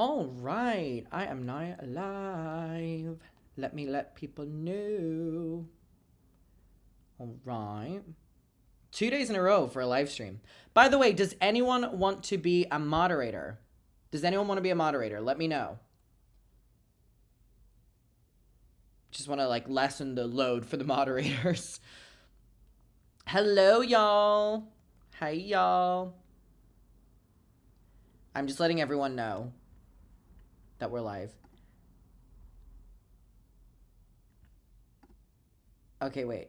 All right, I am now live. Let me let people know. All right. 2 days in a row for a live stream. By the way, does anyone want to be a moderator? Does anyone want to be a moderator? Let me know. Just want to like lessen the load for the moderators. Hello, y'all. Hey, y'all. I'm just letting everyone know that we're live. Okay, wait.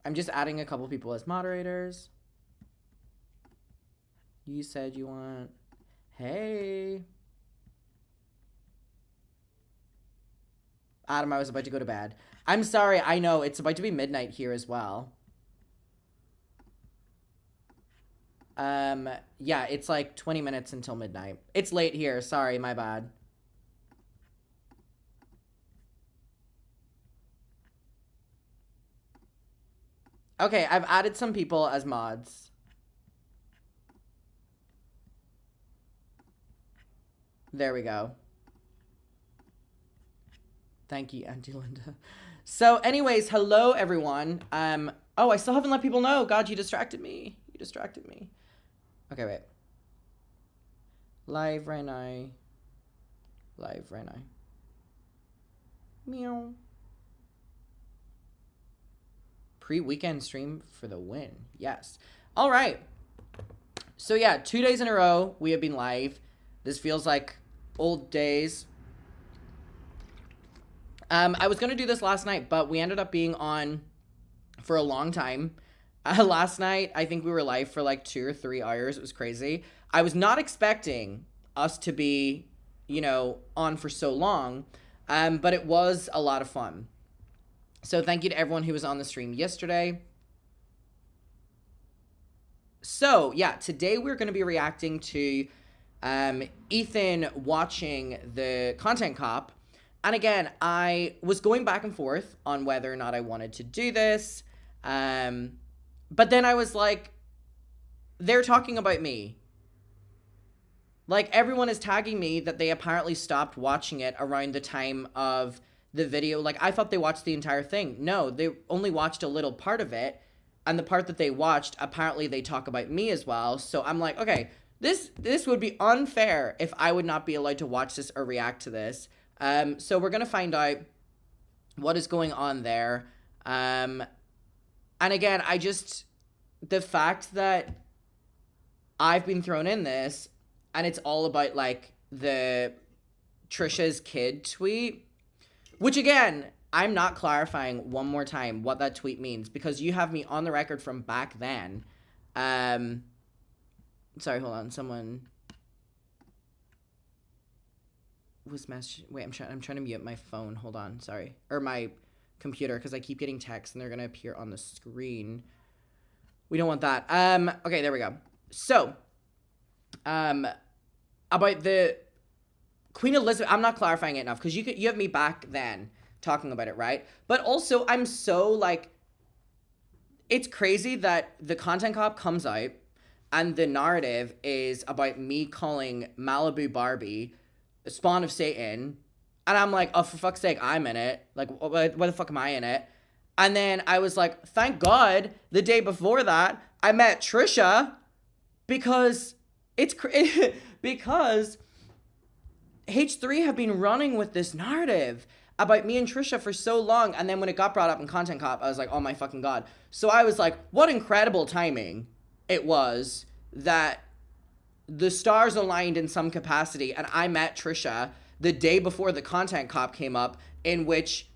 I'm just adding a couple people as moderators. You said you want... Hey. Adam, I was about to go to bed. I'm sorry, I know, it's about to be midnight here as well. Yeah, it's like 20 minutes until midnight. It's late here, sorry, my bad. Okay, I've added some people as mods. There we go. Thank you, Auntie Linda. So anyways, hello everyone. Oh, I still haven't let people know. God, you distracted me. You distracted me. Okay, wait. Live right now. Live right now. Meow. Pre-weekend stream for the win. Yes. All right. So yeah, 2 days in a row we have been live. This feels like old days. I was gonna do this last night, but we ended up being on for a long time. Last night, I think we were live for like 2 or 3 hours. It was crazy. I was not expecting us to be, you know, on for so long, but it was a lot of fun. So thank you to everyone who was on the stream yesterday. So yeah, today we're going to be reacting to Ethan watching the Content Cop. And again, I was going back and forth on whether or not I wanted to do this. But then I was like, they're talking about me. Like, everyone is tagging me that they apparently stopped watching it around the time of the video. Like, I thought they watched the entire thing. No, they only watched a little part of it. And the part that they watched, apparently they talk about me as well. So I'm like, okay, this would be unfair if I would not be allowed to watch this or react to this. So we're going to find out what is going on there. And again, the fact that I've been thrown in this and it's all about like the Trisha's kid tweet, which again, I'm not clarifying one more time what that tweet means because you have me on the record from back then. Sorry, hold on. Someone was messaging. Wait, I'm trying to mute my phone. Hold on. Sorry. Or my computer because I keep getting texts and they're going to appear on the screen. We don't want that. Okay, there we go. So, about the Queen Elizabeth, I'm not clarifying it enough because you have me back then talking about it, right? But also, I'm so like, it's crazy that the Content Cop comes out and the narrative is about me calling Malibu Barbie a spawn of Satan. And I'm like, oh, for fuck's sake, I'm in it. Like, what the fuck am I in it? And then I was like, thank God the day before that, I met Trisha because because H3 have been running with this narrative about me and Trisha for so long. And then when it got brought up in Content Cop, I was like, oh my fucking God. So I was like, what incredible timing it was that the stars aligned in some capacity. And I met Trisha the day before the Content Cop came up, in which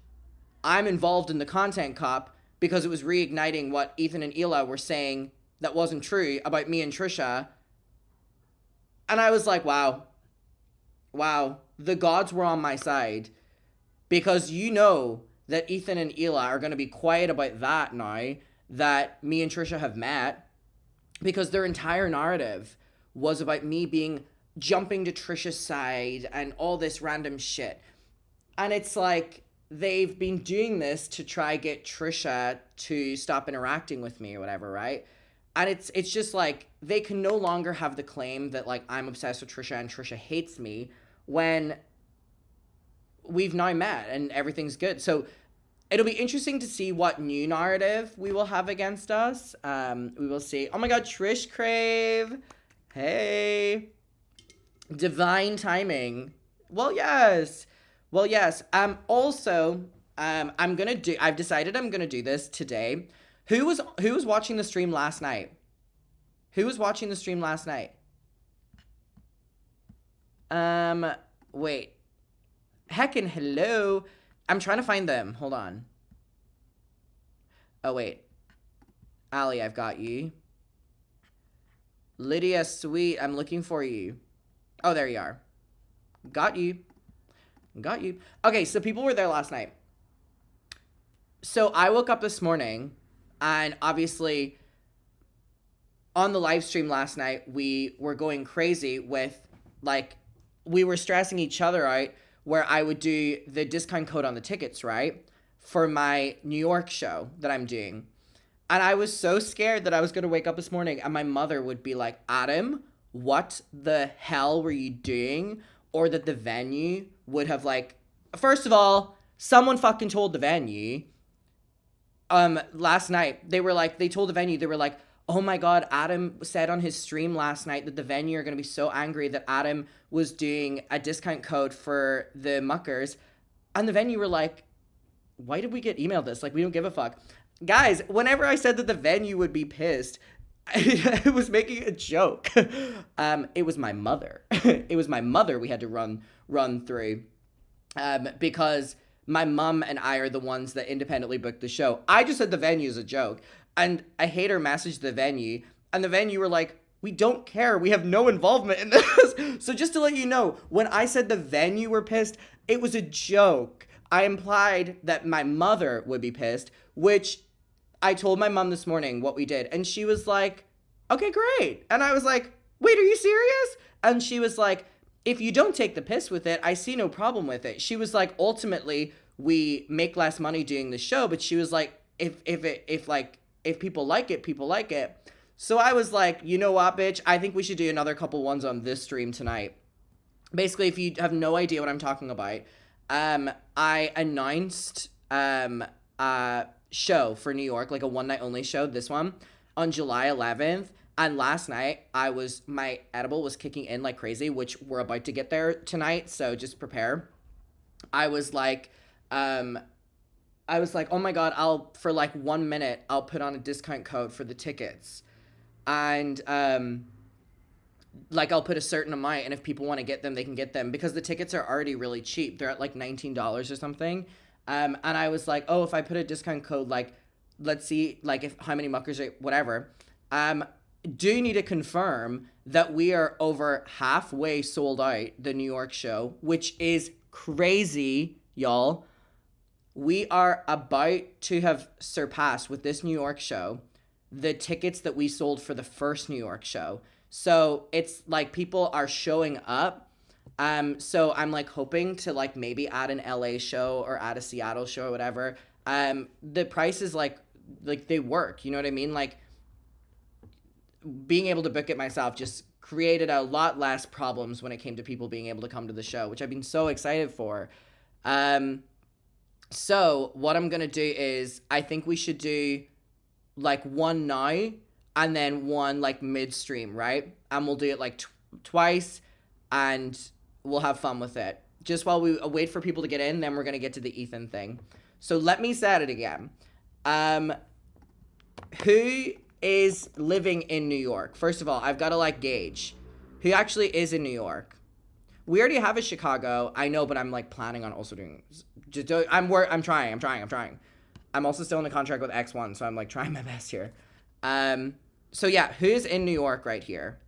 I'm involved in the Content Cop because it was reigniting what Ethan and Ela were saying that wasn't true about me and Trisha. And I was like, wow, the gods were on my side because you know that Ethan and Ela are going to be quiet about that now that me and Trisha have met because their entire narrative was about me jumping to Trisha's side and all this random shit. And it's like, they've been doing this to try get Trisha to stop interacting with me or whatever, right? And it's just like, they can no longer have the claim that like I'm obsessed with Trisha and Trisha hates me, when we've now met and everything's good. So it'll be interesting to see what new narrative we will have against us. We will see. Oh my God, Trish Crave. Hey. Divine timing. Well, yes. Also, I've decided I'm gonna do this today. Who was watching the stream last night? Who was watching the stream last night? Wait. Heckin' hello. I'm trying to find them. Hold on. Oh, wait. Allie, I've got you. Lydia, sweet. I'm looking for you. Oh, there you are. Got you. Okay, so people were there last night. So I woke up this morning, and obviously on the live stream last night, we were going crazy with, like, we were stressing each other out where I would do the discount code on the tickets, right? For my New York show that I'm doing. And I was so scared that I was going to wake up this morning and my mother would be like, Adam, what the hell were you doing? Or that the venue would have, like, first of all, someone fucking told the venue. Last night, they told the venue, they were like, oh my God, Adam said on his stream last night that the venue are going to be so angry that Adam was doing a discount code for the muckers. And the venue were like, why did we get emailed this? Like, we don't give a fuck. Guys, whenever I said that the venue would be pissed, I was making a joke. It was my mother. It was my mother we had to run through. Because my mom and I are the ones that independently booked the show. I just said the venue is a joke. And a hater messaged the venue, and the venue were like, we don't care. We have no involvement in this. So just to let you know, when I said the venue were pissed, it was a joke. I implied that my mother would be pissed, which I told my mom this morning what we did. And she was like, okay, great. And I was like, wait, are you serious? And she was like, if you don't take the piss with it, I see no problem with it. She was like, ultimately, we make less money doing the show. But she was like, if people like it, people like it. So I was like, you know what, bitch? I think we should do another couple ones on this stream tonight. Basically, if you have no idea what I'm talking about, I announced a show for New York, like a one-night only show, this one, on July 11th. And last night, my edible was kicking in like crazy, which we're about to get there tonight, so just prepare. I was like, oh my God, for like 1 minute, I'll put on a discount code for the tickets. And, like, I'll put a certain amount, and if people want to get them, they can get them. Because the tickets are already really cheap. They're at, like, $19 or something. And I was like, oh, if I put a discount code, like, let's see, like, how many muckers are, whatever. Do need to confirm that we are over halfway sold out the New York show, which is crazy, y'all. We are about to have surpassed, with this New York show, the tickets that we sold for the first New York show. So it's like people are showing up. So I'm like hoping to like maybe add an LA show or add a Seattle show or whatever. The prices like they work, you know what I mean? Like being able to book it myself just created a lot less problems when it came to people being able to come to the show, which I've been so excited for. So what I'm going to do is I think we should do like one now and then one like midstream, right? And we'll do it like twice and we'll have fun with it. Just while we wait for people to get in, then we're going to get to the Ethan thing. So let me say it again. Who is living in New York? First of all, I've got to like gauge who actually is in New York. We already have a Chicago. I know, but I'm like planning on also doing. I'm trying. I'm also still in a contract with X1, so I'm like trying my best here. So yeah, who's in New York right here?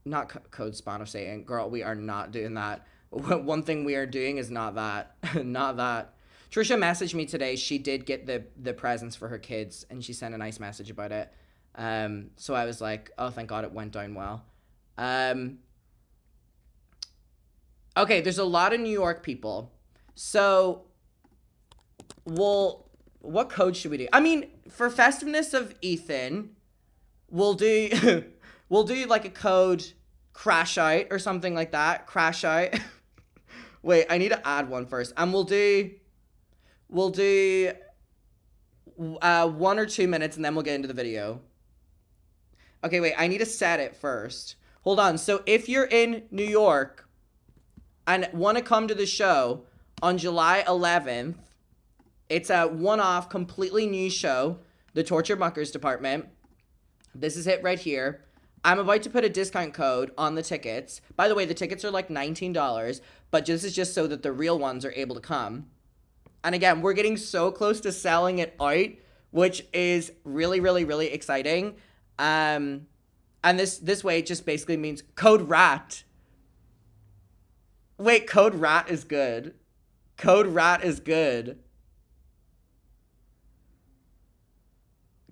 Not code spawn of Satan, girl. We are not doing that. One thing we are doing is not that. Not that. Trisha messaged me today. She did get the presents for her kids, and she sent a nice message about it. So I was like, oh, thank God it went down well. Okay, there's a lot of New York people. So, what code should we do? I mean, for Festiveness of Ethan, we'll do like a code Crash Out or something like that. Crash Out. Wait, I need to add one first. And we'll do 1 or 2 minutes and then we'll get into the video. Okay, wait, I need to set it first. Hold on. So if you're in New York and want to come to the show on July 11th, it's a one-off, completely new show, the Torture Muckers Department. This is it right here. I'm about to put a discount code on the tickets. By the way, the tickets are like $19, but this is just so that the real ones are able to come. And again, we're getting so close to selling it out, which is really, really, really exciting. And this way, it just basically means code RAT. Wait, code RAT is good. Code RAT is good.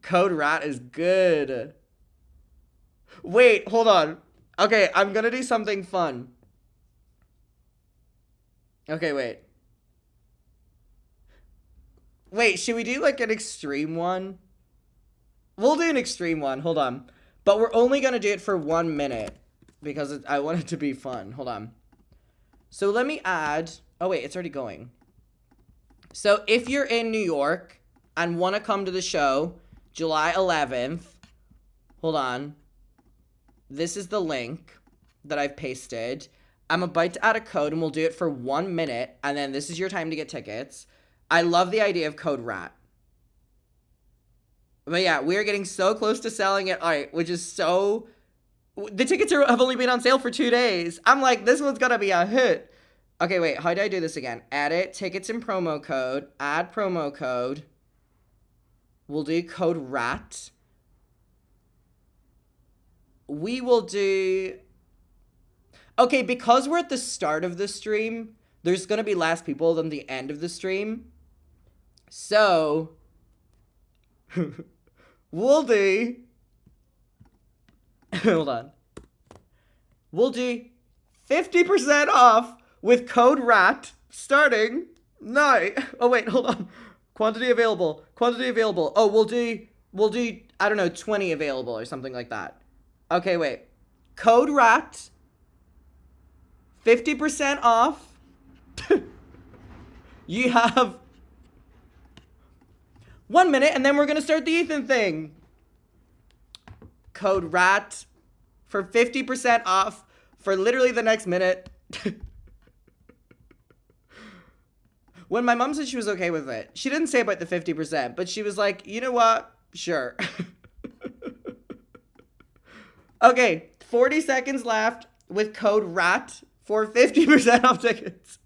Code RAT is good. Wait, hold on. Okay, I'm gonna do something fun. Okay, wait. Wait, should we do like an extreme one? We'll do an extreme one. Hold on. But we're only gonna do it for 1 minute because I want it to be fun. Hold on. So let me add... Oh, wait, it's already going. So if you're in New York and want to come to the show, July 11th, hold on. This is the link that I've pasted. I'm about to add a code and we'll do it for 1 minute. And then this is your time to get tickets. I love the idea of code RAT. But yeah, we're getting so close to selling it out, which is so... The tickets have only been on sale for 2 days. I'm like, this one's gonna be a hit. Okay, wait, how do I do this again? Edit, tickets and promo code, add promo code. We'll do code RAT. We will do... Okay, because we're at the start of the stream, there's gonna be less people than the end of the stream. So... we'll do... Hold on. We'll do 50% off with code RAT starting now. Oh, wait, hold on. Quantity available. Quantity available. Oh, we'll do, I don't know, 20 available or something like that. Okay, wait. Code RAT. 50% off. You have 1 minute and then we're going to start the Ethan thing. Code RAT for 50% off for literally the next minute. When my mom said she was okay with it, she didn't say about the 50%, but she was like, you know what? Sure. Okay, 40 seconds left with code RAT for 50% off tickets.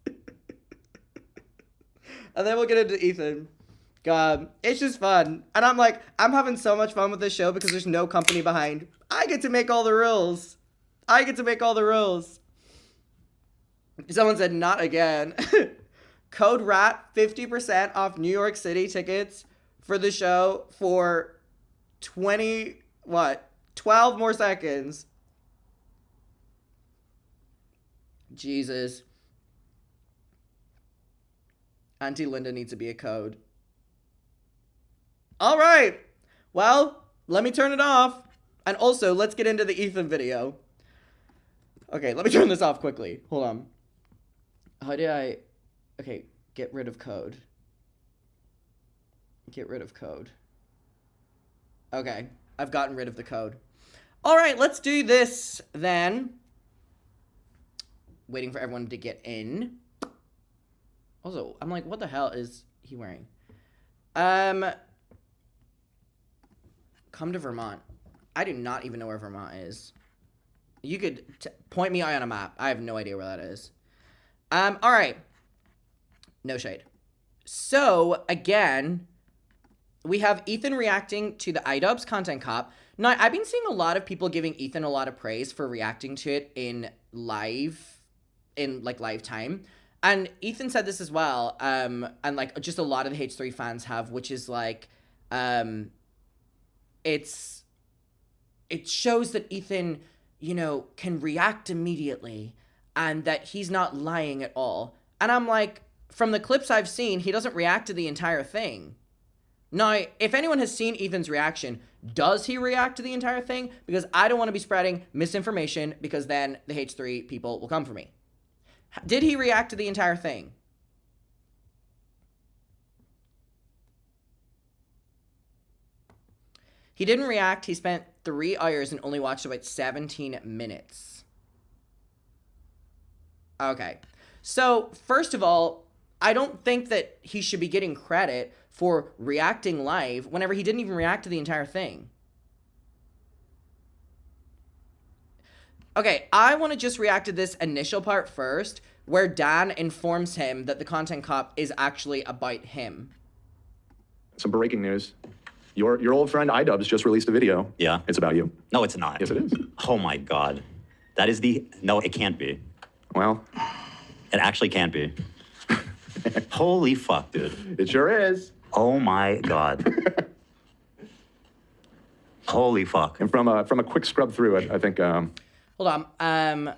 And then we'll get into Ethan. God, it's just fun. And I'm like, I'm having so much fun with this show because there's no company behind. I get to make all the rules. I get to make all the rules. Someone said, not again. Code RAT, 50% off New York City tickets for the show for 12 more seconds. Jesus. Auntie Linda needs to be a code. All right. Well, let me turn it off. And also, let's get into the Ethan video. Okay, let me turn this off quickly. Hold on. How do I... Okay, get rid of code. Get rid of code. Okay, I've gotten rid of the code. All right, let's do this then. Waiting for everyone to get in. Also, I'm like, what the hell is he wearing? Come to Vermont. I do not even know where Vermont is. You could point me on a map. I have no idea where that is. All right. No shade. So, again, we have Ethan reacting to the idubbbz content cop. Now, I've been seeing a lot of people giving Ethan a lot of praise for reacting to it in live time. And Ethan said this as well, and like just a lot of the H3 fans have, which is like, it shows that Ethan, you know, can react immediately and that he's not lying at all. And I'm like, from the clips I've seen, he doesn't react to the entire thing. Now, if anyone has seen Ethan's reaction, does he react to the entire thing? Because I don't want to be spreading misinformation, because then the H3 people will come for me. Did he react to the entire thing? He didn't react. He spent 3 hours and only watched about 17 minutes. Okay. So, first of all, I don't think that he should be getting credit for reacting live whenever he didn't even react to the entire thing. Okay, I want to just react to this initial part first, where Dan informs him that the content cop is actually about him. Some breaking news. Your old friend idubbbz just released a video. Yeah. It's about you. No, it's not. Yes, it is. Oh my God. That is the, no, it can't be. Well. It actually can't be. Holy fuck, dude. It sure is. Oh my God. Holy fuck. And from a quick scrub through it, I think. Hold on.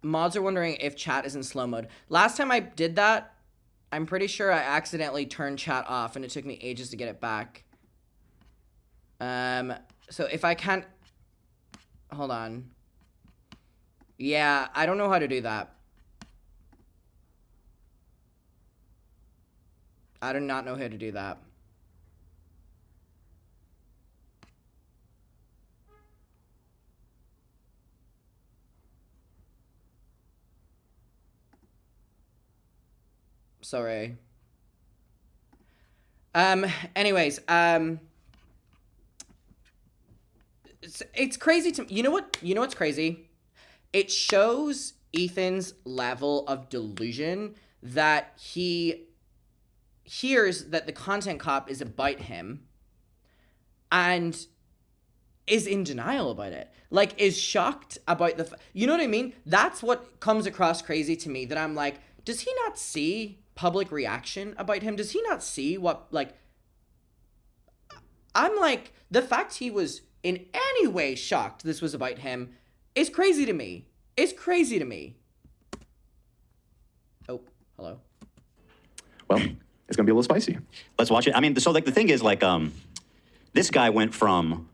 Mods are wondering if chat is in slow mode. Last time I did that, I'm pretty sure I accidentally turned chat off and it took me ages to get it back. So if I can't, hold on. Yeah, I don't know how to do that. I do not know how to do that. Sorry. Anyways, it's crazy to, you know what's crazy? It shows Ethan's level of delusion that he hears that the content cop is about him and is in denial about it. Like, is shocked about the, you know what I mean? That's what comes across crazy to me, that I'm like, does he not see public reaction about him? Does he not see what, like, I'm like, the fact he was in any way shocked this was about him is crazy to me. It's crazy to me. Oh, hello. Well, it's gonna be a little spicy. Let's watch it. I mean, so like the thing is, like, this guy went from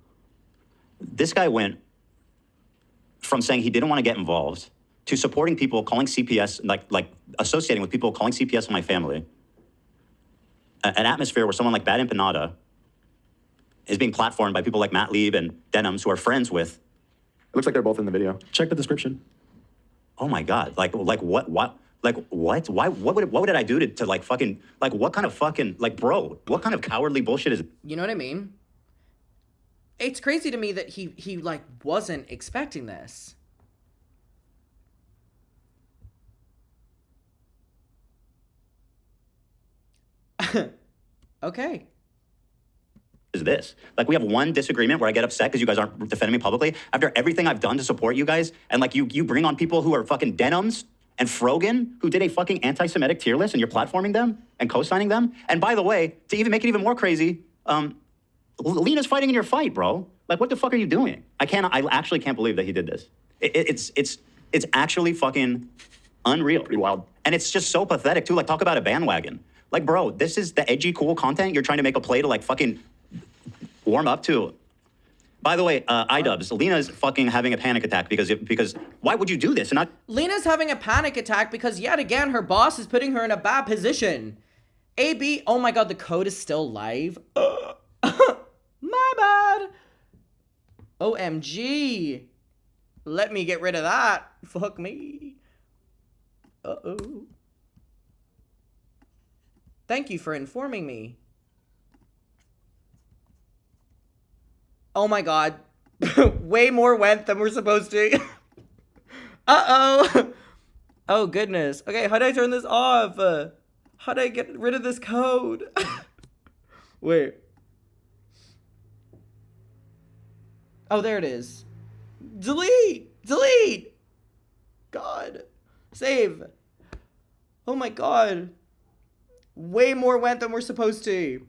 saying he didn't want to get involved to supporting people calling CPS, like associating with people calling CPS on my family. An atmosphere where someone like Bad Empanada is being platformed by people like Matt Lieb and Denims, who are friends with. It looks like they're both in the video. Check the description. Oh my God! Like what? Like what? Why? What did I do to like fucking, like, what kind of fucking, like, bro? What kind of cowardly bullshit is? You know what I mean? It's crazy to me that he like wasn't expecting this. Okay. Is this. Like, we have one disagreement where I get upset because you guys aren't defending me publicly after everything I've done to support you guys, and like you bring on people who are fucking Denims and Frogan, who did a fucking anti-Semitic tier list, and you're platforming them and co-signing them. And by the way, to even make it even more crazy, Lena's fighting in your fight, bro. Like, what the fuck are you doing? I actually can't believe that he did this. It's actually fucking unreal. Pretty wild. And it's just so pathetic too. Like, talk about a bandwagon. Like, bro, this is the edgy, cool content you're trying to make a play to like fucking warm up to. By the way, idubbbz, Lena's fucking having a panic attack because why would you do this? And not Lena's having a panic attack because yet again her boss is putting her in a bad position. AB, oh my God, the code is still live. My bad. OMG. Let me get rid of that. Fuck me. Uh-oh. Thank you for informing me. Oh my God. Way more went than we're supposed to. Uh-oh. Oh goodness. Okay, how do I turn this off? How do I get rid of this code? Wait. Oh, there it is. Delete! Delete! God. Save. Oh my God. Way more went than we're supposed to.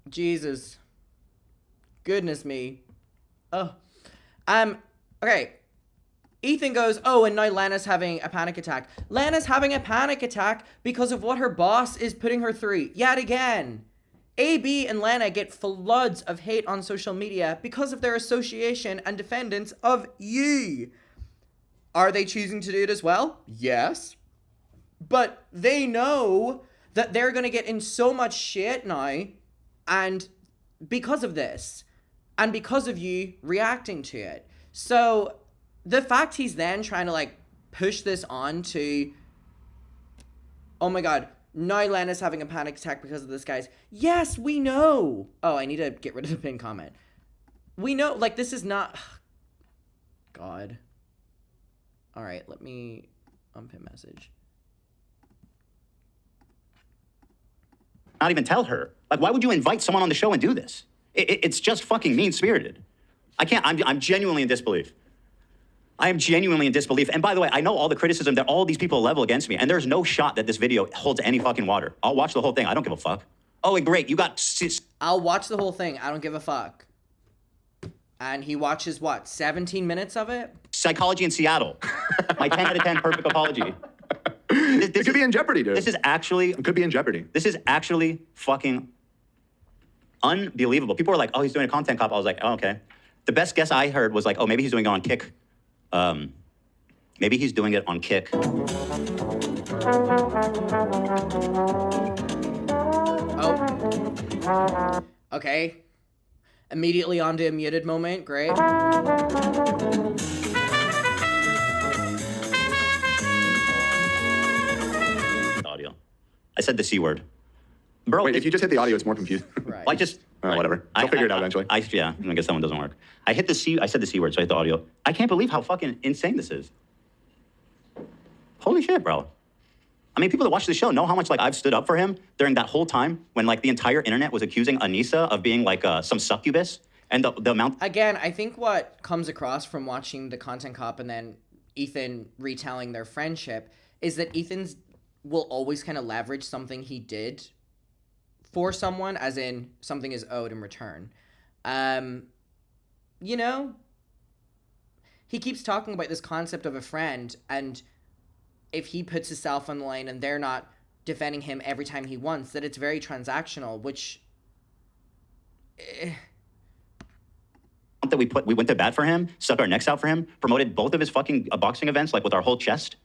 Jesus. Goodness me. Oh. Okay. Ethan goes, oh, and now Lana's having a panic attack. Lana's having a panic attack because of what her boss is putting her through. Yet again. AB and Lana get floods of hate on social media because of their association and defendants of you. Are they choosing to do it as well? Yes. But they know that they're going to get in so much shit now, and because of this, and because of you reacting to it. So the fact he's then trying to like push this on to, oh my god, now Lana's having a panic attack because of this, guys. Yes, we know. Oh, I need to get rid of the pinned comment. We know, like, this is not... God. All right, let me unpin message. Not even tell her. Like, why would you invite someone on the show and do this? It's just fucking mean-spirited. I can't, I'm genuinely in disbelief. I am genuinely in disbelief. And by the way, I know all the criticism that all these people level against me, and there's no shot that this video holds any fucking water. I'll watch the whole thing. I don't give a fuck. Oh, great. You got... I'll watch the whole thing. I don't give a fuck. And he watches, what, 17 minutes of it? Psychology in Seattle. My 10 out of 10 perfect apology. It could be in jeopardy, dude. This is actually... It could be in jeopardy. This is actually fucking unbelievable. People were like, oh, he's doing a content cop. I was like, oh, okay. The best guess I heard was like, oh, maybe he's doing it on Kick. Maybe he's doing it on Kick. Oh. Okay. Immediately onto a muted moment. Great. Audio. I said the C word. Bro, wait, if you just hit the audio, it's more confusing. Right. I just... Whatever. I'll figure it out eventually. Yeah, I guess that one doesn't work. I said the C word, so I hit the audio. I can't believe how fucking insane this is. Holy shit, bro. I mean, people that watch the show know how much like I've stood up for him during that whole time when like the entire internet was accusing Anissa of being like some succubus, and the amount... Again, I think what comes across from watching the content cop and then Ethan retelling their friendship is that Ethan's will always kind of leverage something he did for someone, as in something is owed in return. You know, he keeps talking about this concept of a friend, and if he puts himself on the line and they're not defending him every time he wants, that it's very transactional, which... that we went to bat for him, stuck our necks out for him, promoted both of his fucking boxing events, like with our whole chest.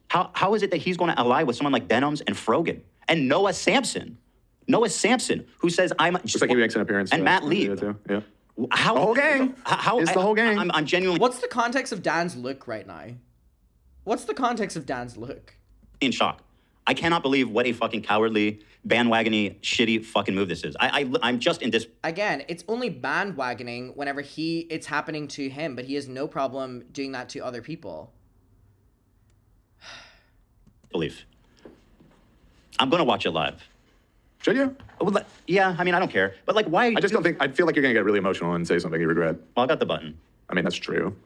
How is it that he's going to ally with someone like Denims and Frogan and Noah Sampson? Noah Sampson, who says I'm... Just like he makes an appearance. And Matt Lee. Yeah. How, the whole gang. It's the whole gang. I'm genuinely... What's the context of Dan's look right now? What's the context of Dan's look? In shock. I cannot believe what a fucking cowardly, bandwagony, shitty fucking move this is. I'm just in this... Again, it's only bandwagoning whenever it's happening to him, but he has no problem doing that to other people. Belief. I'm going to watch it live. Should you? Well, yeah, I mean, I don't care. But like, why... I just don't think... I feel like you're going to get really emotional and say something you regret. Well, I got the button. I mean, that's true.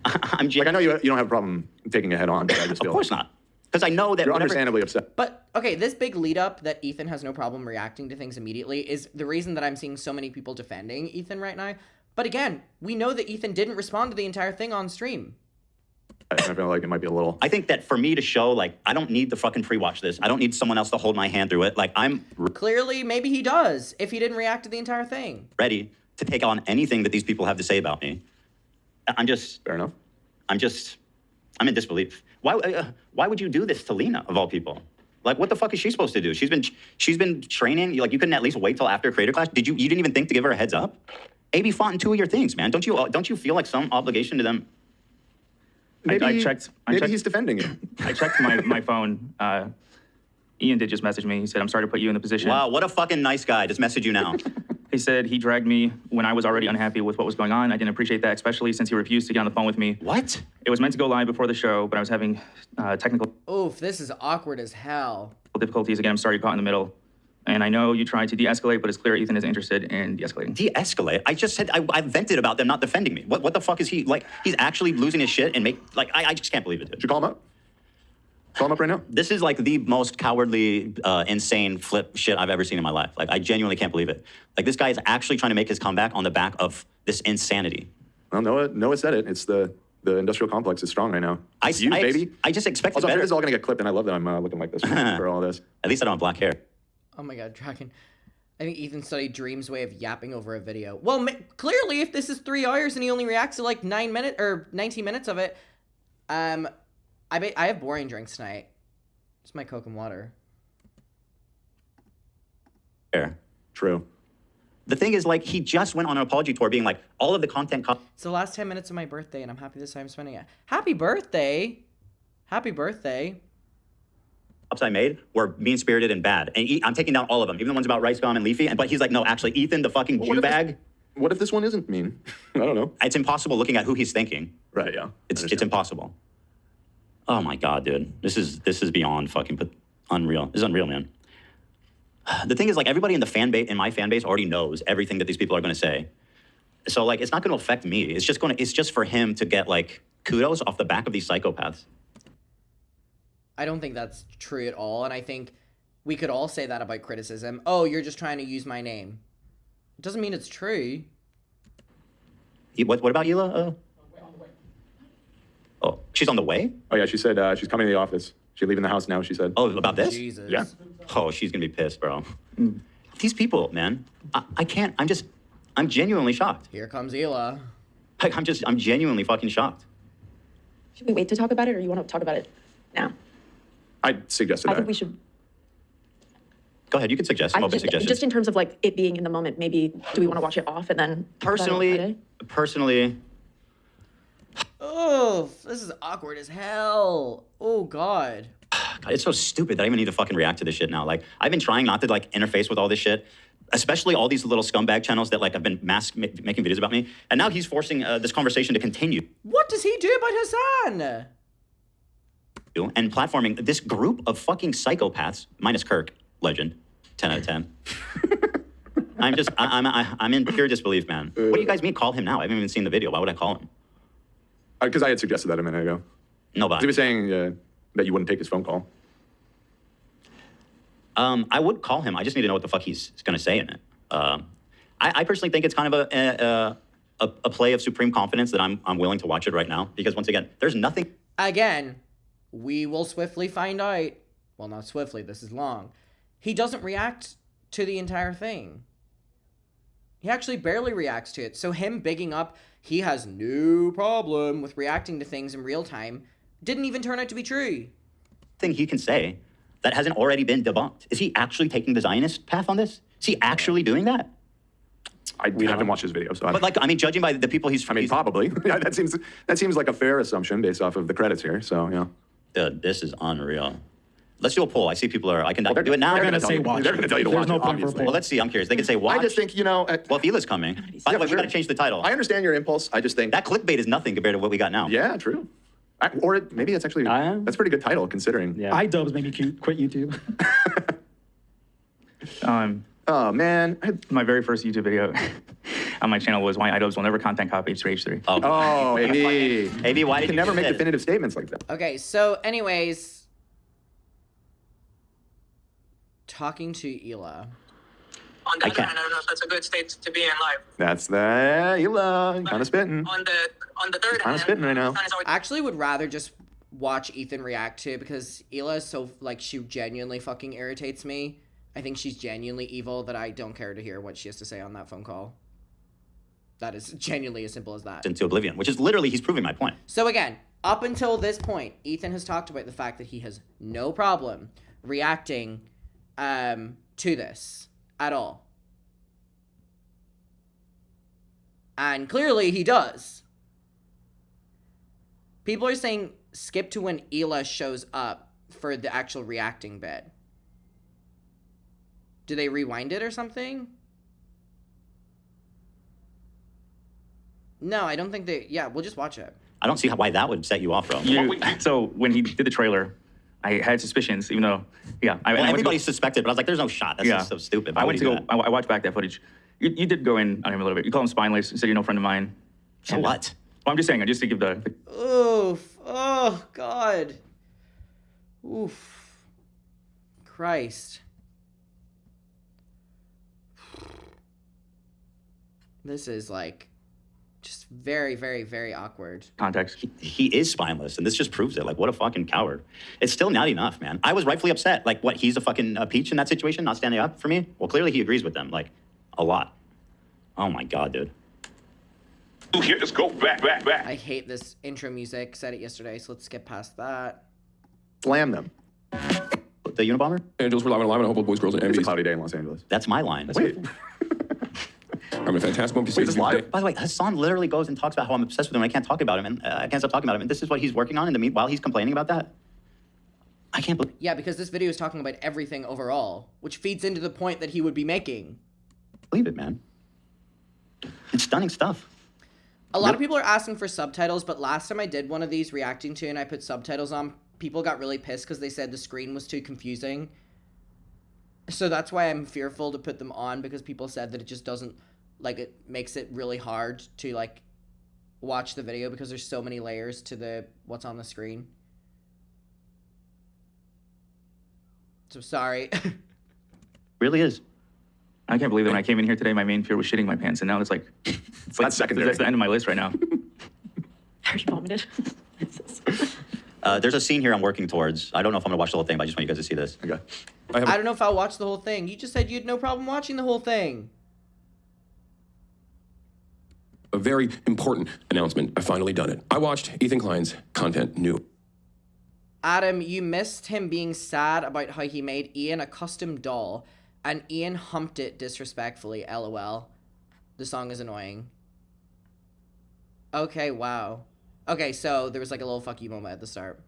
I'm like, I know you don't have a problem taking it head on, but I just feel... Of course not. Because I know that... You're understandably upset. But, okay, this big lead up that Ethan has no problem reacting to things immediately is the reason that I'm seeing so many people defending Ethan right now. But again, we know that Ethan didn't respond to the entire thing on stream. I feel like it might be a little... I think that for me to show, like, I don't need to fucking pre-watch this. I don't need someone else to hold my hand through it. Like, I'm... Clearly, maybe he does, if he didn't react to the entire thing. Ready to take on anything that these people have to say about me. I'm just... Fair enough. I'm in disbelief. Why would you do this to Lena, of all people? Like, what the fuck is she supposed to do? She's been training. Like, you couldn't at least wait till after Creator Clash? You didn't even think to give her a heads up? AB fought in 2 of your things, man. Don't you feel like some obligation to them? Maybe, I checked. Maybe he's defending you. I checked my phone. Ian did just message me. He said, I'm sorry to put you in the position. Wow, what a fucking nice guy. Just message you now. He said he dragged me when I was already unhappy with what was going on. I didn't appreciate that, especially since he refused to get on the phone with me. What? It was meant to go live before the show, but I was having technical Oof, this is awkward as hell. difficulties. Again, I'm sorry you caught in the middle. And I know you tried to de-escalate, but it's clear Ethan isn't interested in de-escalating. De-escalate? I just said I vented about them not defending me. What the fuck is he, like, he's actually losing his shit and I just can't believe it, dude. Should you call him up? Call him up right now. This is like the most cowardly, insane flip shit I've ever seen in my life. Like, I genuinely can't believe it. Like, this guy is actually trying to make his comeback on the back of this insanity. Well, Noah said it. It's the industrial complex is strong right now. Baby. I just expected Also, better. this is all going to get clipped, and I love that I'm looking like this for all this. At least I don't have black hair. Oh my god, Dragon. I think Ethan studied Dream's way of yapping over a video. Well, clearly, if this is 3 hours and he only reacts to like 9 minutes or 19 minutes of it, I have boring drinks tonight. Just my Coke and water. Fair. True. The thing is, like, he just went on an apology tour being like, all of the content... It's the last 10 minutes of my birthday, and I'm happy this time spending it. Happy birthday! Happy birthday. I made were mean-spirited and bad. And I'm taking down all of them, even the ones about Rice Gum and Leafy. But he's like, no, actually, Ethan, the fucking Jew bag. What if this one isn't mean? I don't know. It's impossible looking at who he's thinking. Right, yeah. It's impossible. Oh my God, dude. This is beyond fucking unreal. This is unreal, man. The thing is, like, everybody in the in my fan base already knows everything that these people are going to say. So, like, it's not going to affect me. It's just for him to get, like, kudos off the back of these psychopaths. I don't think that's true at all, and I think we could all say that about criticism. Oh, you're just trying to use my name. It doesn't mean it's true. What about Hila? Oh, she's on the way? Oh, yeah, she said she's coming to the office. She's leaving the house now, she said. Oh, about this? Jesus. Yeah. Oh, she's going to be pissed, bro. These people, man, I can't, I'm genuinely shocked. Here comes Hila. Like, I'm genuinely fucking shocked. Should we wait to talk about it, or you want to talk about it now? I suggested I that. think we should. Go ahead, you can suggest. I'm open to suggestions. Just in terms of like it being in the moment, maybe do we want to watch it off and then talk about it on Personally, Oh, this is awkward as hell. Oh, God. God, it's so stupid that I even need to fucking react to this shit now. Like, I've been trying not to, like, interface with all this shit, especially all these little scumbag channels that, like, have been making videos about me. And now he's forcing this conversation to continue. What does he do about Hassan? And platforming this group of fucking psychopaths, minus Kirk, legend, 10 out of 10. I'm in pure disbelief, man. What do you guys mean call him now? I haven't even seen the video. Why would I call him? Because I had suggested that a minute ago. No, but He was saying that you wouldn't take his phone call. I would call him. I just need to know what the fuck he's going to say in it. I personally think it's kind of a play of supreme confidence that I'm willing to watch it right now. Because once again, there's nothing. Again, we will swiftly find out. Well, not swiftly. This is long. He doesn't react to the entire thing. He actually barely reacts to it. So him bigging up, he has no problem with reacting to things in real time, didn't even turn out to be true. Thing he can say that hasn't already been debunked. Is he actually taking the Zionist path on this? Is he actually doing that? I haven't watched his video, so But like, I mean, judging by the people he's... probably. Yeah, that seems like a fair assumption based off of the credits here, so, yeah. Dude, this is unreal. Let's do a poll. I see people are... I can do it now. They're gonna say watch. They're going to tell you to There's watch no it, point for a obviously. poll. Well, let's see. I'm curious. They can say watch. I just think, Well, if Hila's coming. By the way, we sure. got to change the title. I understand your impulse. I just think... That clickbait is nothing compared to what we got now. Yeah, true. Maybe it's actually... That's a pretty good title, considering. Yeah. idubbbz made me quit YouTube. Oh, man. My very first YouTube video on my channel was why idubbbz will never content copy H3H3. Oh, AB. AB, why You did can you never do make this? definitive statements like that. Okay, so anyways, talking to Hila. On the I other can't. hand, I don't know if that's a good state to be in life. That's the... Hila, kind of spitting. On the third Kinda hand, spitting right now. Hassan is always- I actually would rather just watch Ethan react to it because Hila is so, like, she genuinely fucking irritates me. I think she's genuinely evil that I don't care to hear what she has to say on that phone call. That is genuinely as simple as that. Into oblivion, which is literally, he's proving my point. So again, up until this point, Ethan has talked about the fact that he has no problem reacting to this at all. And clearly he does. People are saying skip to when Hila shows up for the actual reacting bit. Do they rewind it or something? No, I don't think they... Yeah, we'll just watch it. I don't see why that would set you off, bro. So when he did the trailer, I had suspicions, even though, yeah. Well, everybody suspected, but I was like, there's no shot. That's just so stupid. Why I would went you to do go, that? I watched back that footage. You did go in on him a little bit. You call him spineless. You said you're no friend of mine. So what? Well, I'm just saying, just to give the Oof. Oh, God. Oof. Christ. This is, like, Just very, very, very awkward. context. He is spineless, and this just proves it. Like, what a fucking coward. It's still not enough, man. I was rightfully upset. Like, what, he's a fucking peach in that situation, not standing up for me? Well, clearly he agrees with them, like, a lot. Oh my God, dude. Here, let's go back. I hate this intro music. Said it yesterday, so let's skip past that. Slam them. The Unabomber? Angeles, we're live on Live, and I hope all boys, girls, and It's a MBs. cloudy day in Los Angeles. That's my line. Wait. I'm a fantastic one. Wait, this live? By the way, Hassan literally goes and talks about how I'm obsessed with him and I can't talk about him, and I can't stop talking about him. And this is what he's working on, and while he's complaining about that, I can't believe. Yeah, because this video is talking about everything overall, which feeds into the point that he would be making. Believe it, man. It's stunning stuff. A lot of people are asking for subtitles, but last time I did one of these reacting to and I put subtitles on, people got really pissed because they said the screen was too confusing. So that's why I'm fearful to put them on, because people said that it just doesn't, like, it makes it really hard to, like, watch the video because there's so many layers to the what's on the screen. So sorry. Really is. I can't believe that when I came in here today, my main fear was shitting my pants, and now it's like, That's secondary. That's the end of my list right now. I already vomited. There's a scene here I'm working towards. I don't know if I'm gonna watch the whole thing, but I just want you guys to see this. Okay. I don't know if I'll watch the whole thing. You just said you had no problem watching the whole thing. A very important announcement. I've finally done it. I watched Ethan Klein's content new. Adam, you missed him being sad about how he made Ian a custom doll, and Ian humped it disrespectfully, LOL. The song is annoying. Okay, wow. Okay, so there was like a little fuck you moment at the start.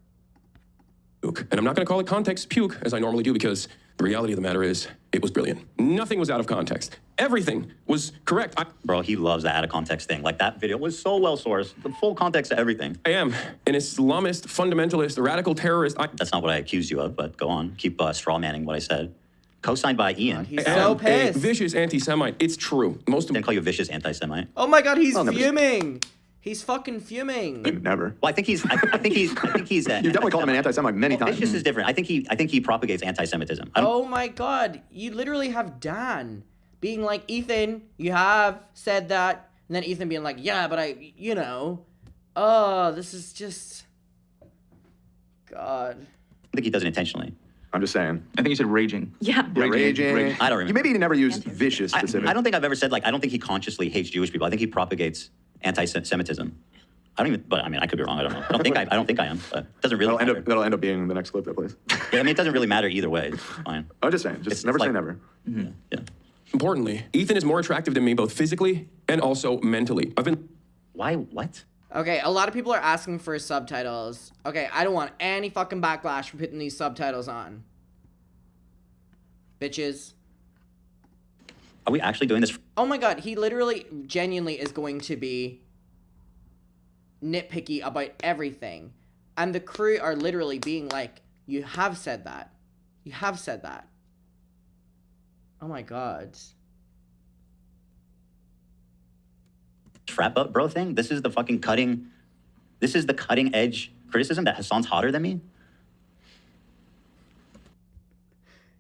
And I'm not going to call it context puke, as I normally do, because the reality of the matter is, it was brilliant. Nothing was out of context. Everything was correct. Bro, he loves the out of context thing. Like, that video was so well sourced. The full context of everything. I am an Islamist, fundamentalist, radical terrorist. That's not what I accused you of, but go on. Keep straw manning what I said. Co-signed by Ian. He's I so am pissed. a vicious anti-Semite. It's true. Most Didn't call you a vicious anti-Semite. Oh my god, he's I'll never- fuming. He's fucking fuming. Never. Well, I think he's. You definitely called him an anti-Semite many times. Vicious is different. I think he propagates anti-Semitism. I don't, Oh my god, you literally have Dan being like, Ethan, you have said that, and then Ethan being like, yeah, but you know, oh, this is just, God. think he does it intentionally. I'm just saying. I think you said raging. Yeah. Yeah, raging. I don't remember. You maybe never used vicious I specifically. don't think I've ever said, like, I don't think he consciously hates Jewish people. I think he propagates anti-Semitism. I don't even, but I mean, I could be wrong. I don't know. I don't think I am, but it doesn't really matter. That'll end up being the next clip that plays. Yeah, I mean, it doesn't really matter either way. It's fine. I'm just saying. Just It's never say like- never. Yeah. importantly, Ethan is more attractive than me, both physically and also mentally. I've been Why? What? Okay, a lot of people are asking for subtitles. Okay, I don't want any fucking backlash for putting these subtitles on. Bitches. Are we actually doing this? Oh my god, he literally, genuinely is going to be nitpicky about everything. And the crew are literally being like, you have said that. You have said that. Oh my god. Frat bro thing? This is the fucking cutting. This is the cutting edge criticism that Hassan's hotter than me.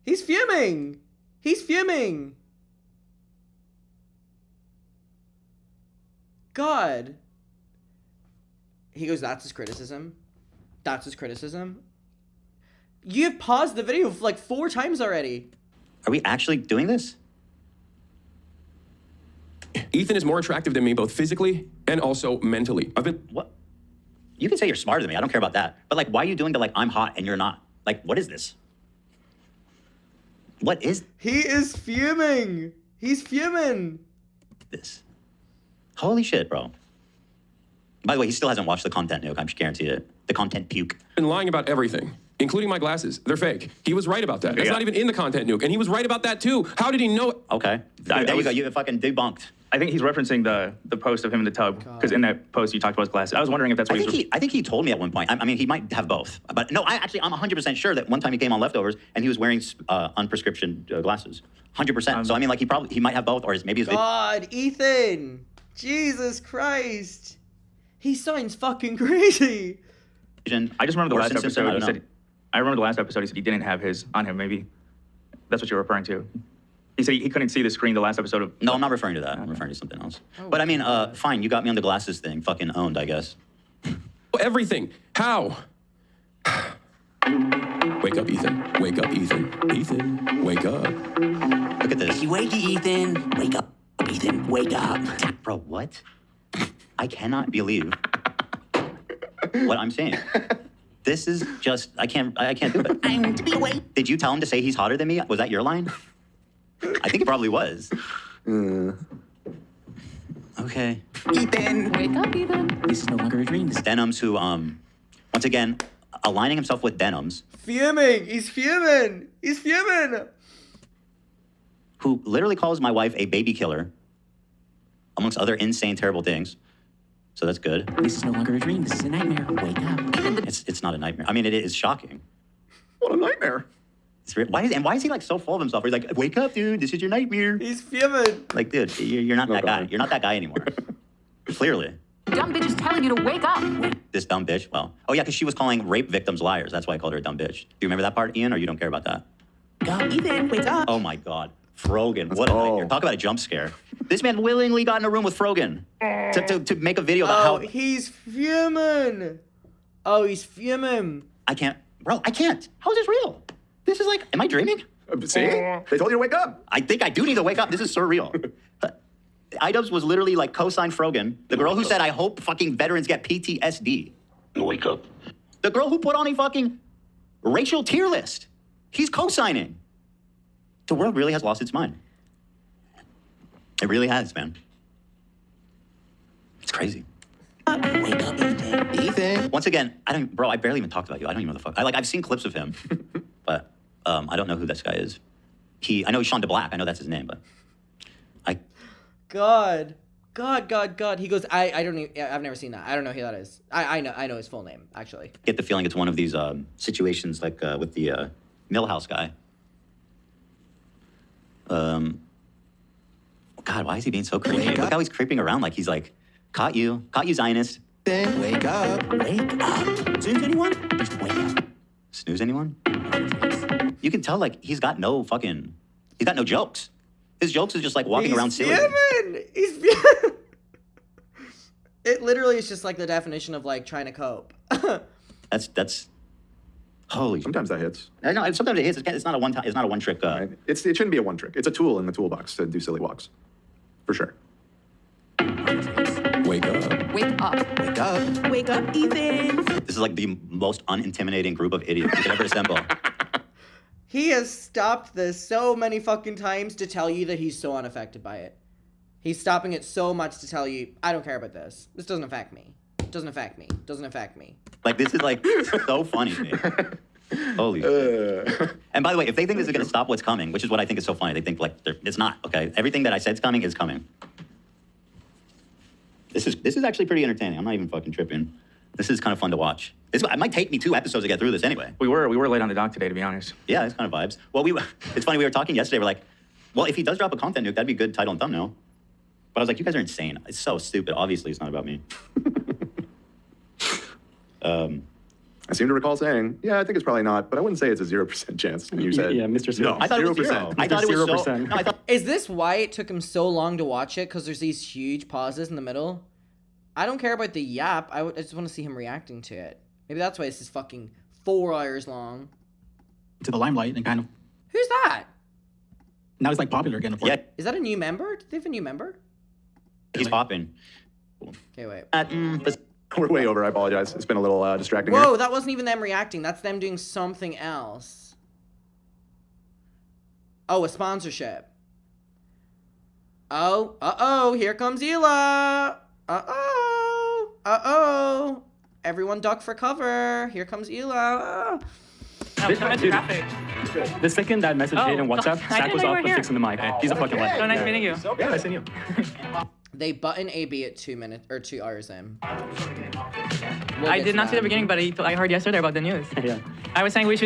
He's fuming! He's fuming! God. He goes, that's his criticism? That's his criticism? You've paused the video like 4 times already. Are we actually doing this? Ethan is more attractive than me, both physically and also mentally. I've been What? You can say you're smarter than me. I don't care about that. But like, why are you doing the like I'm hot and you're not? Like, what is this? What is He is fuming! He's fuming! this? Holy shit, bro. By the way, he still hasn't watched the content nuke. I'm guaranteed it. The content puke. lying about everything, including my glasses. They're fake. He was right about that. That's Yeah. not even in the content nuke, and he was right about that too. How did he know it? Okay. There you go. You fucking debunked. I think he's referencing the post of him in the tub, because in that post you talked about his glasses. I was wondering if that's what I think he told me at one point. I mean, he might have both. But no, I'm 100% sure that one time he came on Leftovers and he was wearing unprescription glasses. 100%. So I mean, like he might have both, or maybe his. God, Ethan! Jesus Christ! He sounds fucking crazy! Vision. I just remember the or last Simpson, episode. I He don't know. said, I remember the last episode. He said he didn't have his on him. Maybe that's what you're referring to. He said he couldn't see the screen the last episode of... No, I'm not referring to that. I'm referring to something else. But I mean, fine, you got me on the glasses thing. Fucking owned, I guess. Everything. How? Wake up, Ethan. Wake up, Ethan. Ethan, wake up. Look at this. Wakey, Ethan. Wake up, Ethan. Wake up. Bro, what? I cannot believe what I'm saying. This is just, I can't do it. I'm to be awake. Did you tell him to say he's hotter than me? Was that your line? I think it probably was. Okay. Ethan. Wake up, Ethan. This is no longer a dream. This Denims who, once again, aligning himself with Denims, Fuming. He's fuming. He's fuming. who literally calls my wife a baby killer, amongst other insane, terrible things. So that's good. This is no longer a dream. This is a nightmare. Wake up. It's not a nightmare. I mean, it is shocking. What a nightmare. It's real. Why is he like so full of himself? He's like, wake up, dude. This is your nightmare. He's fuming. Like, dude, you're not that guy. God. You're not that guy anymore. Clearly. Dumb bitch is telling you to wake up. This dumb bitch. Well, oh yeah, because she was calling rape victims liars. That's why I called her a dumb bitch. Do you remember that part, Ian, or you don't care about that? Go, Ethan. Wake up. Oh my God. Frogan. What a nightmare. Talk about a jump scare. This man willingly got in a room with Frogan to make a video about Oh, how... he's fuming. Oh, he's fuming. I can't. Bro, I can't. How is this real? This is like, am I dreaming? See? They told you to wake up. I think I do need to wake up. This is surreal. idubbbz was literally like co-signed Frogan. The girl who said, I hope fucking veterans get PTSD. Wake up. The girl who put on a fucking racial tier list. He's co-signing. The world really has lost its mind. It really has, man. It's crazy. Wake up, Ethan. Ethan. Once again, I barely even talked about you. I don't even know the fuck. I've seen clips of him, but I don't know who this guy is. I know he's Sean DeBlack. I know that's his name, but God. He goes, I don't even, I've never seen that. I don't know who that is. I know his full name, actually. Get the feeling it's one of these situations like with the Millhouse guy. God, why is he being so creepy? Look how he's creeping around like he's like, caught you, Zionist. Then wake up. Wake up. Snooze anyone? Just wake up. Snooze anyone? You can tell like he's got no jokes. His jokes is just like walking around silly. He's fuming. It literally is just like the definition of like trying to cope. That's holy. Sometimes that hits. I know. Sometimes it hits. It's not a one time. It's not a one trick. Right? It shouldn't be a one trick. It's a tool in the toolbox to do silly walks. For sure. Wake up. Wake up. Wake up. Wake up, Ethan. This is like the most unintimidating group of idiots you could ever assemble. He has stopped this so many fucking times to tell you that he's so unaffected by it. He's stopping it so much to tell you, I don't care about this. This doesn't affect me. Doesn't affect me. Doesn't affect me. Like, this is like so funny to me. Holy shit. And by the way, if they think this is going to stop what's coming, which is what I think is so funny, they think like it's not, okay? Everything that I said's coming is coming. This is actually pretty entertaining. I'm not even fucking tripping. This is kind of fun to watch. It might take me 2 episodes to get through this anyway. We were late on the dock today, to be honest. Yeah, it's kind of vibes. Well, it's funny, we were talking yesterday, we're like, well, if he does drop a content nuke, that'd be a good title and thumbnail. But I was like, you guys are insane. It's so stupid. Obviously, it's not about me. I seem to recall saying, yeah, I think it's probably not, but I wouldn't say it's a 0% chance. And you said, Yeah, Mr. Zero. No, I thought it was 0. I thought it was 0%. so... No, I thought... Is this why it took him so long to watch it? Because there's these huge pauses in the middle? I don't care about the yap. I just want to see him reacting to it. Maybe that's why this is fucking 4 hours long. To the limelight and kind of, Who's that? now he's like popular again. Yeah, Is that a new member? Do they have a new member? he's popping. Okay, wait. we're way over. I apologize. It's been a little distracting Whoa, here. that wasn't even them reacting. That's them doing something else. Oh, a sponsorship. Oh, uh-oh, here comes Ela. Uh-oh, uh-oh. Everyone duck for cover. Here comes Ela. The second that message hit in WhatsApp, Zach was off fixing the mic. He's a fucking legend. So nice meeting you. Yeah, I seen you. They button AB at 2 minutes or 2 hours in. I did not see the beginning, but I heard yesterday about the news. Yeah. I was saying we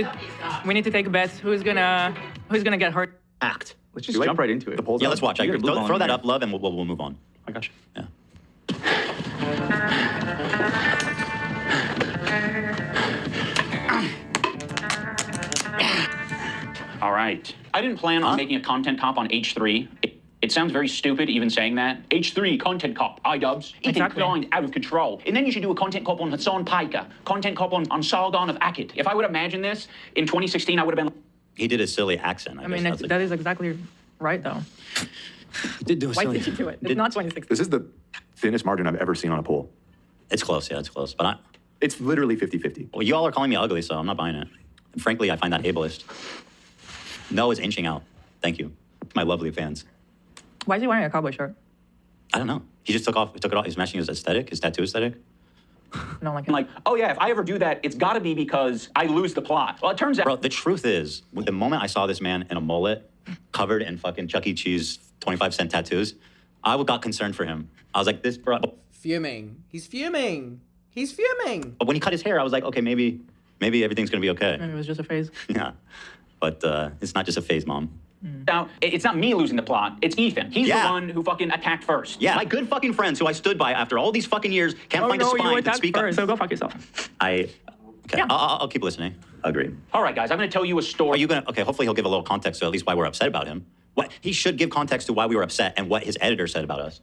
need to take bets. Who's gonna get hurt? Act. Let's just jump right into it. The polls Yeah, up. let's watch. I You agree. gotta move Throw on that here. up, love, and we'll move on. I got you. Yeah. All right. I didn't plan on making a content cop on H3. It sounds very stupid even saying that. H3, content cop, idubbbz. Ethan Klein, out of control. And then you should do a content cop on Hassan Piker, content cop on Sargon of Akkad. If I would imagine this, in 2016, I would have been... He did a silly accent. I mean, that is exactly right, though. He did do a Why silly... did you do it? It's not 2016. This is the thinnest margin I've ever seen on a poll. It's close, yeah, it's close. But it's literally 50-50. Well, you all are calling me ugly, so I'm not buying it. And frankly, I find that ableist. No is inching out. Thank you. My lovely fans. Why is he wearing a cowboy shirt? I don't know. He just took it off. He's matching his aesthetic, his tattoo aesthetic. No, like, oh yeah, if I ever do that, it's got to be because I lose the plot. Well, it turns out... Bro, the truth is, the moment I saw this man in a mullet, covered in fucking Chuck E. Cheese 25-cent tattoos, I got concerned for him. I was like, this bro... Fuming. He's fuming. He's fuming. But when he cut his hair, I was like, okay, maybe everything's going to be okay. Maybe it was just a phase. Yeah. But it's not just a phase, Mom. Now, it's not me losing the plot. It's Ethan. He's the one who fucking attacked first. Yeah, my good fucking friends who I stood by after all these fucking years can't find a spine to speak up. So go fuck yourself. Okay, yeah. I'll keep listening. Agreed. All right, guys, I'm going to tell you a story. Are you going to... Okay, hopefully he'll give a little context to at least why we're upset about him. He should give context to why we were upset and what his editor said about us.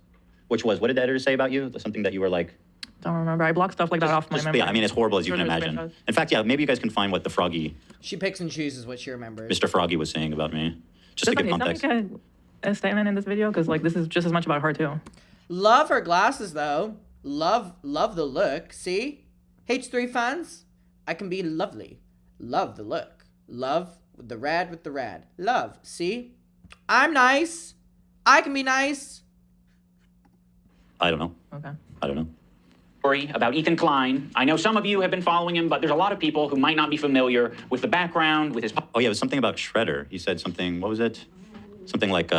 Which was, what did the editor say about you? Something that you were like... Don't remember. I blocked stuff like that off my memory. Yeah, I mean, as horrible as you can imagine. In fact, yeah, maybe you guys can find what the Froggy... She picks and chooses what she remembers. Mr. Froggy was saying about me. Just to give context. Does that make a statement in this video? Because, like, this is just as much about her, too. Love her glasses, though. Love the look. See? H3 fans? I can be lovely. Love the look. Love the red with the red. Love. See? I'm nice. I can be nice. I don't know. Okay. I don't know. Story about Ethan Klein. I know some of you have been following him, but there's a lot of people who might not be familiar with the background, with his... Oh, yeah, it was something about Shredder. He said something, what was it? Something like,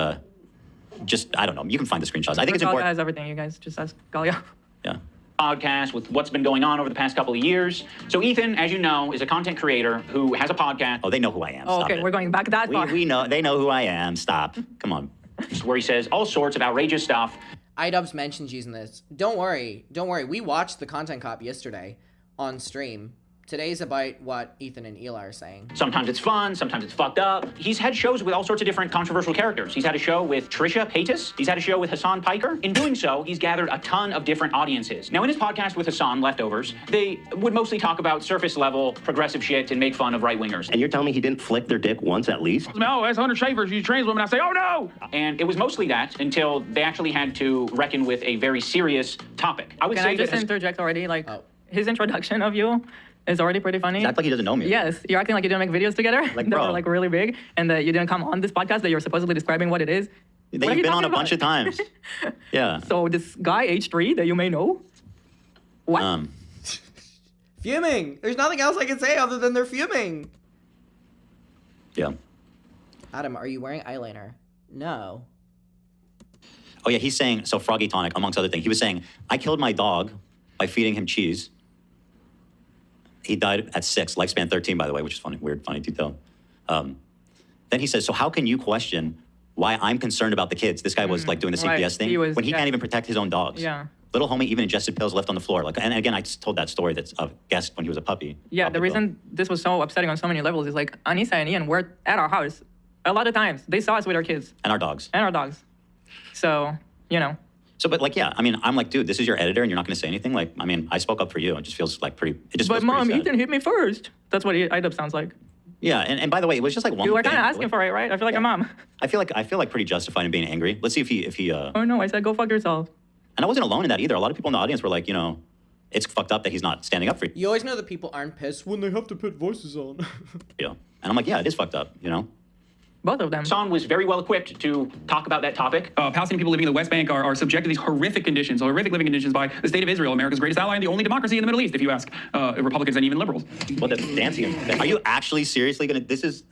just, I don't know. You can find the screenshots. I think it's important. Has everything. You guys just ask Galia. Yeah. Podcast with what's been going on over the past couple of years. So Ethan, as you know, is a content creator who has a podcast. Oh, they know who I am. Oh, okay, we're going back that far. We know, they know who I am. Stop. Come on. Where he says all sorts of outrageous stuff. idubbbz mentions using this. Don't worry. We watched the content cop yesterday on stream. Today's about what Ethan and Eli are saying. Sometimes it's fun, sometimes it's fucked up. He's had shows with all sorts of different controversial characters. He's had a show with Trisha Paytas. He's had a show with Hassan Piker. In doing so, he's gathered a ton of different audiences. Now, in his podcast with Hassan, Leftovers, they would mostly talk about surface-level progressive shit and make fun of right-wingers. And you're telling me he didn't flick their dick once at least? No, that's 100 shavers. You trans women. I say, oh no! And it was mostly that until they actually had to reckon with a very serious topic. I would Can say I just interject already? Like, his introduction of you is already pretty funny. It's act like he doesn't know me. Yes, you're acting like you didn't make videos together like, that were like really big, and that you didn't come on this podcast that you're supposedly describing what it is. That you've been on a bunch of times. Yeah. So this guy H3 that you may know. What? Fuming. There's nothing else I can say other than they're fuming. Yeah. Adam, are you wearing eyeliner? No. Oh yeah, he's saying, so Froggy Tonic, amongst other things, he was saying, I killed my dog by feeding him cheese. He died at 6, lifespan 13, by the way, which is funny, weird, funny detail. Then he says, so how can you question why I'm concerned about the kids? This guy was like doing the CPS thing when he can't even protect his own dogs. Yeah. Little homie even ingested pills left on the floor. Like, and again, I just told that story that's a guest when he was a puppy. Yeah, the reason this was so upsetting on so many levels is like Anissa and Ian were at our house a lot of times. They saw us with our kids. And our dogs. And our dogs. So, you know. So, but like, yeah, I mean, I'm like, dude, this is your editor and you're not going to say anything? Like, I mean, I spoke up for you. It just feels like pretty, it just But feels Mom, pretty sad. Ethan hit me first. That's what idubbbz sounds like. Yeah, and by the way, it was just like one You were thing. kind of asking for it, right? I feel like a mom. I feel like pretty justified in being angry. Let's see if he Oh no, I said go fuck yourself. And I wasn't alone in that either. A lot of people in the audience were like, you know, it's fucked up that he's not standing up for you. You always know that people aren't pissed when they have to put voices on. Yeah. And I'm like, yeah, it is fucked up, you know? Both of them. Hassan was very well equipped to talk about that topic. Palestinian people living in the West Bank are subject to these horrific conditions, horrific living conditions by the state of Israel, America's greatest ally and the only democracy in the Middle East, if you ask Republicans and even liberals. Well, that's dancing. Are you actually seriously going to, this is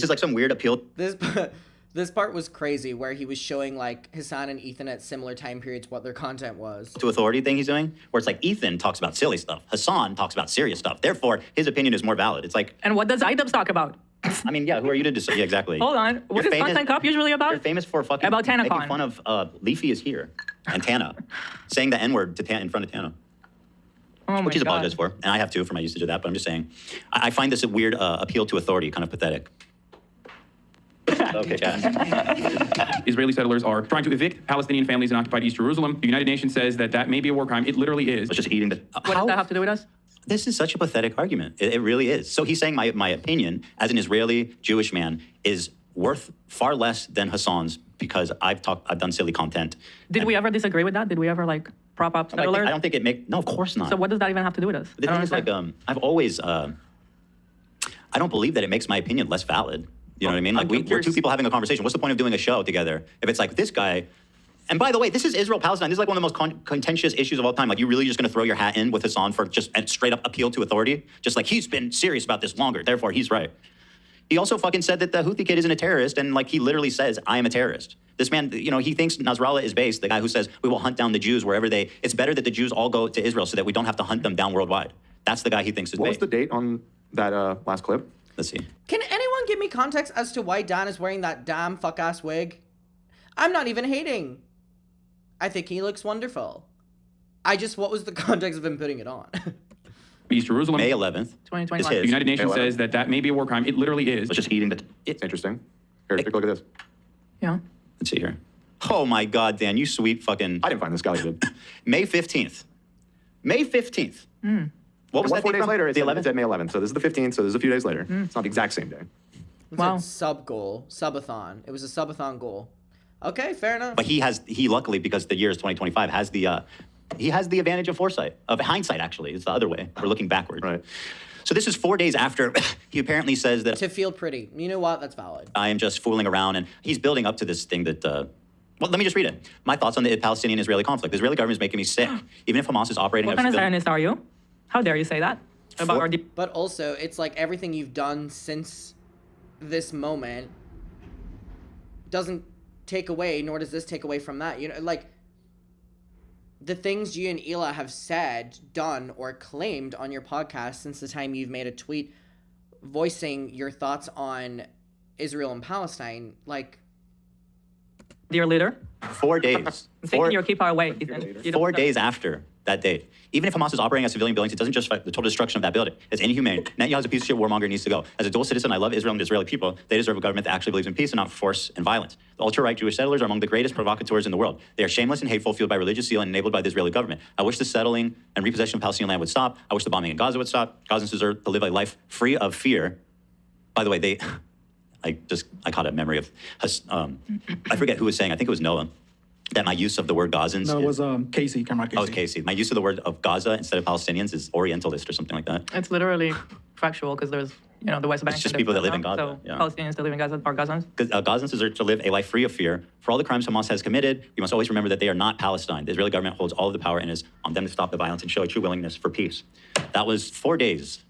like some weird appeal. This part was crazy where he was showing like Hassan and Ethan at similar time periods what their content was. To authority thing he's doing, where it's like Ethan talks about silly stuff. Hassan talks about serious stuff. Therefore, his opinion is more valid. It's like. And what does idubbbz talk about? I mean, yeah, who are you to decide? Yeah, exactly. Hold on. What is Content Cop usually about? You're famous for fucking about TanaCon. making fun of Leafy is here and Tana, saying the N-word to in front of Tana. Oh which he's God. apologized for, and I have too for my usage of that. But I'm just saying, I find this a weird appeal to authority, kind of pathetic. Okay, chat. Israeli settlers are trying to evict Palestinian families in occupied East Jerusalem. The United Nations says that that may be a war crime. It literally is. It's just eating the... What does that have to do with us? This is such a pathetic argument. It really is. So he's saying my opinion as an Israeli Jewish man is worth far less than Hassan's because I've done silly content. Did we ever disagree with that? Did we ever like prop up settlers? I don't think no, of course not. So what does that even have to do with us? The thing is, like, I've always, I don't believe that it makes my opinion less valid. You know what I mean? Like, we're two people having a conversation. What's the point of doing a show together if it's like this guy? And by the way, this is Israel-Palestine. This is like one of the most contentious issues of all time. Like, you really just going to throw your hat in with Hassan for just a straight up appeal to authority? Just like, he's been serious about this longer, therefore he's right. He also fucking said that the Houthi kid isn't a terrorist, and like he literally says, I am a terrorist. This man, you know, he thinks Nasrallah is based, the guy who says we will hunt down the Jews wherever it's better that the Jews all go to Israel so that we don't have to hunt them down worldwide. That's the guy he thinks is based. What was the date on that last clip? Let's see. Can anyone give me context as to why Dan is wearing that damn fuck-ass wig? I'm not even hating. I think he looks wonderful. What was the context of him putting it on? East Jerusalem. May 11th. 2021. The United Nations says that that may be a war crime. It literally is. It's just eating the... It's interesting. Here, take a look at this. Yeah. Let's see here. Oh my God, Dan, you sweet fucking... I didn't find this guy, did. May 15th. May 15th. What was that 4 date days from? later? The 11th? It said May 11th. So this is the 15th, so this is a few days later. It's not the exact same day. Wow. Sub-goal. Subathon. It was a subathon goal. Okay, fair enough. But he luckily, because the year is 2025, has the advantage of foresight, of hindsight, actually. It's the other way. We're looking backward. Right. So this is 4 days after he apparently says that... To feel pretty. You know what? That's valid. I am just fooling around, and he's building up to this thing that... well, let me just read it. My thoughts on the Palestinian-Israeli conflict. The Israeli government is making me sick. Even if Hamas is operating... What kind of Zionist are you? How dare you say that? About our But also, it's like everything you've done since this moment doesn't take away, nor does this take away from that. You know, like... The things you and Hila have said, done, or claimed on your podcast since the time you've made a tweet voicing your thoughts on Israel and Palestine, like... Dear leader? 4 days. Taking your keep away, Ethan. 4 days after that date. Even if Hamas is operating as civilian buildings, it doesn't justify the total destruction of that building. It's inhumane. Netanyahu's a piece of shit warmonger, needs to go. As a dual citizen, I love Israel and the Israeli people. They deserve a government that actually believes in peace and not force and violence. The ultra-right Jewish settlers are among the greatest provocateurs in the world. They are shameless and hateful, fueled by religious zeal and enabled by the Israeli government. I wish the settling and repossession of Palestinian land would stop. I wish the bombing in Gaza would stop. Gazans deserve to live a life free of fear. By the way, I caught a memory of, I forget who was saying, I think it was Noah, that my use of the word Gazans... No, it was Casey, Comrade Casey. Oh, it was Casey. My use of the word of Gaza instead of Palestinians is Orientalist or something like that. It's literally factual because there's, you know, the West Bank. It's just people that live in Gaza. So yeah. Palestinians that live in Gaza are Gazans. Gazans deserve to live a life free of fear. For all the crimes Hamas has committed, we must always remember that they are not Palestine. The Israeli government holds all of the power and it is on them to stop the violence and show a true willingness for peace. That was 4 days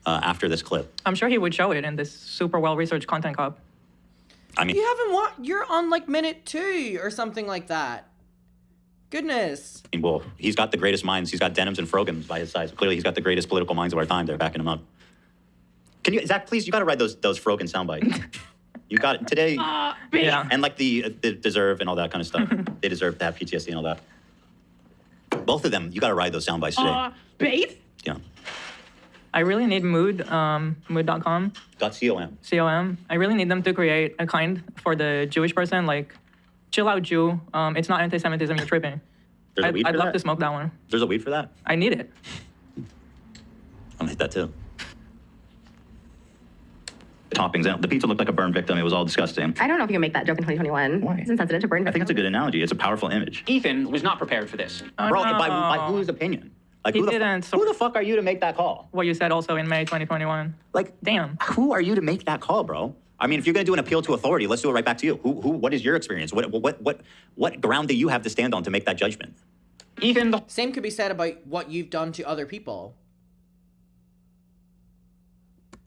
after this clip. I'm sure he would show it in this super well-researched content cop. I mean... You haven't you're on like minute 2 or something like that. Goodness. Well, he's got the greatest minds. He's got Denims and Frogans by his side. So clearly, he's got the greatest political minds of our time. They're backing him up. Can you, Zach, please, you got to write those Frogan soundbites. You got it today. Yeah. And like the deserve and all that kind of stuff. They deserve to have PTSD and all that. Both of them, you got to write those soundbites today. Base? Yeah. I really need Mood, mood.com. .com. .com. I really need them to create a kind for the Jewish person, like, chill out, Jew. It's not anti-Semitism, you're tripping. There's a weed I'd for love that? to smoke that one. There's a weed for that? I need it. I'll hit that too. The toppings, the pizza looked like a burn victim. It was all disgusting. I don't know if you can make that joke in 2021. Why? It's insensitive to burn. I think it's a good analogy. It's a powerful image. Ethan was not prepared for this. Oh, Bro, no. by whose opinion? Like, He who the fuck are you to make that call? What you said also in May 2021. Like, damn. Who are you to make that call, bro? I mean, if you're going to do an appeal to authority, let's do it right back to you. What is your experience? What ground do you have to stand on to make that judgment? Ethan, the Same could be said about what you've done to other people.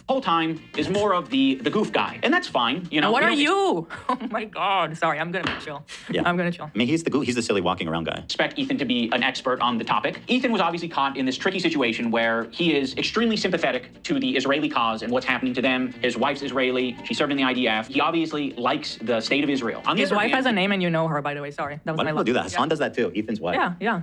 whole time is more of the goof guy, and that's fine. You know. What we are don't you? Oh my God. Sorry, I'm gonna chill. Yeah. I'm gonna chill. I mean, he's the silly walking around guy. expect Ethan to be an expert on the topic. Ethan was obviously caught in this tricky situation where he is extremely sympathetic to the Israeli cause and what's happening to them. His wife's Israeli. She served in the IDF. He obviously likes the state of Israel. On the His other wife hand, has a name and you know her, by the way. Sorry. That was Why my do people luck. do that? Hassan does that too. Ethan's wife. Yeah.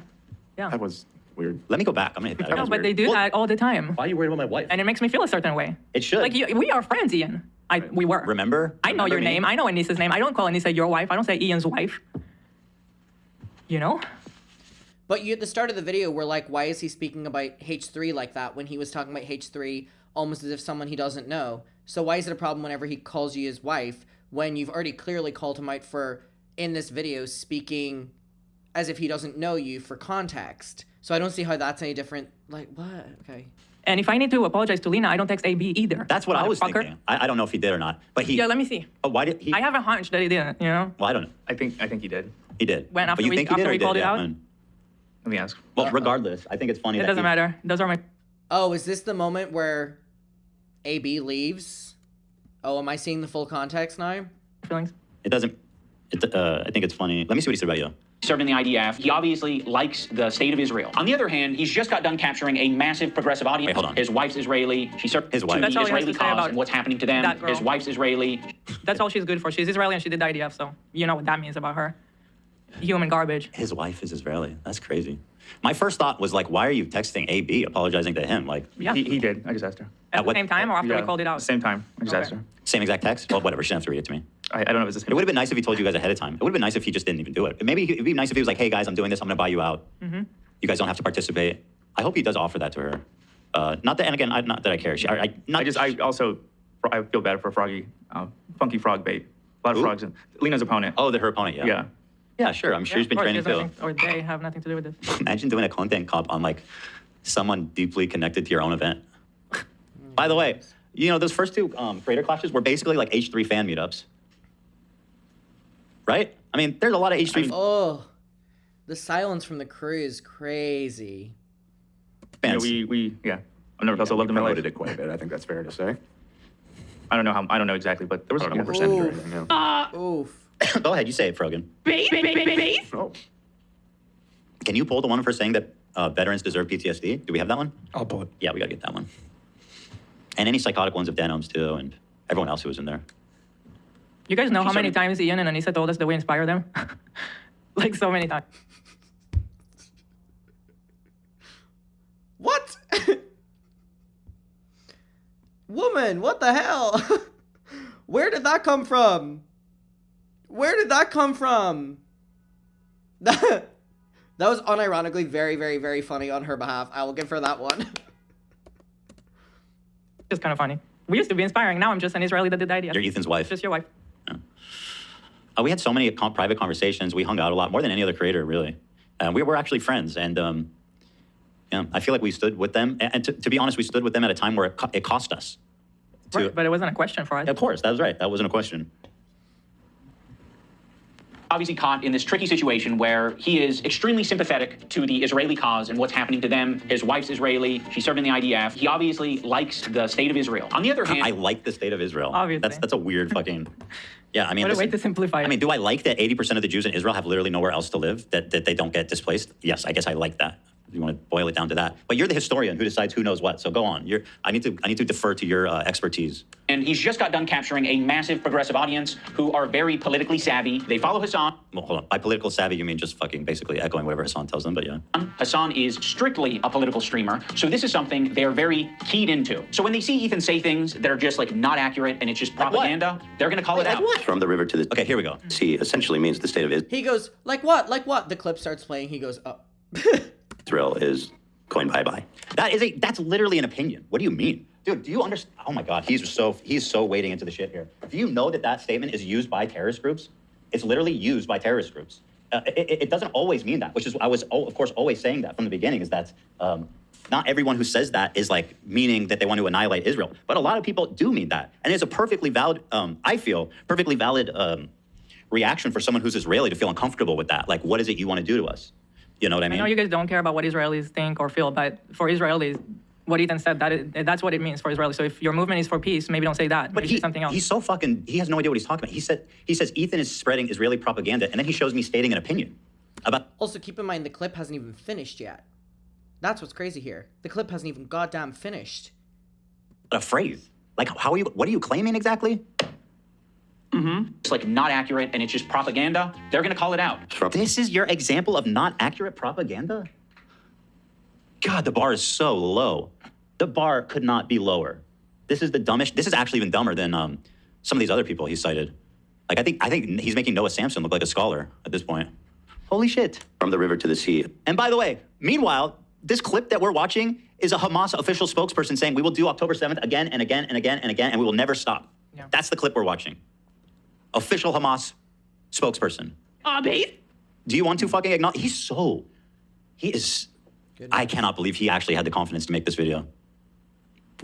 That was weird. Let me go back. I'm gonna hit that. No, but they do that all the time. Why are you worried about my wife? And it makes me feel a certain way. It should. Like, we are friends, Ian. We were. Remember? I know Remember your me? name. I know Anissa's name. I don't call Anissa your wife. I don't say Ian's wife. You know? But you, at the start of the video, were like, why is he speaking about H3 like that when he was talking about H3 almost as if someone he doesn't know? So why is it a problem whenever he calls you his wife when you've already clearly called him out for, in this video, speaking as if he doesn't know you for context? So I don't see how that's any different. Like, what? Okay. And if I need to apologize to Lena, I don't text AB either. That's what I was Motherfucker. thinking. I don't know if he did or not, but he. Yeah, let me see. Oh, why did he? I have a hunch that he didn't, you know? Well, I don't know. I think he did. He did. When after but you we- think he after did or we he did? called it Yeah. out? Let me ask. Well, regardless, I think it's funny It that doesn't matter. Those are my Oh, is this the moment where AB leaves? Oh, am I seeing the full context now? feelings. It doesn't. I think it's funny. Let me see what he said about you. Serving the IDF. He obviously likes the state of Israel. On the other hand, he's just got done capturing a massive progressive audience. Wait, hold on. His wife's Israeli. She served His wife. to That's the all he has Israeli to say cause about and what's happening to them. that girl. His wife's Israeli. That's all she's good for. She's Israeli and she did the IDF, so you know what that means about her. Human garbage. His wife is Israeli. That's crazy. My first thought was like, why are you texting AB apologizing to him? Like, Yeah. He did. I just asked her. At the same time or after we called it out? Same time. I just Okay. asked her. same exact text? Well, whatever. She didn't have to read it to me. I don't know if it's the same. It would have been nice if he told you guys ahead of time. It would have been nice if he just didn't even do it. Maybe it'd be nice if he was like, hey guys, I'm doing this. I'm going to buy you out. You guys don't have to participate. I hope he does offer that to her. Not that, and again, not that I care. I feel bad for Froggy. Funky frog bait. A lot of frogs. Lena's opponent. Oh, her opponent, yeah. Yeah. Yeah, sure. I'm sure he's been Or she training has too. nothing- Or they have nothing to do with this. Imagine doing a content cop on like someone deeply connected to your own event. By the way, you know, those first two creator clashes were basically like H3 fan meetups. Right? I mean, there's a lot of H3 Oh, the silence from the crew is crazy. fans. Yeah, I've never felt so loved in my life. Promoted it quite a bit. I think that's fair to say. I don't know exactly, but there was I don't know yeah. what percentage or anything. Yeah. Oof. Go ahead, you say it, Frogan. Oh. Can you pull the one for saying that veterans deserve PTSD? Do we have that one? I'll pull it. Yeah, we gotta get that one. And any psychotic ones of denims too, and everyone else who was in there. You guys know how many started- times Ian and Anissa told us that we inspire them? Like so many times. What? Woman, what the hell? Where did that come from? Where did that come from? That was unironically very, very, very funny on her behalf. I will give her that one. Just kind of funny. We used to be inspiring. Now I'm just an Israeli that did the idea. You're Ethan's wife. Just your wife. We had so many private conversations. We hung out a lot, more than any other creator, really. We were actually friends, and yeah, I feel like we stood with them. And to be honest, we stood with them at a time where it cost us. Right, but it wasn't a question for us. Of course, that was right. That wasn't a question. Obviously caught in this tricky situation where he is extremely sympathetic to the Israeli cause and what's happening to them. His wife's Israeli. She served in the IDF. He obviously likes the state of Israel. On the other hand, I like the state of Israel. Obviously. That's a weird fucking. Yeah, I mean, What a way listen, to simplify it. I mean, do I like that 80% of the Jews in Israel have literally nowhere else to live, that they don't get displaced? Yes, I guess I like that. You want to boil it down to that. But you're the historian who decides who knows what. So go on. I need to defer to your expertise. and he's just got done capturing a massive progressive audience who are very politically savvy. They follow Hassan. Well, hold on. By political savvy, you mean just fucking basically echoing whatever Hassan tells them, but yeah. Hassan is strictly a political streamer, so this is something they're very keyed into. So when they see Ethan say things that are just like not accurate and it's just propaganda, they're gonna call it out. From the river to the... Okay, here we go. See, essentially means the state of He goes, like what? Like what? The clip starts playing. He goes, oh. Israel is going bye-bye. That's literally an opinion. What do you mean? Dude, do you understand? Oh my God, he's so wading into the shit here. Do you know that statement is used by terrorist groups? It's literally used by terrorist groups. It doesn't always mean that, which is, I was, of course, always saying that from the beginning, is that not everyone who says that is like meaning that they want to annihilate Israel. But a lot of people do mean that. And it's a perfectly valid, I feel, perfectly valid reaction for someone who's Israeli to feel uncomfortable with that. Like, what is it you want to do to us? You know what I mean? I know you guys don't care about what Israelis think or feel, but for Israelis, what Ethan said, that's what it means for Israelis. So if your movement is for peace, maybe don't say that. But Maybe say something else. He's so fucking, he has no idea what he's talking about. He says Ethan is spreading Israeli propaganda, and then he shows me stating an opinion about... Also, keep in mind, the clip hasn't even finished yet. That's what's crazy here. The clip hasn't even goddamn finished. A phrase. Like, what are you claiming exactly? It's like not accurate and it's just propaganda. They're gonna call it out. This is your example of not accurate propaganda? God, the bar is so low. The bar could not be lower. This is the dumbest. This is actually even dumber than some of these other people he cited. Like, I think he's making Noah Samson look like a scholar at this point. Holy shit. From the river to the sea. And by the way, meanwhile, this clip that we're watching is a Hamas official spokesperson saying we will do October 7th again and again and again and again, and we will never stop. Yeah. That's the clip we're watching. Official Hamas spokesperson. Babe. Do you want to fucking acknowledge? He is, I cannot believe he actually had the confidence to make this video.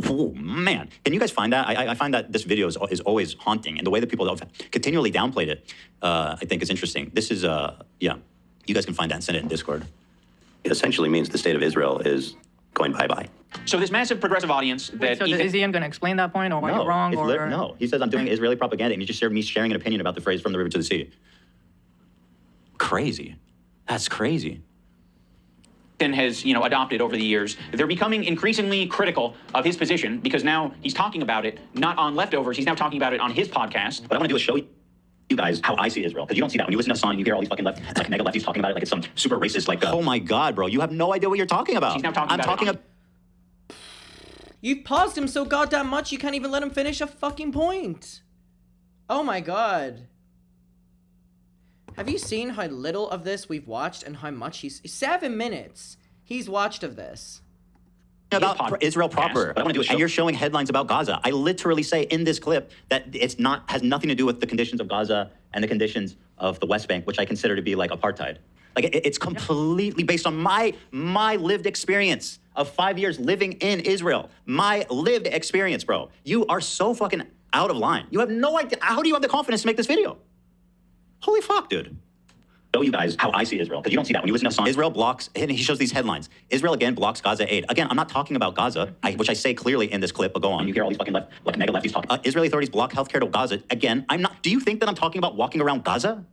Oh, man. Can you guys find that? I find that this video is always haunting, and the way that people have continually downplayed it, I think is interesting. This is, yeah. You guys can find that and send it in Discord. It essentially means the state of Israel is going bye-bye. So this massive progressive audience that So is Ian going to explain that point, or why you're wrong? Or No, he says I'm doing Israeli propaganda, and he just shared me sharing an opinion about the phrase "from the river to the sea." Crazy. That's crazy. has, adopted over the years, they're becoming increasingly critical of his position because now he's talking about it not on Leftovers, he's now talking about it on his podcast. What I want to do is show you guys how I see Israel, because you don't see that. When you listen to Hassan, you hear all these fucking mega lefties talking about it like it's some super racist, oh my God, bro, you have no idea what you're talking about. He's now talking about You've paused him so goddamn much you can't even let him finish a fucking point. Oh my God. Have you seen how little of this we've watched and how much 7 minutes he's watched of this? About Israel proper. What I want to do is and you're showing headlines about Gaza. I literally say in this clip that has nothing to do with the conditions of Gaza and the conditions of the West Bank, which I consider to be like apartheid. Like it's completely based on my lived experience of 5 years living in Israel. My lived experience, bro. You are so fucking out of line. You have no idea. How do you have the confidence to make this video? Holy fuck, dude. Show you guys how I see Israel, because you don't see that when you listen to Hassan. Israel blocks, and he shows these headlines. Israel again blocks Gaza aid. Again, I'm not talking about Gaza, which I say clearly in this clip, but go on. You hear all these fucking mega lefties talking. Israeli authorities block healthcare to Gaza. Again, I'm not. Do you think that I'm talking about walking around Gaza?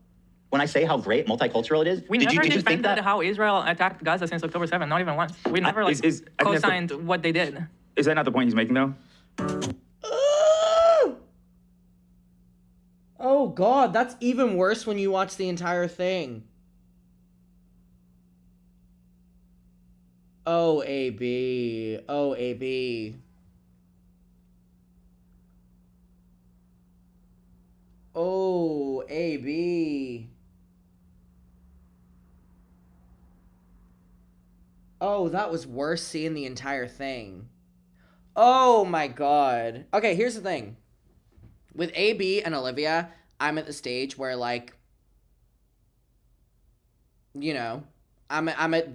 When I say how great multicultural it is? We never defended how Israel attacked Gaza since October 7th, not even once. We never co-signed what they did. Is that not the point he's making, though? Oh God, that's even worse when you watch the entire thing. Oh, AB. Oh, AB. Oh, AB. Oh, that was worse seeing the entire thing. Oh my God. Okay, here's the thing. With AB and Olivia, I'm at the stage where, I'm at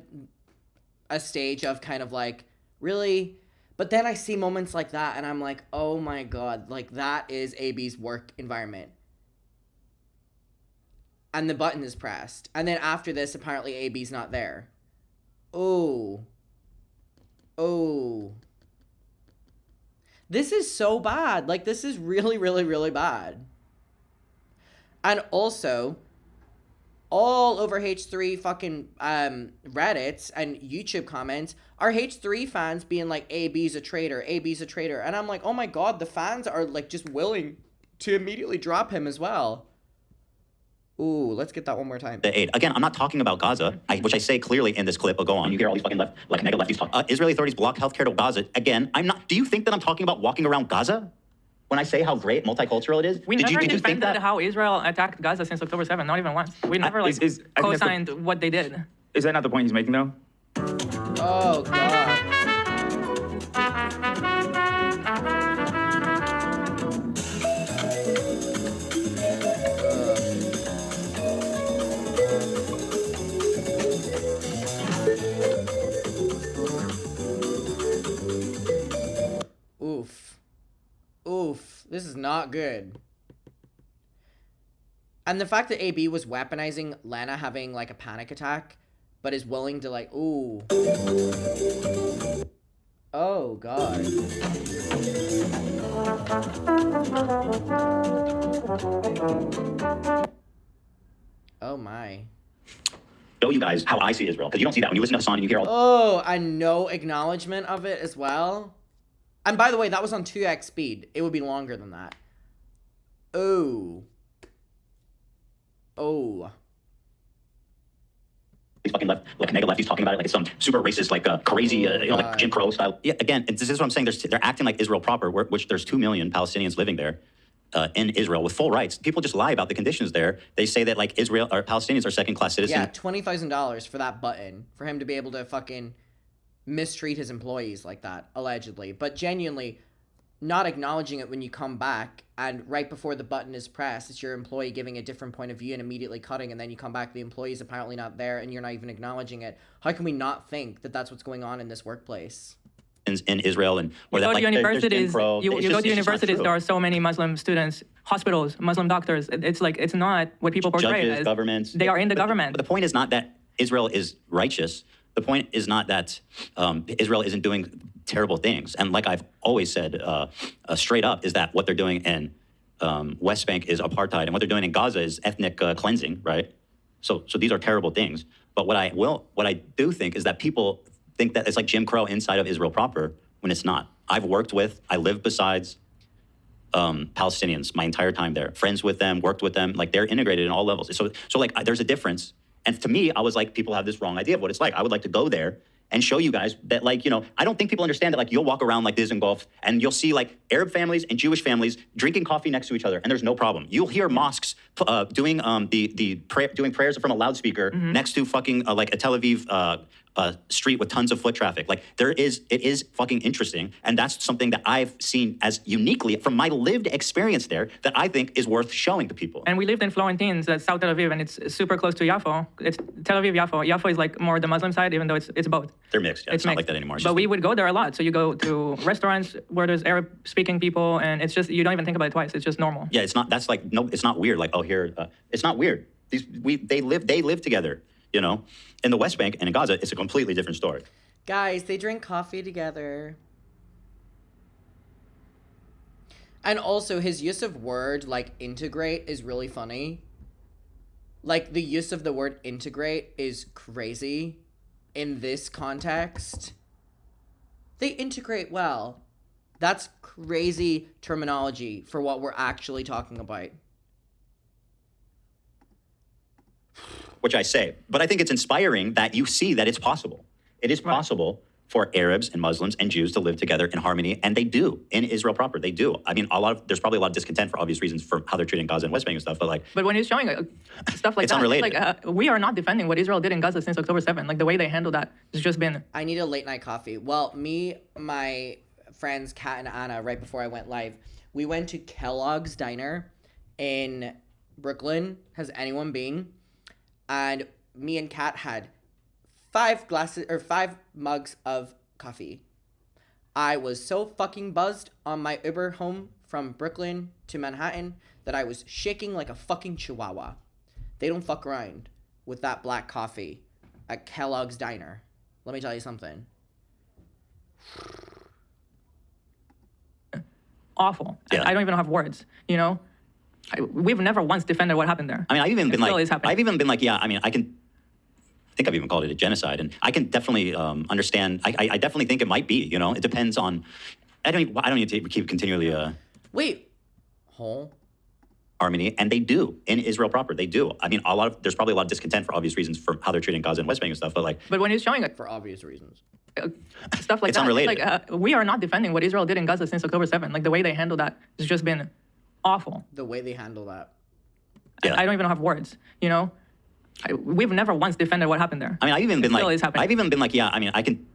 a stage of kind of really? But then I see moments like that, and I'm like, oh my God, that is AB's work environment. And the button is pressed. And then after this, apparently AB's not there. Oh. Oh. This is so bad. This is really, really, really bad. And also, all over H3 fucking Reddits and YouTube comments are H3 fans being like, AB's a traitor, AB's a traitor. And I'm like, oh my God, the fans are just willing to immediately drop him as well. Ooh, let's get that one more time. The aid. Again, I'm not talking about Gaza, which I say clearly in this clip, but go on. You hear all these fucking mega lefties talking. Israeli authorities block healthcare to Gaza. Again, I'm not. Do you think that I'm talking about walking around Gaza? When I say how great multicultural it is? We never defended how Israel attacked Gaza since October 7th, not even once. We never co-signed what they did. Is that not the point he's making, though? Oh, God. Oof. Oof. This is not good. And the fact that AB was weaponizing Lena having a panic attack, but is willing to ooh. Oh, God. Oh, my. Show you guys how I see Israel, because you don't see that when you listen to Hassan and you hear all. Oh, and no acknowledgement of it as well. And by the way, that was on 2x speed. It would be longer than that. Oh. Oh. These fucking mega lefties talking about it like it's some super racist, crazy, Jim Crow style. Yeah, again, this is what I'm saying. They're acting like Israel proper, which there's 2 million Palestinians living there. in Israel with full rights. People just lie about the conditions there. They say that like Israel or Palestinians are second-class citizens. Yeah, $20,000 for that button, for him to be able to fucking mistreat his employees like that, allegedly. But genuinely, not acknowledging it when you come back, and right before the button is pressed, it's your employee giving a different point of view and immediately cutting, and then you come back, the employee's apparently not there, and you're not even acknowledging it. How can we not think that that's what's going on in this workplace? In Israel, and you go to universities, you go to universities, there are so many Muslim students, hospitals, Muslim doctors. It's like, it's not what people portray judges, as. Governments. They are in the government. But the point is not that Israel is righteous. The point is not that Israel isn't doing terrible things. And like I've always said, straight up, is that what they're doing in West Bank is apartheid, and what they're doing in Gaza is ethnic cleansing, right? So these are terrible things. But what I do think is that people think that it's like Jim Crow inside of Israel proper, when it's not. I live besides Palestinians my entire time there. Friends with them, worked with them, like they're integrated in all levels. So like there's a difference. And to me, I was like, people have this wrong idea of what it's like. I would like to go there and show you guys that, like, you know, I don't think people understand that, like, you'll walk around like this in Gulf and you'll see, like, Arab families and Jewish families drinking coffee next to each other, and there's no problem. You'll hear mosques doing prayers from a loudspeaker next to fucking, like, a Tel Aviv street with tons of foot traffic. Like, it is fucking interesting, and that's something that I've seen as uniquely from my lived experience there that I think is worth showing to people. And we lived in Florentines, that's South Tel Aviv, and it's super close to Yaffo. It's Tel Aviv, Yaffo. Yaffo is like more the Muslim side, even though it's both. They're mixed. Yeah, it's not mixed. like that anymore. But we would go there a lot. So you go to restaurants where there's Arab-speaking people, and it's just, you don't even think about it twice. It's just normal. Yeah, it's not. That's like, no, it's not weird. Like, oh, here, it's not weird. They live together. You know, in the West Bank and in Gaza, it's a completely different story. Guys, they drink coffee together. And also, his use of word, like, integrate is really funny. Like, the use of the word integrate is crazy in this context. They integrate well. That's crazy terminology for what we're actually talking about. Which I say, but I think it's inspiring that you see that it's possible. It is possible for Arabs and Muslims and Jews to live together in harmony, and they do in Israel proper. They do. I mean, there's probably a lot of discontent for obvious reasons for how they're treating Gaza and West Bank and stuff. But when he's showing stuff like it's that, unrelated. Like we are not defending what Israel did in Gaza since October 7th. Like the way they handled that has just been. I need a late night coffee. Well, my friends Kat and Anna, right before I went live, we went to Kellogg's Diner in Brooklyn. Has anyone been? And me and Kat had 5 mugs of coffee. I was so fucking buzzed on my Uber home from Brooklyn to Manhattan that I was shaking like a fucking chihuahua. They don't fuck around with that black coffee at Kellogg's Diner. Let me tell you something. Awful. Yeah. I don't even have words, you know? We've never once defended what happened there. I mean, I've even been like, yeah, I mean, I think I've even called it a genocide, and I can definitely understand. I definitely think it might be, you know, it depends on, I don't need to keep continually harmony, and they do in Israel proper. They do. I mean, there's probably a lot of discontent for obvious reasons for how they're treating Gaza and West Bank and stuff. But when he's showing it for obvious reasons, stuff like it's that, unrelated. Like we are not defending what Israel did in Gaza since October 7th. Like the way they handled that has just been awful. The way they handle that. Yeah. I don't even have words. You know, we've never once defended what happened there. I mean, I've even been like, yeah, I mean, I think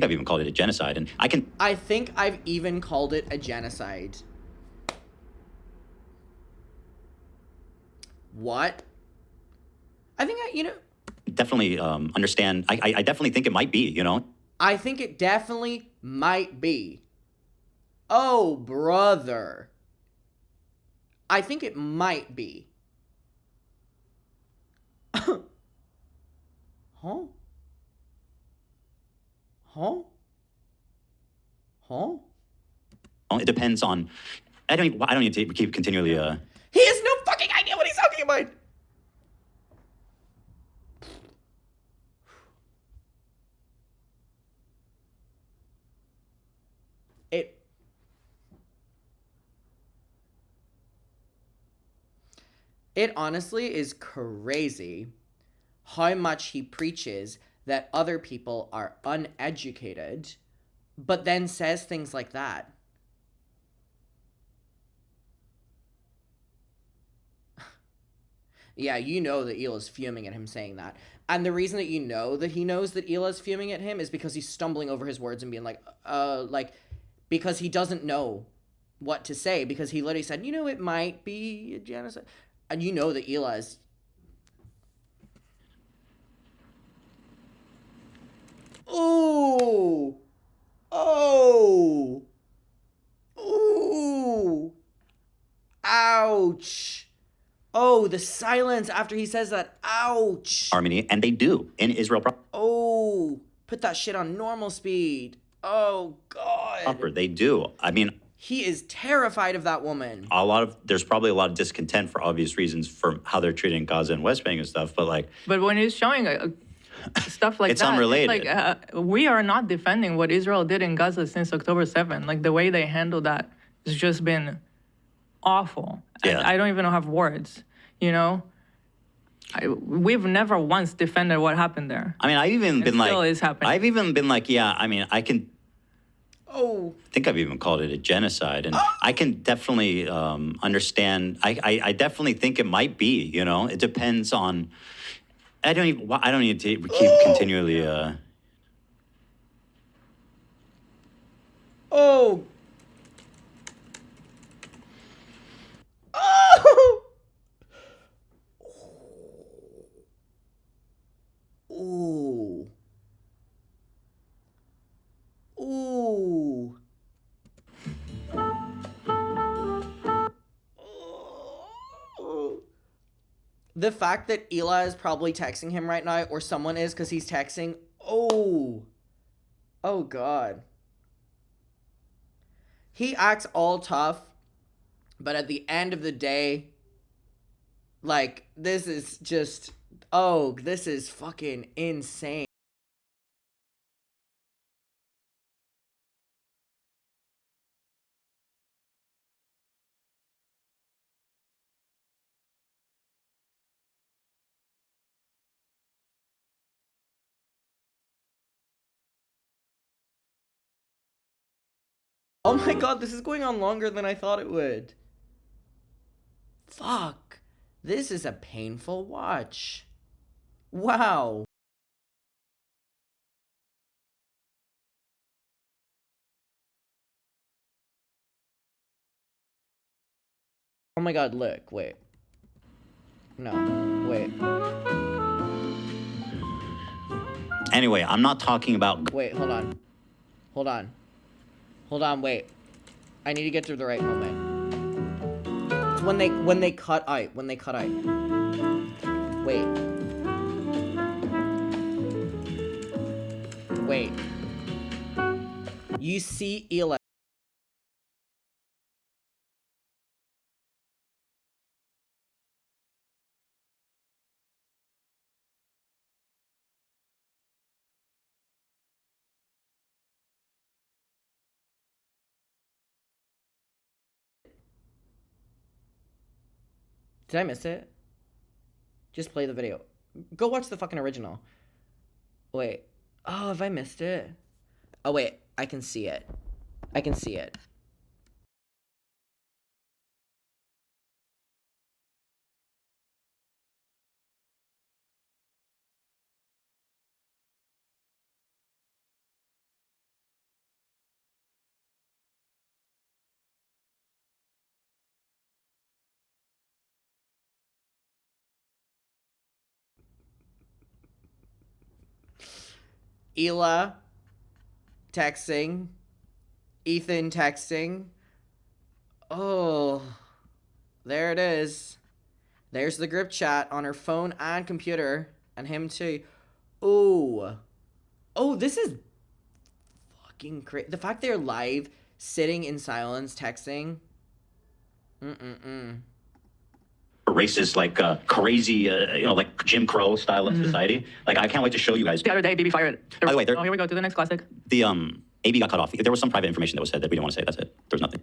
I've even called it a genocide, and I think I've even called it a genocide. What? I think definitely understand. I definitely think it might be, you know? I think it definitely might be. Oh, brother. I think it might be. Huh? It depends on. I don't need to keep continually. He has no fucking idea what he's talking about. It honestly is crazy how much he preaches that other people are uneducated, but then says things like that. Yeah, you know that Ela's fuming at him saying that. And the reason that you know that he knows that Ela's fuming at him is because he's stumbling over his words and being like, because he doesn't know what to say, because he literally said, it might be a genocide. And you know that Ela is... Ooh! Oh! Ooh! Ouch! Oh, the silence after he says that. Ouch! Harmony, and they do in Israel. Oh, put that shit on normal speed. Oh, God. They do. I mean, he is terrified of that woman. There's probably a lot of discontent for obvious reasons for how they're treating Gaza and West Bank and stuff, but when he's showing stuff like it's that, unrelated. It's we are not defending what Israel did in Gaza since October 7th. The way they handled that has just been awful. Yeah. I don't even have words, we've never once defended what happened there. I mean, I've even been still is happening. I've even been I can... Oh. I think I've even called it a genocide, and I can definitely understand. I definitely think it might be. It depends on. I don't need to keep continually. Oh. Oh. Ooh. Ooh. The fact that Ela is probably texting him right now, or someone is because he's texting. Oh. Oh, God. He acts all tough, but at the end of the day, this is just, this is fucking insane. Oh my God, this is going on longer than I thought it would. Fuck. This is a painful watch. Wow. Oh my God, look, wait. No, wait. Anyway, I'm not talking about... Wait, hold on. Hold on. Hold on, wait. I need to get to the right moment. It's when they cut out. When they cut out. Wait. Wait. You see Ela. Did I miss it? Just play the video. Go watch the fucking original. Wait. Oh, have I missed it? Oh, wait. I can see it. I can see it. Ela texting. Ethan texting. Oh, there it is. There's the group chat on her phone and computer. And him too. Oh. Oh, this is fucking crazy. The fact they're live, sitting in silence, texting. Racist, crazy, Jim Crow style of society. I can't wait to show you guys. The other day, Bibi fired. By the way, here we go to the next classic. The AB got cut off. There was some private information that was said that we didn't want to say. That's it. There's nothing.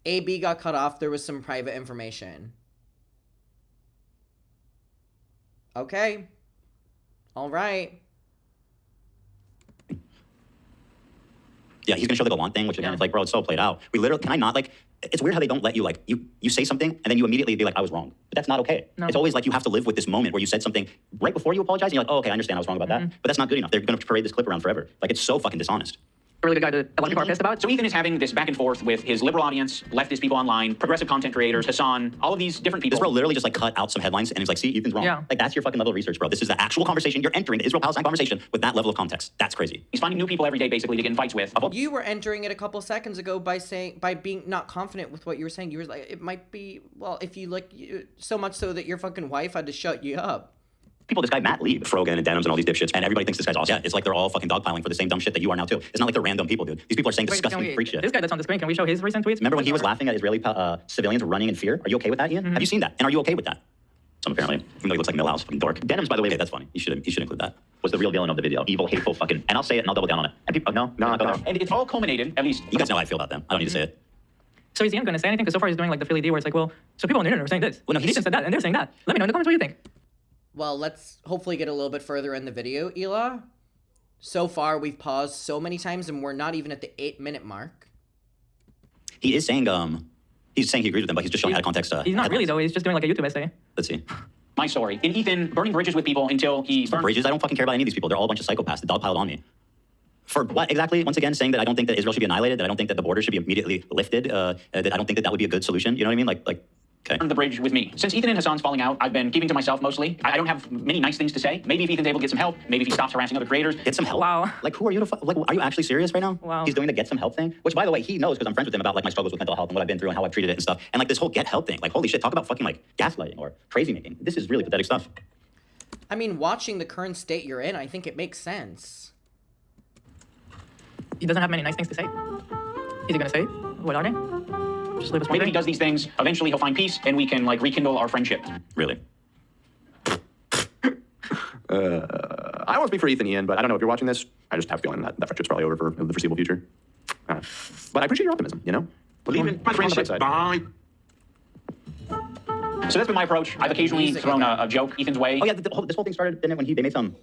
AB got cut off. There was some private information. Okay. All right. Yeah, he's gonna show the Gallant thing, which again, it's like, bro, it's so played out. We literally, can I not, like, it's weird how they don't let you, like, you say something and then you immediately be like, I was wrong. But that's not okay. No. It's always like you have to live with this moment where you said something right before you apologize and you're like, oh, okay, I understand I was wrong about that. But that's not good enough. They're gonna parade this clip around forever. Like, it's so fucking dishonest. A really good guy to a lot of people are pissed about. So Ethan is having this back and forth with his liberal audience, leftist people online, progressive content creators, Hassan, all of these different people. This bro literally just like cut out some headlines and he's like, see, Ethan's wrong. Yeah. Like, that's your fucking level of research, bro. This is the actual conversation. You're entering the Israel-Palestine conversation with that level of context. That's crazy. He's finding new people every day, basically, to get in fights with. You were entering it a couple seconds ago by being not confident with what you were saying. You were like, it might be, well, if you like, so much so that your fucking wife had to shut you up. People, this guy Matt Lee, Frogan and Denims and all these dipshits, and everybody thinks this guy's awesome. Yeah, it's like they're all fucking dogpiling for the same dumb shit that you are now too. It's not like they're random people, dude. These people are saying disgusting freak shit. This guy that's on the screen, can we show his recent tweets? Remember when he was laughing at Israeli civilians running in fear? Are you okay with that, Ian? Have you seen that? And are you okay with that? Some apparently, even though he looks like Millhouse, fucking dork. Denims, by the way, okay, that's funny. You should include that. Was the real villain of the video? Evil, hateful, fucking. And I'll say it and I'll double down on it. And people, no. And it's all culminated, at least. You guys know how I feel about them. I don't need to say it. So is Ian going to say anything? Because so far he's doing like the Philly D where it's like, well, so people on the internet are saying this. Well, no, Ethan said that, and they're saying that. Let me know in the comments what you think. Well, let's hopefully get a little bit further in the video, Ela. So far, we've paused so many times, and we're not even at the 8-minute mark. He is saying, he agrees with them, but he's just showing out of context. He's not really, though. He's just doing like a YouTube essay. Let's see. My story. In Ethan burning bridges with people until he... Bridges? I don't fucking care about any of these people. They're all a bunch of psychopaths. The dog piled on me. For what exactly? Once again, saying that I don't think that Israel should be annihilated, that I don't think that the border should be immediately lifted, that I don't think that that would be a good solution. You know what I mean? Like, okay. The bridge with me. Since Ethan and Hassan's falling out, I've been keeping to myself mostly. I don't have many nice things to say. Maybe if Ethan's able to get some help, maybe if he stops harassing other creators. Get some help? Wow. Like, who are you to like, are you actually serious right now? Wow. He's doing the get some help thing, which, by the way, he knows because I'm friends with him about like my struggles with mental health and what I've been through and how I've treated it and stuff. And like this whole get help thing, like, holy shit, talk about fucking like gaslighting or crazy making. This is really pathetic stuff. I mean, watching the current state you're in, I think it makes sense. He doesn't have many nice things to say. Is he going to say? What are they? Just leave us Maybe if wondering. he does these things, eventually he'll find peace and we can like rekindle our friendship. Really? I won't speak for Ethan, Ian, but I don't know if you're watching this. I just have a feeling that friendship's probably over for the foreseeable future. But I appreciate your optimism, you know? Believe in friendship. Bye. So that's been my approach. I've occasionally thrown a joke Ethan's way. Oh yeah, this whole thing started, didn't it, when they made some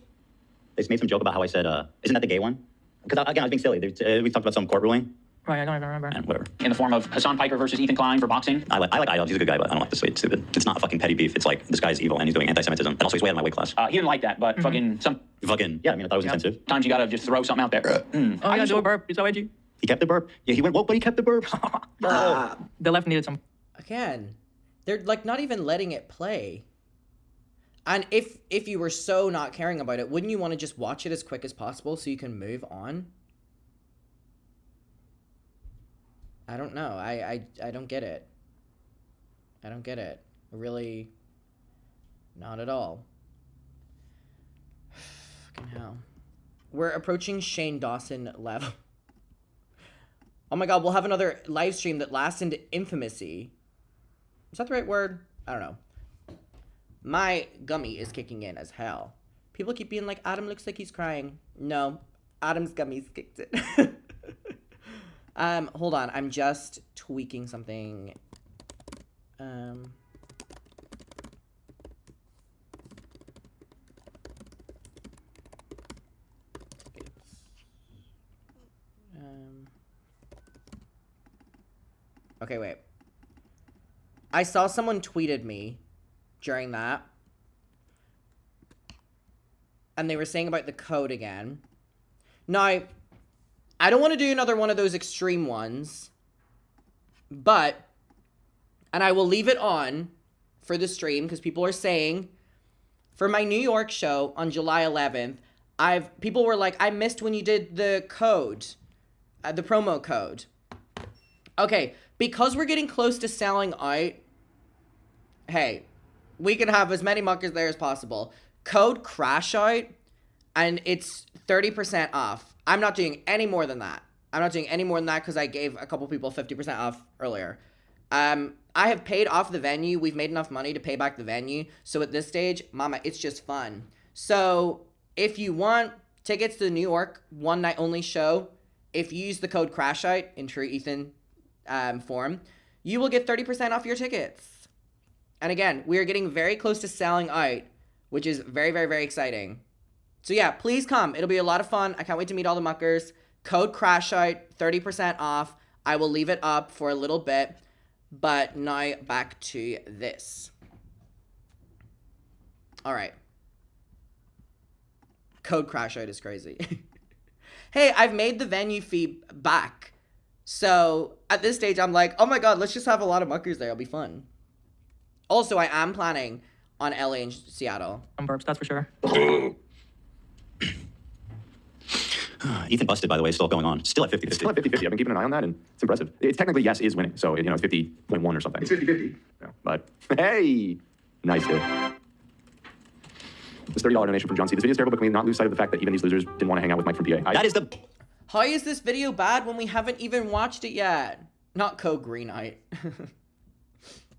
joke about how I said, isn't that the gay one? Because again, I was being silly. We talked about some court ruling. Right, I don't even remember. And whatever. In the form of Hassan Piker versus Ethan Klein for boxing. I like idubbbz. He's a good guy, but I don't like this way. It's stupid. It's not a fucking petty beef. It's like, this guy's evil and he's doing anti-Semitism. And also he's way out of my weight class. He didn't like that, but fucking yeah, I mean, I thought it was offensive. Times you gotta just throw something out there. Oh yeah, do a burp. It's so edgy. He kept the burp. Yeah, he went woke, but he kept the burp. The left needed some. Again, they're like not even letting it play. And if you were so not caring about it, wouldn't you want to just watch it as quick as possible so you can move on? I don't know. I don't get it. I don't get it. Really, not at all. Fucking hell. We're approaching Shane Dawson level. Oh my god, we'll have another live stream that lasts into infamousy. Is that the right word? I don't know. My gummy is kicking in as hell. People keep being like, Adam looks like he's crying. No, Adam's gummy's kicked it. Hold on, I'm just tweaking something. Okay, wait. I saw someone tweeted me during that. And they were saying about the code again. Now, I don't want to do another one of those extreme ones. But, and I will leave it on for the stream because people are saying, for my New York show on July 11th, people were like, I missed when you did the code, the promo code. Okay, because we're getting close to selling out, hey, we can have as many muckers there as possible. Code crash out, and it's 30% off. I'm not doing any more than that. I'm not doing any more than that because I gave a couple people 50% off earlier. I have paid off the venue. We've made enough money to pay back the venue. So at this stage, mama, it's just fun. So if you want tickets to the New York one night only show, if you use the code CRASHOUT in true Ethan form, you will get 30% off your tickets. And again, we are getting very close to selling out, which is very, very, very exciting. So yeah, please come. It'll be a lot of fun. I can't wait to meet all the muckers. code crash out, 30% off. I will leave it up for a little bit, but now back to this. All right. Code crash out is crazy. Hey, I've made the venue fee back. So at this stage, I'm like, oh my God, let's just have a lot of muckers there. It'll be fun. Also, I am planning on LA and Seattle. Burps, that's for sure. Ethan busted, by the way, still going on. Still at 50-50. Still at 50-50. I've been keeping an eye on that, and it's impressive. It's technically, yes, is winning. So, you know, it's 50.1 or something. It's 50-50. Yeah, but, hey, nice, dude. This $30 donation from John C. This video is terrible, but can we not lose sight of the fact that even these losers didn't want to hang out with Mike from PA? That is the... How is this video bad when we haven't even watched it yet? Not Code Green Night.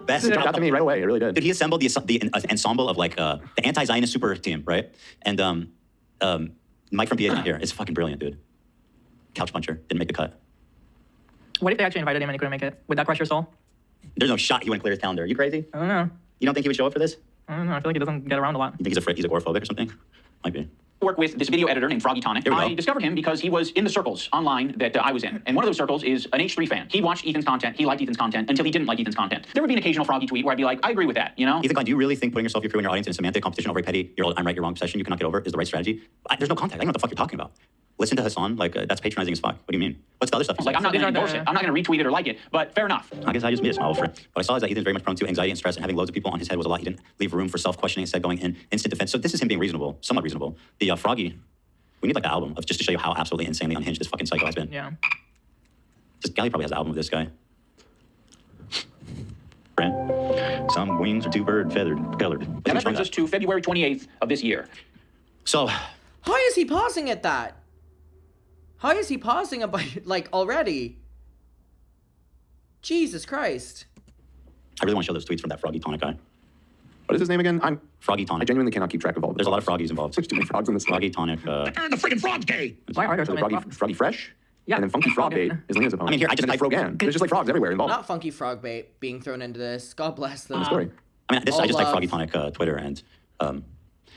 Best. It jumped out to me right away. It really did. Dude, he assembled the ensemble of like the anti-Zionist super team, right? And Mike from PA is not here. It's fucking brilliant, dude. Couch puncher. Didn't make the cut. What if they actually invited him and he couldn't make it? Would that crush your soul? There's no shot he wouldn't clear his calendar. Are you crazy? I don't know. You don't think he would show up for this? I don't know. I feel like he doesn't get around a lot. You think he's agoraphobic or something? Might be. Work with this video editor named Froggy Tonic. I discovered him because he was in the circles online that I was in. And one of those circles is an H3 fan. He watched Ethan's content. He liked Ethan's content until he didn't like Ethan's content. There would be an occasional Froggy tweet where I'd be like, I agree with that, you know? Ethan, do you really think putting yourself, your crew, and your audience in a semantic competition over a petty, I'm right, you're wrong obsession you cannot get over is the right strategy? There's no context. I don't know what the fuck you're talking about. Listen to Hassan. Like, that's patronizing as fuck. What do you mean? What's the other stuff? Like, I'm not going to endorse it. I'm not going to retweet it or like it, but fair enough. I guess I just missed my old friend. What I saw is that Ethan's very much prone to anxiety and stress, and having loads of people on his head was a lot. He didn't leave room for self-questioning, instead going in instant defense. So this is him being reasonable, somewhat reasonable. The Froggy, we need like the album of just to show you how absolutely insanely unhinged this fucking psycho has been. Yeah. This Gally probably has the album of this guy. Some wings are too bird feathered, colored. And that brings us to February 28th of this year. So, how is he pausing at that? How is he pausing about, like, already? Jesus Christ. I really want to show those tweets from that Froggy Tonic guy. What is his name again? I'm Froggy Tonic. I genuinely cannot keep track of all of There's a lot of Froggies involved. There's too many frogs in this. Froggy Tonic. The freaking frog's gay. Why are there so many frogs? Froggy Fresh? Yeah. And then Funky Frog Bait is Lena's opponent. I mean, here, I just typed Frogan. There's just like frogs everywhere involved. Not Funky Frog Bait being thrown into this. God bless them. Story. I mean, I just typed Froggy Tonic Twitter, and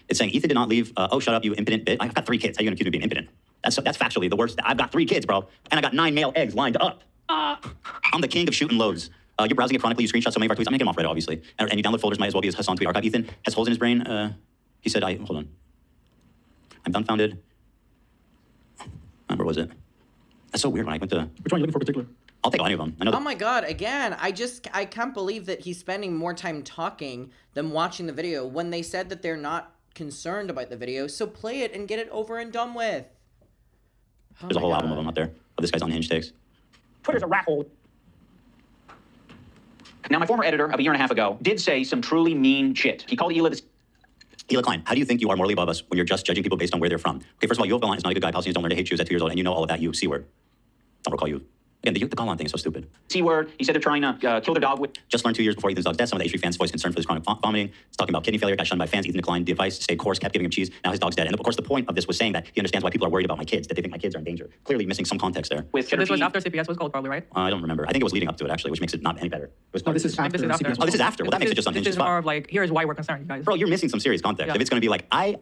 it's saying Ethan did not leave. Oh, shut up, you impotent bit. I've got 3 kids. How are you gonna accuse me of being impotent? That's factually the worst. I've got 3 kids, bro, and I got 9 male eggs lined up. I'm the king of shooting loads. You're browsing it chronically. You screenshot so many of our tweets. I'm making them off Reddit, obviously, and you download folders. Might as well be his Hassan tweet archive. Ethan has holes in his brain. He said, hold on. I'm dumbfounded. Where was it? That's so weird when I went to... Which one are you looking for in particular? I'll take any of them. I know Oh my God, again, I can't believe that he's spending more time talking than watching the video when they said that they're not concerned about the video, so play it and get it over and done with. There's a whole album of them out there, of this guy's unhinged takes. Twitter's a rat hole. Now, my former editor of a year and a half ago did say some truly mean shit. He called Hila Hila Klein, how do you think you are morally above us when you're just judging people based on where they're from? Okay, first of all, you have Belmont is not a good guy. Palestinians don't learn to hate Jews at 2 years old, and you know all of that, you C-word. I'll recall you. Again, the call-on thing is so stupid. C-word. He said they're trying to kill their dog with... Just learned 2 years before Ethan's dog's death. Some of the H3 fans voiced concern for his chronic vomiting. He's talking about kidney failure, got shunned by fans. Ethan declined the advice, stayed course, kept giving him cheese. Now his dog's dead. And of course, the point of this was saying that he understands why people are worried about my kids, that they think my kids are in danger. Clearly missing some context there. So this was after CPS was called, probably, right? I don't remember. I think it was leading up to it, actually, which makes it not any better. It was No, this is after. CPS. Oh, this is after. Well, that makes it just unhinged This as is more fuck. of like, here's why we're concerned, you guys. Bro, you're missing some serious context. Yeah. If it's going to be like, I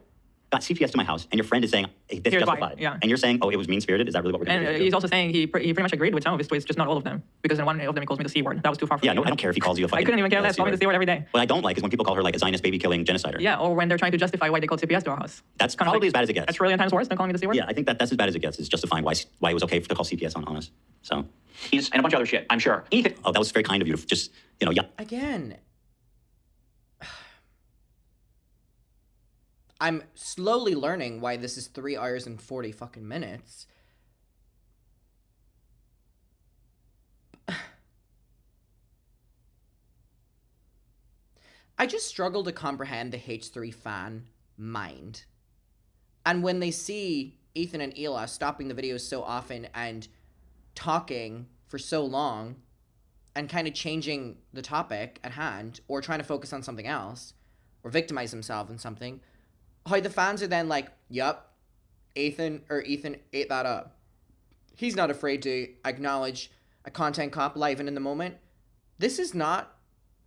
got CPS to my house, and your friend is saying, hey, this Here's why, justified. yeah. And you're saying, oh, it was mean-spirited? Is that really what we're going to do? And he's also saying he pretty much agreed with some of his tweets, just not all of them. Because in one of them he calls me the C-word. That was too far for me. Yeah, no, I don't care if he calls you a fucking... I couldn't even care less. Call me the C-word every day. What I don't like is when people call her like a Zionist baby-killing genocider. Yeah, or when they're trying to justify why they called CPS to our house. That's probably as bad as it gets. That's a trillion times worse than calling me the C-word. Yeah, I think that's as bad as it gets, is justifying why it was okay to call CPS on us. So... And a bunch of other shit, I'm sure. Ethan... Oh, that was very kind of you to just, yeah. Again, I'm slowly learning why this is 3 hours and 40 fucking minutes. I just struggle to comprehend the H3 fan mind. And when they see Ethan and Hila stopping the videos so often and talking for so long and kind of changing the topic at hand or trying to focus on something else or victimize themselves in something, how the fans are then like, yup, Ethan ate that up. He's not afraid to acknowledge a content cop live and in the moment. This is not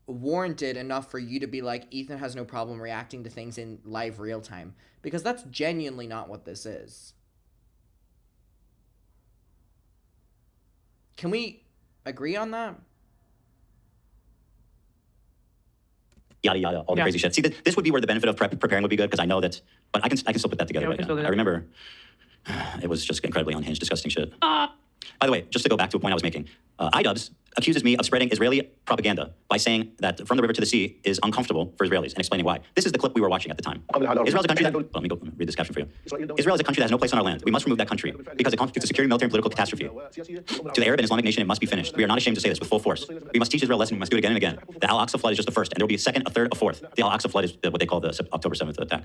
warranted enough for you to be like, Ethan has no problem reacting to things in live real time, because that's genuinely not what this is. Can we agree on that? Yada yada, all the crazy shit. See, this would be where the benefit of preparing would be good because I know that, but I can still put that together right now. I remember it was just incredibly unhinged, disgusting shit. By the way, just to go back to a point I was making, idubbbz accuses me of spreading Israeli propaganda by saying that From the River to the Sea is uncomfortable for Israelis and explaining why. This is the clip we were watching at the time. Israel's a country that, let me read this caption for you. Israel is a country that has no place on our land. We must remove that country because it constitutes a security, military, and political catastrophe. To the Arab and Islamic nation, it must be finished. We are not ashamed to say this with full force. We must teach Israel a lesson. We must do it again and again. The Al-Aqsa flood is just the first, and there will be a second, a third, a fourth. The Al-Aqsa flood is what they call the October 7th attack.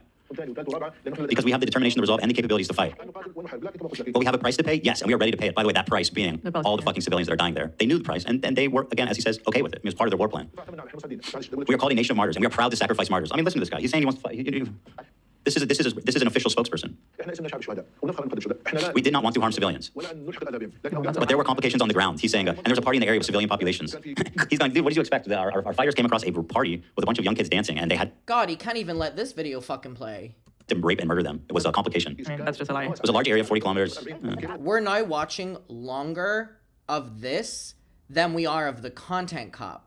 Because we have the determination, the resolve, and the capabilities to fight. But we have a price to pay? Yes, and we are ready to pay it. By the way, that price being all the fucking civilians that are dying there. They knew the price, and they were, again, as he says, okay with it. It was part of their war plan. We are called a nation of martyrs, and we are proud to sacrifice martyrs. I mean, listen to this guy. He's saying he wants to fight. This is an official spokesperson. We did not want to harm civilians. But there were complications on the ground. He's saying, and there's a party in the area with civilian populations. He's going, dude, what did you expect? Our fighters came across a party with a bunch of young kids dancing, and they had... God, he can't even let this video fucking play. To rape and murder them. It was a complication. I mean, that's just a lie. It was a large area, 40 kilometers. We're now watching longer of this than we are of the content cop.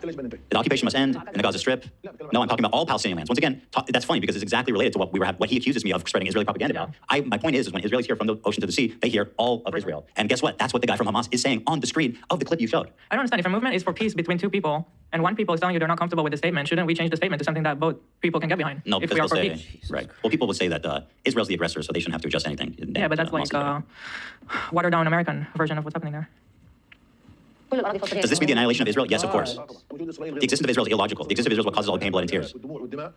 The occupation must end in the Gaza Strip. No, I'm talking about all Palestinian lands. Once again, that's funny because it's exactly related to what he accuses me of spreading Israeli propaganda about. My point is when Israelis hear from the ocean to the sea, they hear all of Israel. And guess what? That's what the guy from Hamas is saying on the screen of the clip you showed. I don't understand. If a movement is for peace between two people, and one people is telling you they're not comfortable with the statement, shouldn't we change the statement to something that both people can get behind? No, if because we are they'll for say, peace? right. Well, people would say that Israel's the aggressor, so they shouldn't have to adjust anything. Yeah, but that's like watered down American version of what's happening there. Does this mean the annihilation of Israel? Yes, of course. The existence of Israel is illogical. The existence of Israel is what causes all the pain, blood, and tears.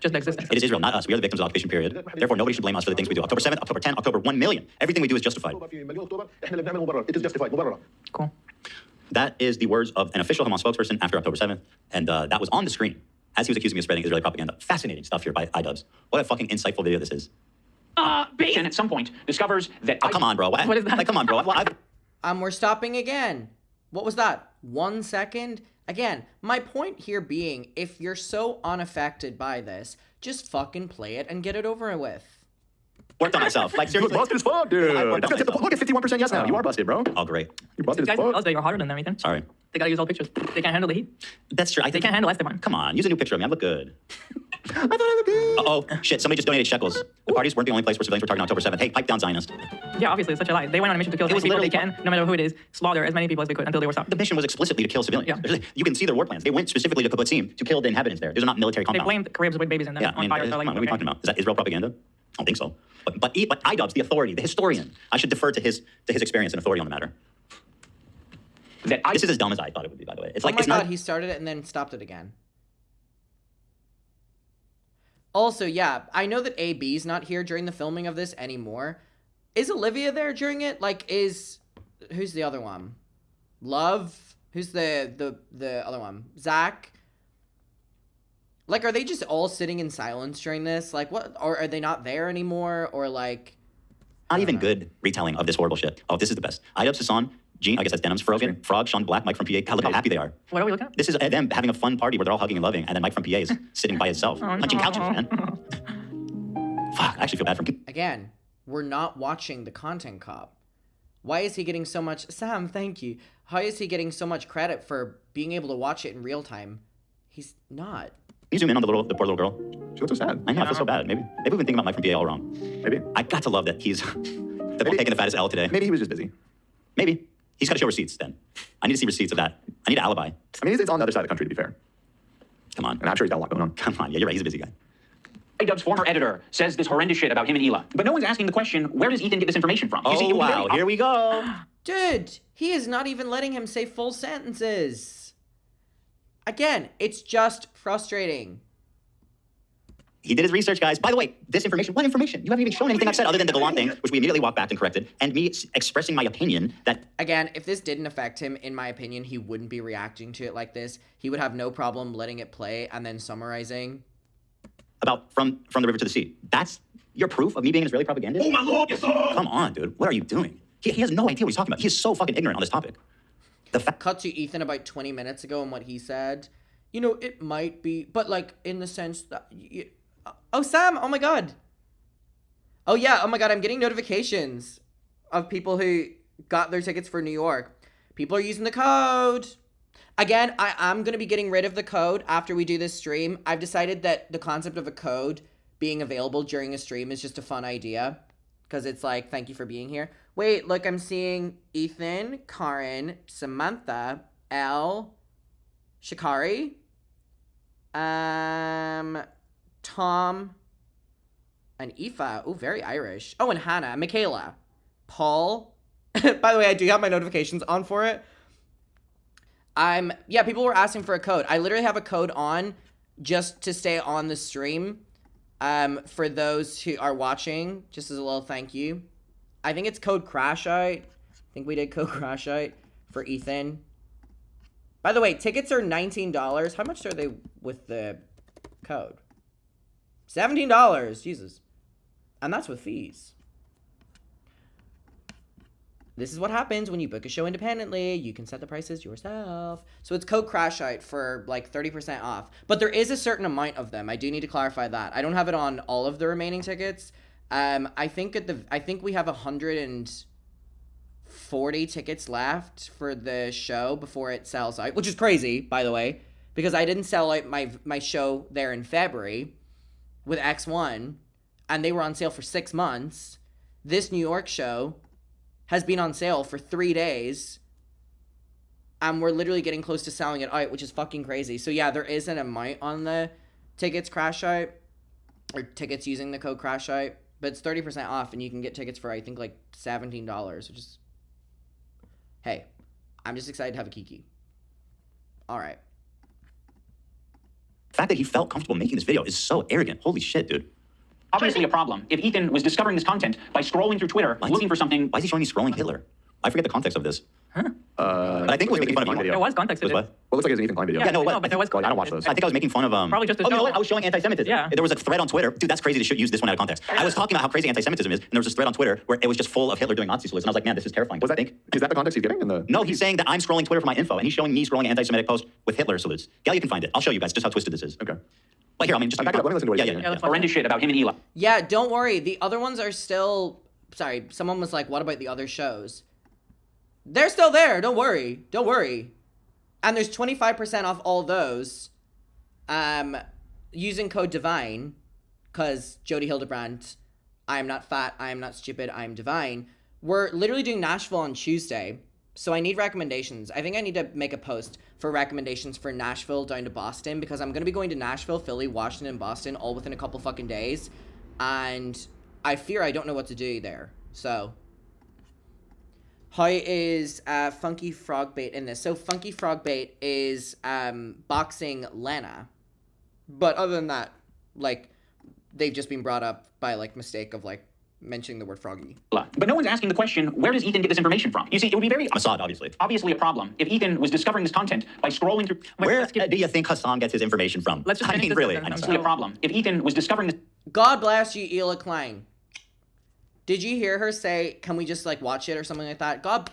Just the existence. It is Israel, not us. We are the victims of the occupation period. Therefore, nobody should blame us for the things we do. October 7th, October 10th, October 1 million. Everything we do is justified. Cool. That is the words of an official Hamas spokesperson after October 7th, and that was on the screen as he was accusing me of spreading Israeli propaganda. Fascinating stuff here by idubbbz. What a fucking insightful video this is. Bacon at some point discovers that... Oh, come on, bro. What is that? Like, come on, bro. We're stopping again. What was that? 1 second? Again, my point here being, if you're so unaffected by this, just fucking play it and get it over with. Worked on myself. Like, seriously. You're busted as fuck, dude. Look at 51% yes now. You are busted, bro. Oh, great. You're busted as Guys, fuck. you're harder than them, Ethan. Sorry. They gotta use all pictures. They can't handle the heat. That's true. They can't handle Esteban. Come on, use a new picture of me. I look good. I thought I looked good. Uh-oh, shit, somebody just donated shekels. The parties weren't the only place where civilians were targeted on October 7th. Hey, pipe down, Zionist. Yeah, obviously, it's such a lie. They went on a mission to kill as many people they can, no matter who it is, slaughter as many people as they could until they were stopped. The mission was explicitly to kill civilians. Yeah. You can see their war plans. They went specifically to Kibbutzim to kill the inhabitants there. These are not military They compounds. blamed Caribs with babies in them on fire. Come on, what are we talking about? Is that Israel propaganda? I don't think so. But idubbbz, the authority, the historian, I should defer to his experience and authority on the matter. This is as dumb as I thought it would be, by the way. It's like, oh my it's God, not... he started it and then stopped it again. Also, yeah, I know that AB's not here during the filming of this anymore. Is Olivia there during it? Like, who's the other one? Love? Who's the other one? Zach? Like, are they just all sitting in silence during this? Like, what? Or are they not there anymore? Or like... Not even good retelling of this horrible shit. Oh, this is the best. idubbbz, Hassan, Gene, I guess that's Denims, Frogan, Frog, Sean Black, Mike from PA. Look how happy they are. What are we looking at? This is them having a fun party where they're all hugging and loving, and then Mike from PA is sitting by himself, punching couches, man. Fuck, I actually feel bad for him. Again, we're not watching the content cop. Why is he getting so much... Sam, thank you. How is he getting so much credit for being able to watch it in real time? He's not. Can you zoom in on the poor little girl? She looks so sad. I know, I feel so bad. Maybe we've been thinking about Mike from PA all wrong. Maybe. I got to love that he's taking the fattest L today. Maybe he was just busy. Maybe. He's got to show receipts then. I need to see receipts of that. I need an alibi. I mean, it's on the other side of the country, to be fair. Come on. And I'm sure he's got a lot going on. Come on. Yeah, you're right. He's a busy guy. idubbbz former editor says this horrendous shit about him and Hila. But no one's asking the question, where does Ethan get this information from? Oh, wow. Here we go. Dude, he is not even letting him say full sentences. Again, it's just frustrating. He did his research, guys. By the way, this information, what information? You haven't even shown anything I've said other than the Gallant thing, which we immediately walked back and corrected, and me expressing my opinion that... Again, if this didn't affect him, in my opinion, he wouldn't be reacting to it like this. He would have no problem letting it play and then summarizing. About from the river to the sea. That's your proof of me being an Israeli propagandist? Oh, my Lord, yes, sir. Come on, dude. What are you doing? He has no idea what he's talking about. He is so fucking ignorant on this topic. Cut to Ethan about 20 minutes ago and what he said. You know, it might be, but like in the sense that... Oh, Sam, oh my God. Oh yeah, oh my god, I'm getting notifications of people who got their tickets for New York. People are using the code. Again, I'm going to be getting rid of the code after we do this stream. I've decided that the concept of a code being available during a stream is just a fun idea. Because it's like, thank you for being here. Wait, look, I'm seeing Ethan, Karen, Samantha, Elle, Shikari, Tom, and Aoife. Oh, very Irish. Oh, and Hannah, Michaela, Paul. By the way, I do have my notifications on for it. Yeah, people were asking for a code. I literally have a code on just to stay on the stream. For those who are watching, just as a little thank you. I think it's code Crash Out. I think we did code Crash Out for Ethan. By the way, tickets are $19. How much are they with the code? $17. Jesus. And that's with fees. This is what happens when you book a show independently. You can set the prices yourself. So it's code Crash Out for like 30% off. But there is a certain amount of them. I do need to clarify that. I don't have it on all of the remaining tickets. I think we have 140 tickets left for the show before it sells out, which is crazy, by the way, because I didn't sell out my show there in February with X1, and they were on sale for 6 months. This New York show has been on sale for 3 days, and we're literally getting close to selling it out, which is fucking crazy. So yeah, there is an amount on the tickets Crash Out, or tickets using the code Crash Out, but it's 30% off, and you can get tickets for, I think, like $17, which is... Hey, I'm just excited to have a Kiki. All right. The fact that he felt comfortable making this video is so arrogant. Holy shit, dude. Obviously a problem. If Ethan was discovering this content by scrolling through Twitter, looking for something... Why is he showing me scrolling Hitler? I forget the context of this. Huh? But I think it was making fun of you. There was context to it. Well, it looks like it's an Ethan Klein video. Yeah, no, but there was I don't watch those. I think I was making fun of Probably just to you know show. what? I was showing anti-Semitism. Yeah. There was a thread on Twitter. Dude, that's crazy to use this one out of context. I was talking about how crazy anti-Semitism is, and there was this thread on Twitter where it was just full of Hitler doing Nazi salutes, and I was like, man, this is terrifying. Is that the context he's getting? No, he's saying that I'm scrolling Twitter for my info, and he's showing me scrolling an anti-Semitic post with Hitler salutes. Yeah, you can find it. I'll show you guys just how twisted this is. Okay. But here, I mean, just back it up. Let me listen to what he's saying. Yeah. Horrendous shit about him and Eli. Yeah, don't worry. The other ones are still... Sorry, someone was like, what about the other shows? They're still there. Don't worry. Don't worry. And there's 25% off all those using code DIVINE, because Jody Hildebrandt, I am not fat, I am not stupid, I am divine. We're literally doing Nashville on Tuesday, so I need recommendations. I think I need to make a post for recommendations for Nashville down to Boston, because I'm going to be going to Nashville, Philly, Washington, and Boston all within a couple fucking days, and I fear I don't know what to do there, so... How is Funky Frogbait in this? So Funky Frogbait is boxing Lena. But other than that, like, they've just been brought up by, like, mistake of, like, mentioning the word froggy. But no one's asking the question, where does Ethan get this information from? You see, it would be very... Assad, obviously. Obviously a problem if Ethan was discovering this content by scrolling through... Where do you think Hassan gets his information from? Let's just finish this really. sentence. Obviously a problem if Ethan was discovering this... God bless you, Ela Klein. Did you hear her say, can we just, like, watch it or something like that? God...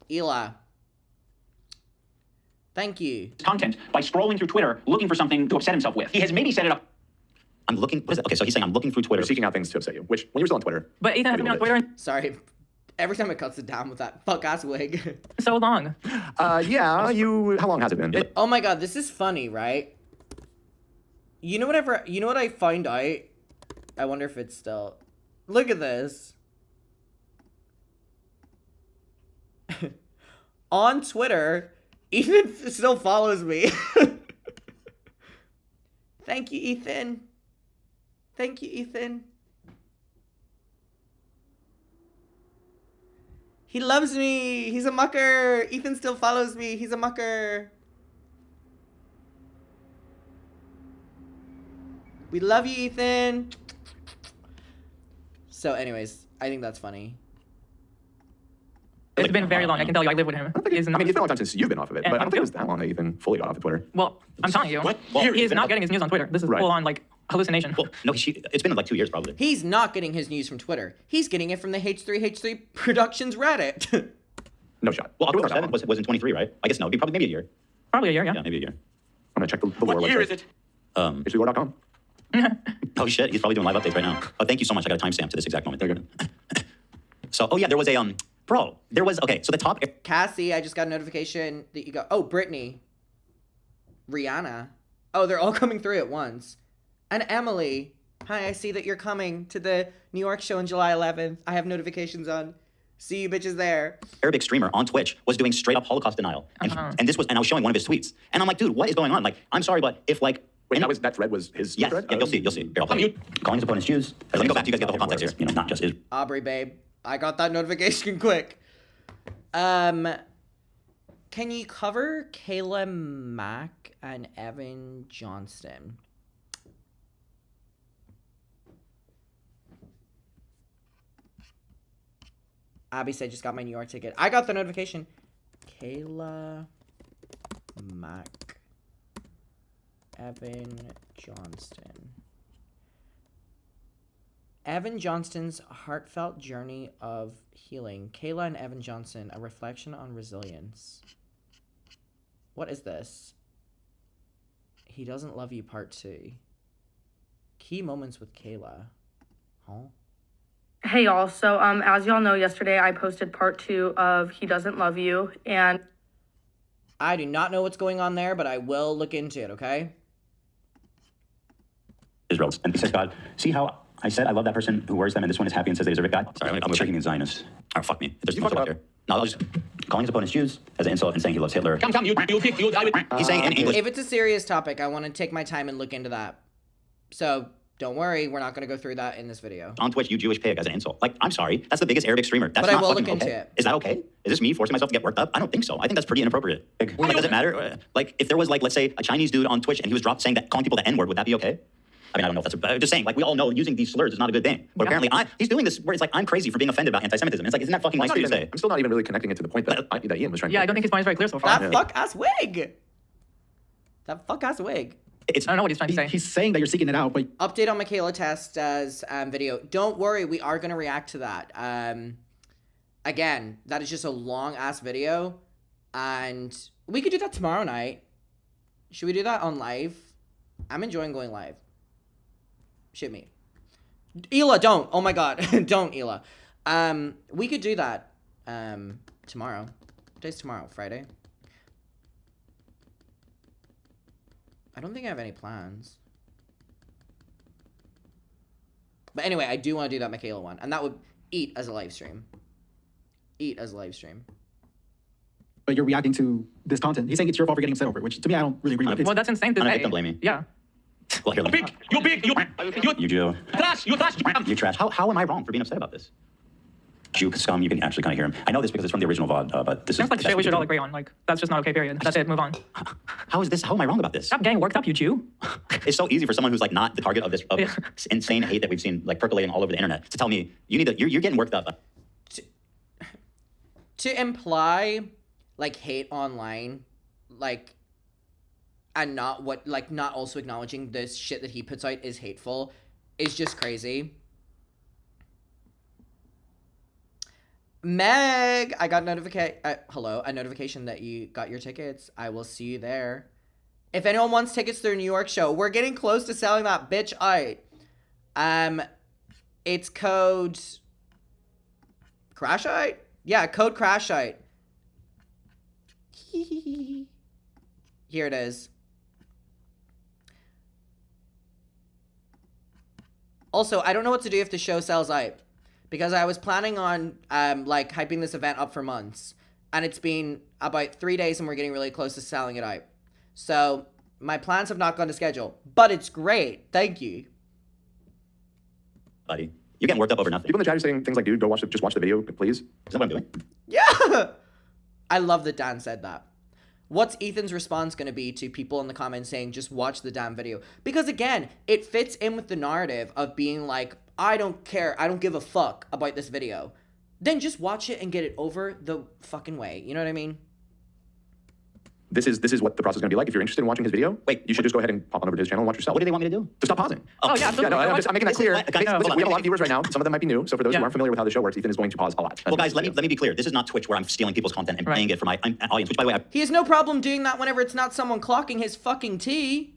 Ela. Thank you. ...content by scrolling through Twitter, looking for something to upset himself with. He has maybe set it up... I'm looking... What is it? Okay, so he's saying I'm looking through Twitter. You're seeking out things to upset you, which, when you were still on Twitter... But Ethan hasn't been on Twitter in Sorry. Every time it cuts it down with that fuck-ass wig. so long. Yeah, How long has it been? Oh my god, this is funny, right? You know what I find out? I wonder if it's still... Look at this. On Twitter, Ethan still follows me. Thank you, Ethan. Thank you, Ethan. He loves me. He's a mucker. Ethan still follows me. He's a mucker. We love you, Ethan. So anyways, I think that's funny. It's been very long. I can tell you. I live with him. It's been a long time since you've been off of it, but I don't think it was that long that Ethan fully got off of Twitter. Well, I'm telling you. What? He is not getting his news on Twitter. This is full-on, like, hallucination. Well, no, it's been like 2 years probably. He's not getting his news from Twitter. He's getting it from the H3H3 Productions Reddit. No shot. Well, October 7th was in 23, right? I guess no. It'd be maybe a year. Probably a year, yeah. Yeah, maybe a year. I'm going to check the lore What year website. is it? H3lore.com. Oh shit, he's probably doing live updates right now. Oh, thank you so much. I got a timestamp to this exact moment. There you go. So, oh yeah, there was a bro. There was okay. So the top. Cassie, I just got a notification that you got. Oh, Brittany, Rihanna. Oh, they're all coming through at once. And Emily, hi. I see that you're coming to the New York show on July 11th. I have notifications on. See you bitches there. Arabic streamer on Twitch was doing straight up Holocaust denial, and I was showing one of his tweets, and I'm like, dude, what is going on? Like, I'm sorry, but if like. Wait, that thread was his thread? Yeah, you'll see. Here, I'll play it. Calling his opponents Jews. Let me go back to you guys get the whole context here. You know, not just Israel. Aubrey, babe, I got that notification quick. Can you cover Kayla Mack and Evan Johnston? Abby said, just got my New York ticket. I got the notification. Kayla Mack. Evan Johnston. Evan Johnston's heartfelt journey of healing. Kayla and Evan Johnston, a reflection on resilience. What is this? He Doesn't Love You Part 2. Key moments with Kayla. Huh? Hey y'all, so as y'all know, yesterday I posted part 2 of He Doesn't Love You, and I do not know what's going on there, but I will look into it, okay? Israel. And he says, God, see how I said I love that person who wears them, and this one is happy and says they deserve it, God? Sorry, I'm checking in Zionists. Oh, fuck me. There's too much about here. No, I'll just calling his opponents Jews as an insult and saying he loves Hitler. Come, you pick, you die with... He's saying in English. If it's a serious topic, I want to take my time and look into that. So, don't worry, we're not going to go through that in this video. On Twitch, you Jewish pig as an insult. Like, I'm sorry, that's the biggest Arabic streamer. That's but not I will fucking look into okay. it. Is that okay? Is this me forcing myself to get worked up? I don't think so. I think that's pretty inappropriate. Like, does it matter? Like, if there was, like, let's say, a Chinese dude on Twitch and he was saying that, calling people the N-word, would that be okay? I mean, I don't know if that's I'm just saying, like, we all know using these slurs is not a good thing. But apparently, he's doing this where it's like, I'm crazy for being offended about anti-Semitism. It's like, isn't that fucking nice for you to say? I'm still not even really connecting it to the point that Ian was trying to make. I don't think his point is very clear so far. That fuck-ass wig! That fuck-ass wig. I don't know what he's trying to say. He's saying that you're seeking it out, but... Update on Michaela Testa's video. Don't worry, we are going to react to that. Again, that is just a long-ass video. And we could do that tomorrow night. Should we do that on live? I'm enjoying going live. Shit me. Hila, don't. Oh my god. Don't, Hila. We could do that tomorrow. What day's tomorrow? Friday? I don't think I have any plans. But anyway, I do want to do that Michaela one. And that would eat as a live stream. Eat as a live stream. But you're reacting to this content. He's saying it's your fault for getting upset over it, which to me, I don't really agree with. Well, that's insane to say. Don't blame me. Yeah. Well, here, you Jew. You trash. How am I wrong for being upset about this? Jew scum, you can actually kind of hear him. I know this because it's from the original VOD, but this Sounds like shit we should all agree on. Like, that's just not okay, period. That's it, move on. How am I wrong about this? Stop getting worked up, you Jew. It's so easy for someone who's like not the target of this insane hate that we've seen like percolating all over the internet to tell me you're getting worked up. To imply like hate online, like, and not also acknowledging this shit that he puts out is hateful is just crazy. Meg, I got a notification that you got your tickets. I will see you there. If anyone wants tickets to their New York show, we're getting close to selling that bitch out. It's code Crashite? Yeah, code Crashite. Here it is. Also, I don't know what to do if the show sells out. Because I was planning on, like, hyping this event up for months. And it's been about 3 days and we're getting really close to selling it out. So, my plans have not gone to schedule. But it's great. Thank you. Buddy, you're getting worked up over nothing. People in the chat are saying things like, dude, just watch the video, please. Is that what I'm doing? Yeah! I love that Dan said that. What's Ethan's response going to be to people in the comments saying, just watch the damn video? Because, again, it fits in with the narrative of being like, I don't care, I don't give a fuck about this video. Then just watch it and get it over the fucking way. You know what I mean? This is what the process is going to be like. If you're interested in watching his video, you should just go ahead and pop on over to his channel and watch yourself. What do they want me to do? Just stop pausing. Oh yeah, no, I'm making that clear. Listen, we have a lot of viewers right now. Some of them might be new. So for those who aren't familiar with how the show works, Ethan is going to pause a lot. Well, guys, let me be clear. This is not Twitch where I'm stealing people's content and playing it for my audience, which, by the way, he has no problem doing that whenever it's not someone clocking his fucking tea.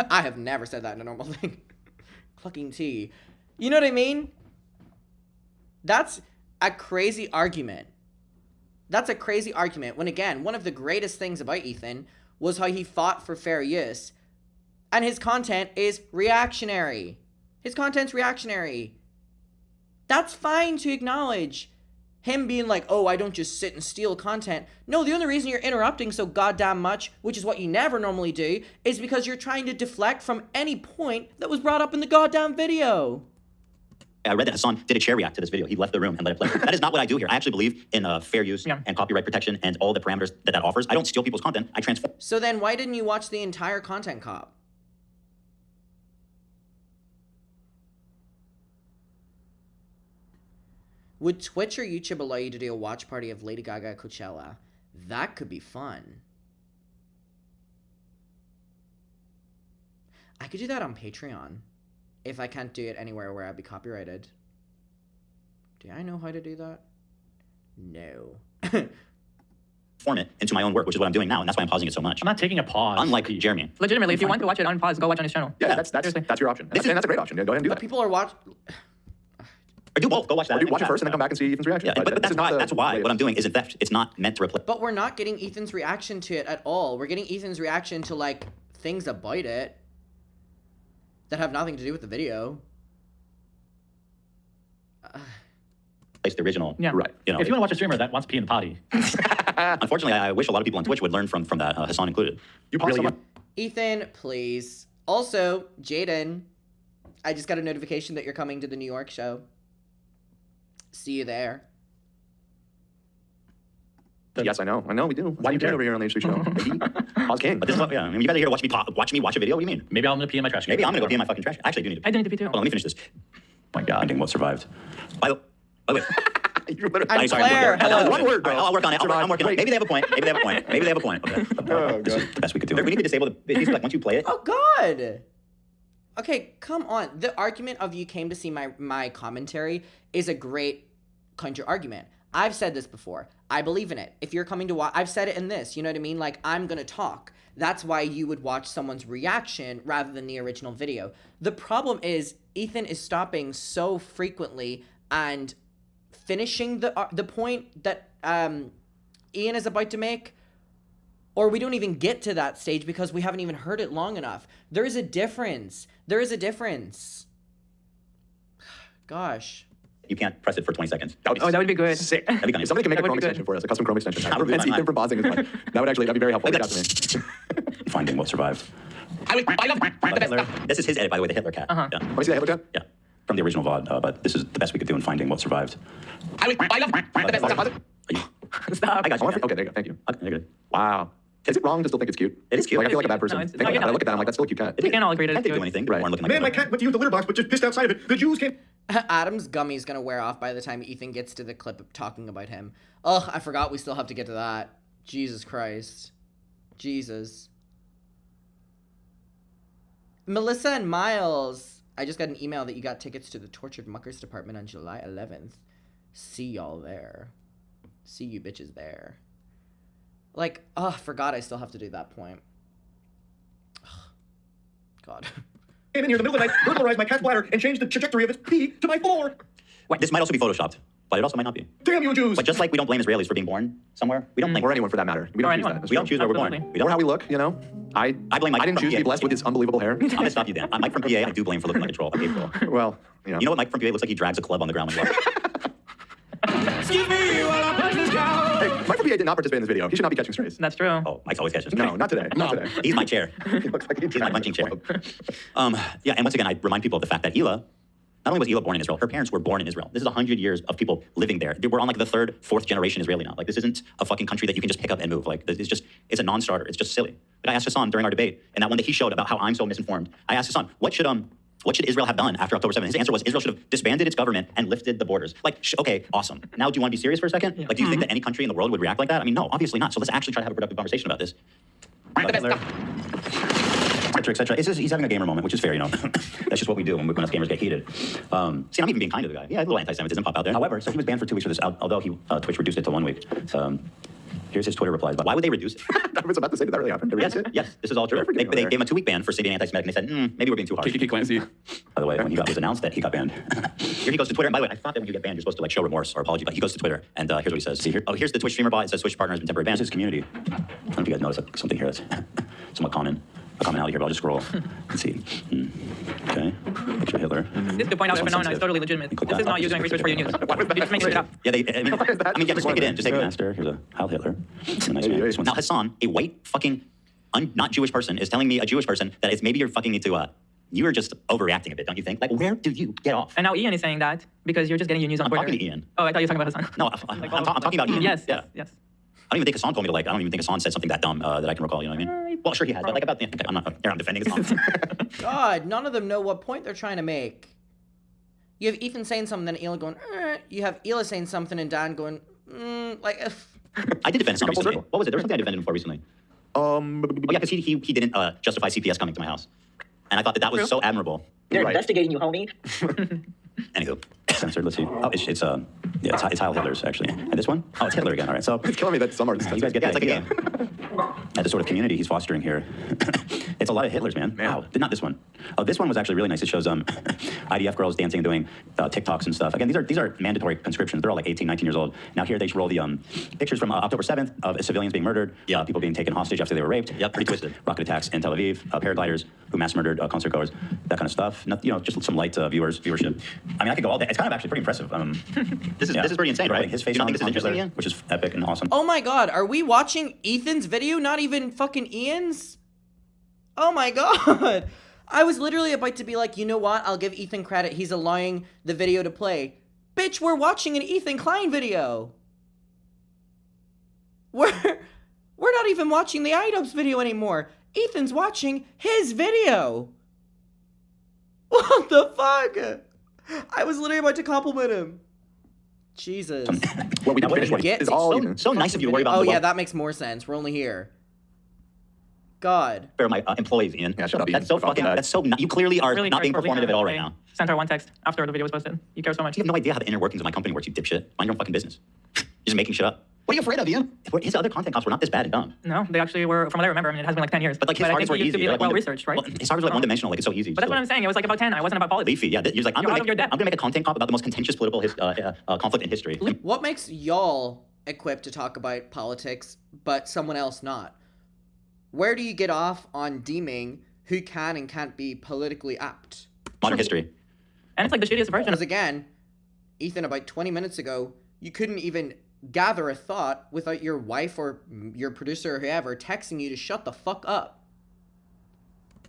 I have never said that in a normal thing. fucking tea. You know what I mean? That's a crazy argument. That's a crazy argument when, again, one of the greatest things about Ethan was how he fought for fair use. And his content is reactionary. His content's reactionary. That's fine to acknowledge. Him being like, oh, I don't just sit and steal content. No, the only reason you're interrupting so goddamn much, which is what you never normally do, is because you're trying to deflect from any point that was brought up in the goddamn video. I read that Hassan did a chair react to this video. He left the room and let it play. That is not what I do here. I actually believe in fair use and copyright protection and all the parameters that offers. I don't steal people's content. I transform. So then why didn't you watch the entire content cop? Would Twitch or YouTube allow you to do a watch party of Lady Gaga at Coachella? That could be fun. I could do that on Patreon. If I can't do it anywhere where I'd be copyrighted. Do I know how to do that? No. Form it into my own work, which is what I'm doing now, and that's why I'm pausing it so much. I'm not taking a pause. Unlike Jeremy. Legitimately, if you want to watch it on pause, go watch on his channel. Yeah, that's your option. And that's a great option. Yeah, go ahead and do that. People are watching. Or do both. Go watch that. Or watch it first and then come back and see Ethan's reaction. Yeah, but that's why what I'm doing isn't theft. It's not meant to replace. But we're not getting Ethan's reaction to it at all. We're getting Ethan's reaction to, like, things about it that have nothing to do with the video. It's the original. Yeah. Right. You know, if you want to watch a streamer that wants to pee in the potty. Unfortunately, I wish a lot of people on Twitch would learn from that, Hassan included. You really Ethan, please. Also, Jaden, I just got a notification that you're coming to the New York show. See you there. Yes, I know, we do. Why do you care over here on the H3 show? I was king. But this is what, I mean, you guys are here to watch me watch a video? What do you mean? Maybe I'm gonna pee in my trash can. Maybe I'm gonna go pee in my fucking trash. Actually, I do need to. I didn't pee too. Hold on, let me finish this. My God, finding what survived. By the way. I'm Claire. Hello. One word, bro. I'll work on it. I'm working on it. Maybe they have a point. Okay. Oh, this is the best we could do. We need to disable the. Like once you play it. Oh God. Okay, come on. The argument of you came to see my commentary is a great counter argument. I've said this before. I believe in it. If you're coming to watch, I've said it in this. You know what I mean? Like, I'm gonna talk. That's why you would watch someone's reaction rather than the original video. The problem is Ethan is stopping so frequently and finishing the point that Ian is about to make, or we don't even get to that stage because we haven't even heard it long enough. There is a difference. There is a difference. Gosh. You can't press it for 20 seconds. That would be good. Sick. That'd be kind If somebody can make a Chrome extension for us, a custom Chrome extension. That prevents Ethan from pausing as much. That'd be very helpful. Reach out to me. Finding what survived. This is his edit, by the way, the Hitler cat. Yeah. Want to see the Hitler cat? Yeah. From the original VOD, but this is the best we could do in finding what survived. Stop. I got you. Okay, there you go. Thank you. Okay, you're good. Wow. Is it wrong to still think it's cute? It is cute. Like, I feel like a bad person. No, it's Think about not- that. I look at that, I'm like, that's still a cute cat. We can all agree to I do didn't do it. anything. Right. Born looking like Man, my cat went to use the litter box, but just pissed outside of it. The Jews came. Adam's gummy's gonna wear off by the time Ethan gets to the clip of talking about him. Ugh, I forgot we still have to get to that. Jesus Christ. Jesus. Melissa and Miles, I just got an email that you got tickets to the Tortured Muckers Department on July 11th. See y'all there. See you bitches there. Like, oh, I forgot I still have to do that point. God. Came in here in the middle of the night, burglarized my cat's bladder, and changed the trajectory of its pee to my floor. This might also be photoshopped, but it also might not be. Damn you, Jews! But just like we don't blame Israelis for being born somewhere, we don't blame Or anyone for that matter. We don't choose that. We don't choose where we're born. Absolutely. We don't Or how we look, you know? I blame Mike. I didn't choose to be blessed with his unbelievable hair. I'm gonna stop you then. Mike from PA, I do blame for looking like a troll. Okay, troll. Well, you know. You know what Mike from PA looks like? He drags a club on the ground when he walks. Excuse me while I punch this cow. Hey, Mike from PA did not participate in this video. He should not be catching strays. That's true. Oh, Mike's always catching. No, not today. Not today. He's my chair. He looks like He's my punching chair. Yeah, and once again, I remind people of the fact that Hila, not only was Hila born in Israel, her parents were born in Israel. This is 100 years of people living there. We're on like the third, fourth generation Israeli now. Like this isn't a fucking country that you can just pick up and move. Like it's a non-starter. It's just silly. Like I asked Hassan during our debate, and that one that he showed about how I'm so misinformed. I asked Hassan, what should Israel have done after October 7th? His answer was Israel should have disbanded its government and lifted the borders. Like, okay, awesome. Now, do you want to be serious for a second? Yeah. Like, do you think that any country in the world would react like that? I mean, no, obviously not. So let's actually try to have a productive conversation about this. etc. He's having a gamer moment, which is fair, you know. That's just what we do when us gamers get heated. See, I'm even being kind to the guy. Yeah, a little anti-Semitism pop out there. However, so he was banned for 2 weeks for this, although Twitch reduced it to 1 week. Here Here's his Twitter replies. But why would they reduce it? I was about to say, did that really happen? Yes, this is all true. They gave him a 2-week ban for saying being anti-Semitic, and they said, maybe we're being too harsh. Clancy. By the way, when he was announced that he got banned, here he goes to Twitter. And by the way, I thought that when you get banned, you're supposed to like show remorse or apology. But he goes to Twitter, and here's what he says. See here? Oh, here's the Twitch streamer bot. It says Twitch partner has been temporarily banned. This is community. I don't know if you guys notice something here that's somewhat common. A commonality here, but I'll just scroll. Let's see. Okay. Picture of Hitler. This to point out the phenomenon is totally legitimate. This is not you doing research for your news. You just make it up. Yeah, yeah, just take it in. Just take it. Master. Here's a Heil Hitler. A nice man. Now Hassan, a white fucking not Jewish person, is telling me, a Jewish person, that it's maybe you're fucking need to you are just overreacting a bit, don't you think? Like, where do you get off? And now Ian is saying that because you're just getting your news on Twitter. I'm talking to Ian. Oh, I thought you were talking about Hassan. No, I'm talking about Ian. Yes, yeah. yes. I don't even think Hassan told me to like. I don't even think Hassan said something that dumb that I can recall. You know what I mean? Well, sure he has, but like about the. I'm not. Here I'm defending Hassan. God, none of them know what point they're trying to make. You have Ethan saying something, and Ela going. You have Ela saying something, and Dan going. Like. I did defend Hassan recently. What was it? There was something I defended him for recently. Oh yeah, because he didn't justify CPS coming to my house, and I thought that was so admirable. They're investigating you, homie. Anywho, censored. Let's see. Oh, it's Heil Hitler's actually. And this one? Oh, it's Hitler again. All right. So it's killing me that some artists. You guys get the idea. At the sort of community he's fostering here. It's a lot of Hitlers, man. Wow. Not this one. Oh, this one was actually really nice. It shows IDF girls dancing, doing TikToks and stuff. Again, these are mandatory conscriptions. They're all like 18, 19 years old. Now here they roll the pictures from October 7th of civilians being murdered. Yeah. People being taken hostage after they were raped. Yep. Pretty twisted. Rocket attacks in Tel Aviv. Paragliders who mass murdered concert goers. That kind of stuff. Not, just some light viewership. I mean, I could go all day. It's kind of actually pretty impressive. This is pretty insane, right? His face on Hitler, which is epic and awesome. Oh my God, are we watching Ethan's video? Not even fucking Ian's? Oh my God. I was literally about to be like, you know what? I'll give Ethan credit. He's allowing the video to play. Bitch, we're watching an Ethan Klein video. We're not even watching the idubbbz video anymore. Ethan's watching his video. What the fuck? I was literally about to compliment him. Jesus. Well, we didn't finish one. It's all so nice of you to worry about. Oh yeah, that makes more sense. We're only here. God. For my employees, Ian. Yeah, shut up, Ian. That's so fucking. That's so. You clearly are really not being performative at all right now. Sent her one text after the video was posted. You care so much. You have no idea how the inner workings of my company works, you dipshit. Mind your own fucking business. You're just making shit up. What are you afraid of, Ian? His other content cops were not this bad and dumb. No, they actually were, from what I remember, I mean, it has been like 10 years. But like his targets were easy. To be like well-researched, right? Well, his targets were like one-dimensional, like it's so easy. But that's what I'm saying. It was like about 10. I wasn't about politics. Leafy, yeah. You're like, I'm going to make a content cop about the most contentious political conflict in history. What makes y'all equipped to talk about politics, but someone else not? Where do you get off on deeming who can and can't be politically apt? Modern history. And it's like the shittiest version. Because again, Ethan, about 20 minutes ago, you couldn't even gather a thought without your wife or your producer or whoever texting you to shut the fuck up.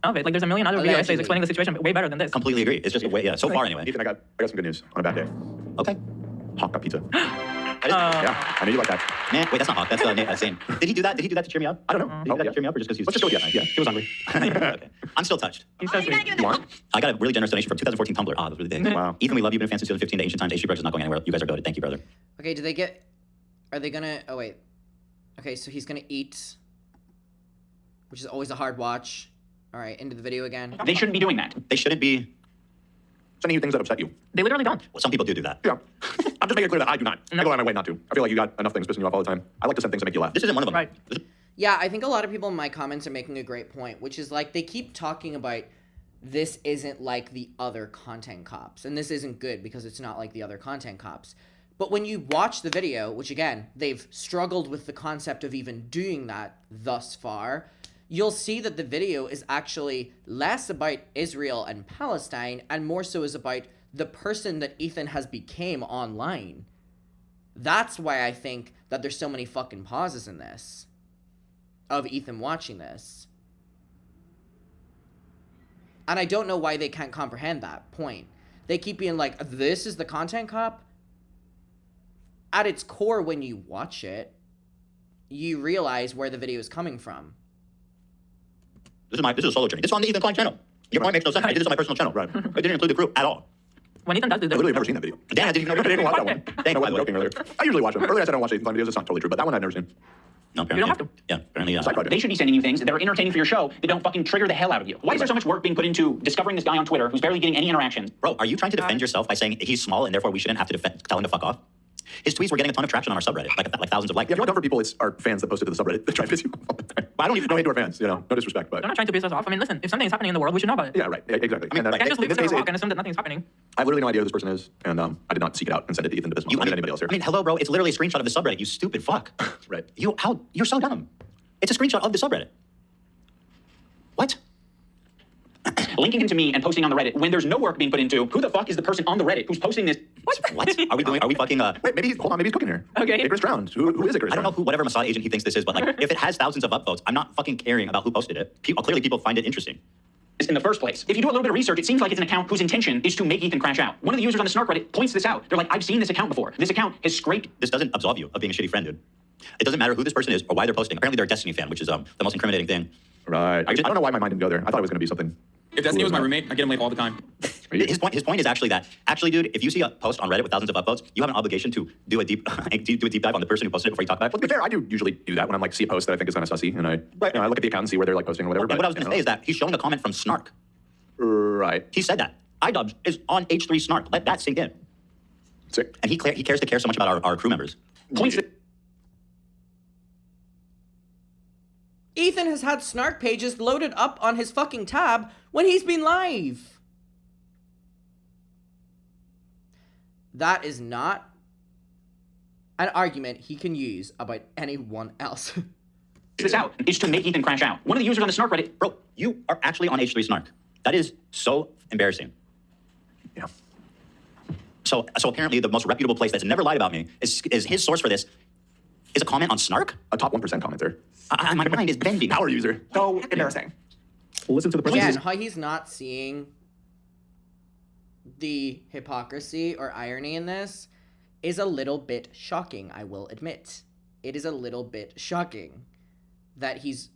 Of it. Like there's a million other videos explaining the situation way better than this. Completely agree. It's just a way, yeah, so far anyway. Ethan, I got some good news on a bad day. Okay. Hawk got pizza. Yeah, I know you like that. Man, wait, that's not Hawk. That's Zane. Did he do that? Did he do that to cheer me up? I don't know. Did he do that to cheer me up or just because he's... Let's just go with yeah. He was hungry. Okay. I'm still touched. He's so sweet. You want? I got a really generous donation from 2014 Tumblr. Ah, that was really big. Wow. Ethan, we love you. Been a fan since 2015. The ancient times. idubbbz is not going anywhere. You guys are goated. Thank you, brother. Okay, do they get... Are they gonna... Oh, wait. Okay, so he's gonna eat... Which is always a hard watch. All right, into the video again. They shouldn't be doing that. They shouldn't be... sending you things that upset you. They literally don't. Well, some people do that. Yeah. I'm just making it clear that I do not. I go out of my way not to. I feel like you got enough things pissing you off all the time. I like to send things that make you laugh. This isn't one of them. Right. Yeah, I think a lot of people in my comments are making a great point, which is like they keep talking about this isn't like the other content cops. And this isn't good because it's not like the other content cops. But when you watch the video, which again, they've struggled with the concept of even doing that thus far, you'll see that the video is actually less about Israel and Palestine and more so is about the person that Ethan has became online. That's why I think that there's so many fucking pauses in this. Of Ethan watching this. And I don't know why they can't comprehend that point. They keep being like, this is the content cop? At its core, when you watch it, you realize where the video is coming from. This is a solo journey. This is on the Ethan Klein channel. Your point makes no sense. I did this on my personal channel. Right. I didn't include the crew at all. When Ethan does this, I literally never seen that video. Dan, I didn't even know. I didn't watch that one. I was joking earlier. I usually watch them. Earlier I said I don't watch Ethan Klein videos. That's not totally true, but that one I've never seen. No, apparently. You don't have to. Yeah, apparently. They should be sending you things that are entertaining for your show that don't fucking trigger the hell out of you. Why is there so much work being put into discovering this guy on Twitter who's barely getting any interactions? Bro, are you trying to defend yourself by saying he's small and therefore we shouldn't have to tell him to fuck off? His tweets were getting a ton of traction on our subreddit, like thousands of likes. Yeah, if you want comfort people, it's our fans that posted to the subreddit that try to piss you off all the time. I don't even no hate to our fans, no disrespect, but They're not trying to piss us off. I mean, listen, if something is happening in the world, we should know about it. yeah, right, exactly. I mean, And, You can't just leave in it this to case, rock and assume that nothing's happening. I have literally no idea who this person is, and I did not seek it out and send it to Ethan to piss him off. I didn't anybody else here. I mean, hello, bro. It's literally a screenshot of the subreddit. You stupid fuck. Right. You're so dumb. It's a screenshot of the subreddit. What? Linking him to me and posting on the Reddit when there's no work being put into who the fuck is the person on the Reddit who's posting this? What? Are we fucking Wait, maybe he's cooking here. Okay. Icarus drowned. Who is Icarus? I don't know whatever Mossad agent he thinks this is, but like, if it has thousands of upvotes, I'm not fucking caring about who posted it. Clearly people find it interesting. In the first place. If you do a little bit of research, it seems like it's an account whose intention is to make Ethan crash out. One of the users on the Snark Reddit points this out. They're like, I've seen this account before. This account has scraped. This doesn't absolve you of being a shitty friend, dude. It doesn't matter who this person is or why they're posting. Apparently they're a Destiny fan, which is the most incriminating thing. Right. I don't know why my mind didn't go there. I thought it was going to be something. If Destiny was my roommate, I get him late all the time. His point is actually that, dude, if you see a post on Reddit with thousands of upvotes, you have an obligation to do a deep dive on the person who posted it before you talk about it. Well, to be fair, I do usually do that when I'm like see a post that I think is kind of sussy, and I I look at the account and see where they're like posting or whatever. And what I was going to say is that he's showing a comment from Snark. Right. He said that idubbbz is on H3 Snark. Let that sink in. Sick. And he cares to care so much about our crew members. Ethan has had Snark pages loaded up on his fucking tab when he's been live. That is not an argument he can use about anyone else. This out is to make Ethan crash out. One of the users on the Snark Reddit. Bro, you are actually on H3 Snark. That is so embarrassing. Yeah. So apparently the most reputable place that's never lied about me is his source for this is a comment on Snark? A top 1% commenter. My mind is bending. Power user. So embarrassing. Listen to the person. Again, how he's not seeing the hypocrisy or irony in this is a little bit shocking, I will admit. It is a little bit shocking that he's...